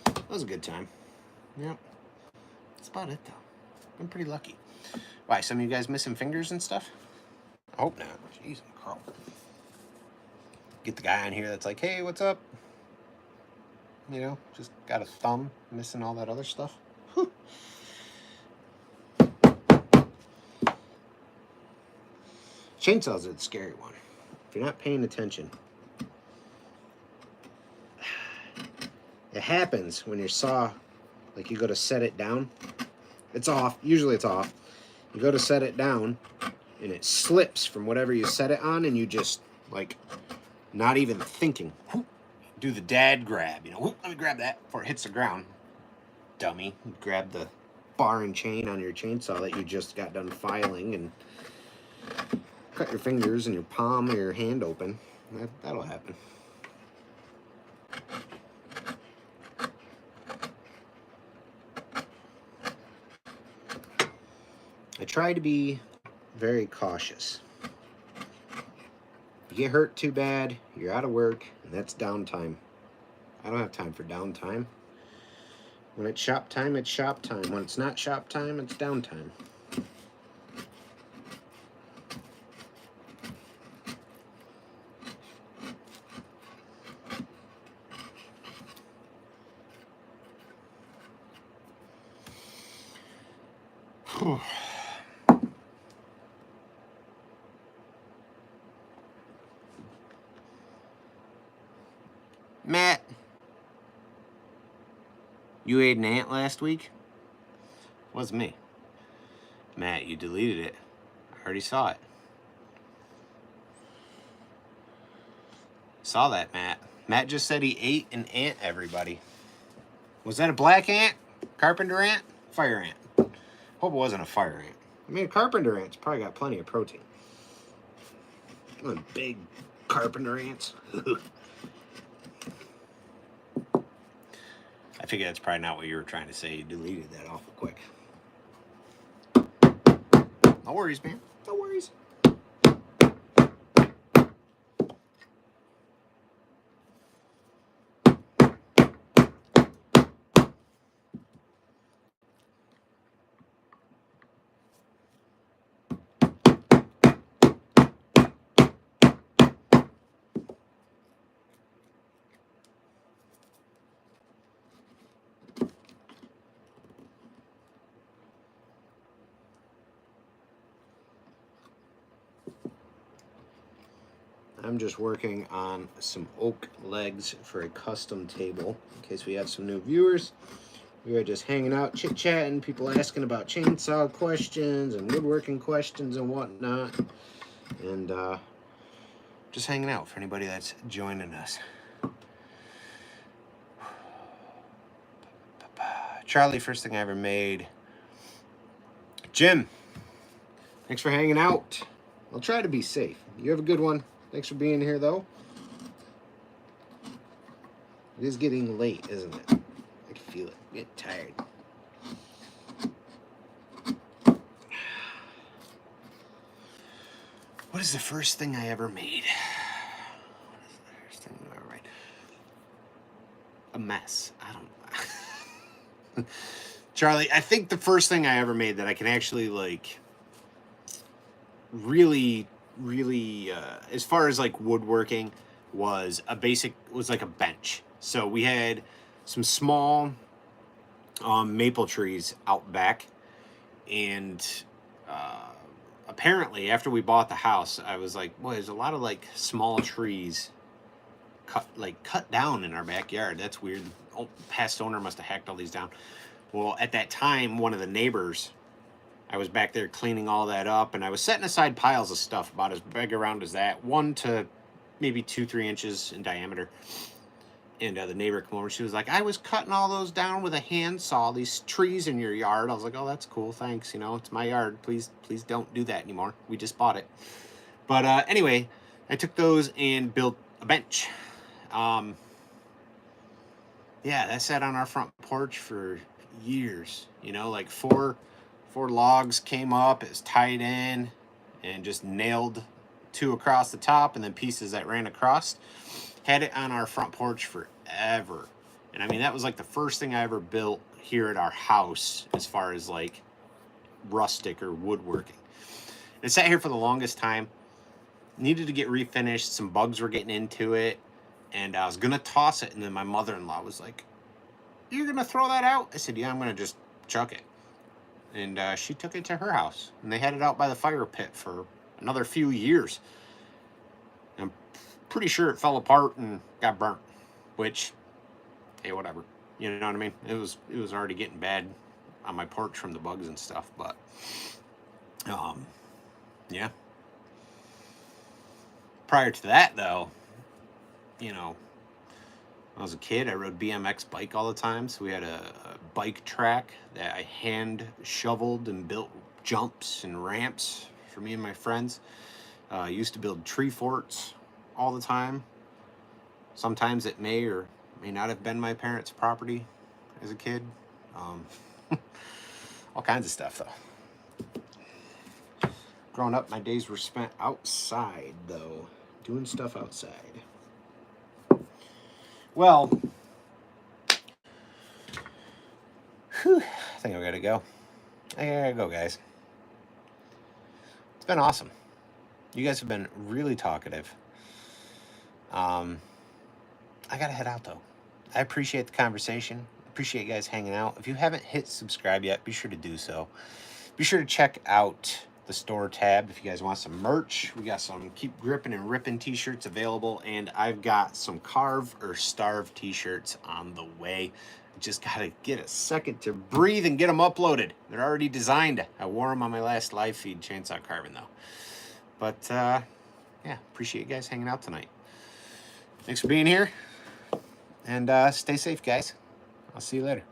That was a good time. Yep. That's about it, though. I'm pretty lucky. Why, some of you guys missing fingers and stuff? I hope not. Jeez, Carl. Get the guy on here that's like, hey, what's up? You know, just got a thumb, missing all that other stuff. Whew. Chainsaws are the scary one. If you're not paying attention, it happens when your saw, like you go to set it down, it's off, usually it's off. You go to set it down, and it slips from whatever you set it on, and you just, like, not even thinking, whoop, do the dad grab, you know, whoop, let me grab that before it hits the ground. Dummy. You grab the bar and chain on your chainsaw that you just got done filing, and cut your fingers and your palm or your hand open. That'll happen. I try to be very cautious. You get hurt too bad, you're out of work, and that's downtime. I don't have time for downtime. When it's shop time, it's shop time. When it's not shop time, it's downtime. Matt, you ate an ant last week? Wasn't me. Matt, you deleted it. I already saw it. Saw that, Matt. Matt just said he ate an ant, everybody. Was that a black ant? Carpenter ant? Fire ant? Hope it wasn't a fire ant. I mean, a carpenter ant's probably got plenty of protein. One big carpenter ants. I figure that's probably not what you were trying to say. You deleted that awful quick. No worries, man. No worries. I'm just working on some oak legs for a custom table in case we have some new viewers. We were just hanging out, chit-chatting, people asking about chainsaw questions and woodworking questions and whatnot. And just hanging out for anybody that's joining us. Charlie, first thing I ever made. Jim, thanks for hanging out. I'll try to be safe. You have a good one. Thanks for being here, though. It is getting late, isn't it? I can feel it. I'm getting tired. What is the first thing I ever made? What is the first thing I ever made? A mess. I don't know. Charlie, I think the first thing I ever made that I can actually, like, really as far as like woodworking was like a bench. So we had some small maple trees out back, and apparently after we bought the house, I was like, boy, there's a lot of like small trees cut down in our backyard. That's weird. Oh, past owner must have hacked all these down. Well, at that time, one of the neighbors, I was back there cleaning all that up, and I was setting aside piles of stuff about as big around as that, 1 to maybe 2-3 inches in diameter. And the neighbor came over. She was like, I was cutting all those down with a handsaw, these trees in your yard. I was like, oh, that's cool. Thanks. You know, it's my yard. Please don't do that anymore. We just bought it. But anyway, I took those and built a bench. Yeah, that sat on our front porch for years. You know, like four logs came up. It was tied in and just nailed 2 across the top and then pieces that ran across. Had it on our front porch forever. And I mean, that was like the first thing I ever built here at our house as far as like rustic or woodworking. It sat here for the longest time. Needed to get refinished. Some bugs were getting into it. And I was going to toss it. And then my mother-in-law was like, you're going to throw that out? I said, yeah, I'm going to just chuck it. And she took it to her house. And they had it out by the fire pit for another few years. I'm pretty sure it fell apart and got burnt. Which, hey, whatever. You know what I mean? It was already getting bad on my porch from the bugs and stuff. But, yeah. Prior to that, though, you know, when I was a kid, I rode BMX bike all the time. So we had a bike track that I hand shoveled and built jumps and ramps for me and my friends. I used to build tree forts all the time. Sometimes it may or may not have been my parents' property as a kid. All kinds of stuff, though. Growing up, my days were spent outside, though, doing stuff outside. Well, whew, I think I gotta go. I gotta go, guys. It's been awesome. You guys have been really talkative. I gotta head out, though. I appreciate the conversation. Appreciate you guys hanging out. If you haven't hit subscribe yet, be sure to do so. Be sure to check out the store tab if you guys want some merch. We got some Keep Gripping and Ripping t-shirts available, and I've got some Carve or Starve t-shirts on the way. Just gotta get a second to breathe and get them uploaded. They're already designed. I wore them on my last live feed, Chainsaw Carving, though. But yeah, appreciate you guys hanging out tonight. Thanks for being here, and stay safe, guys. I'll see you later.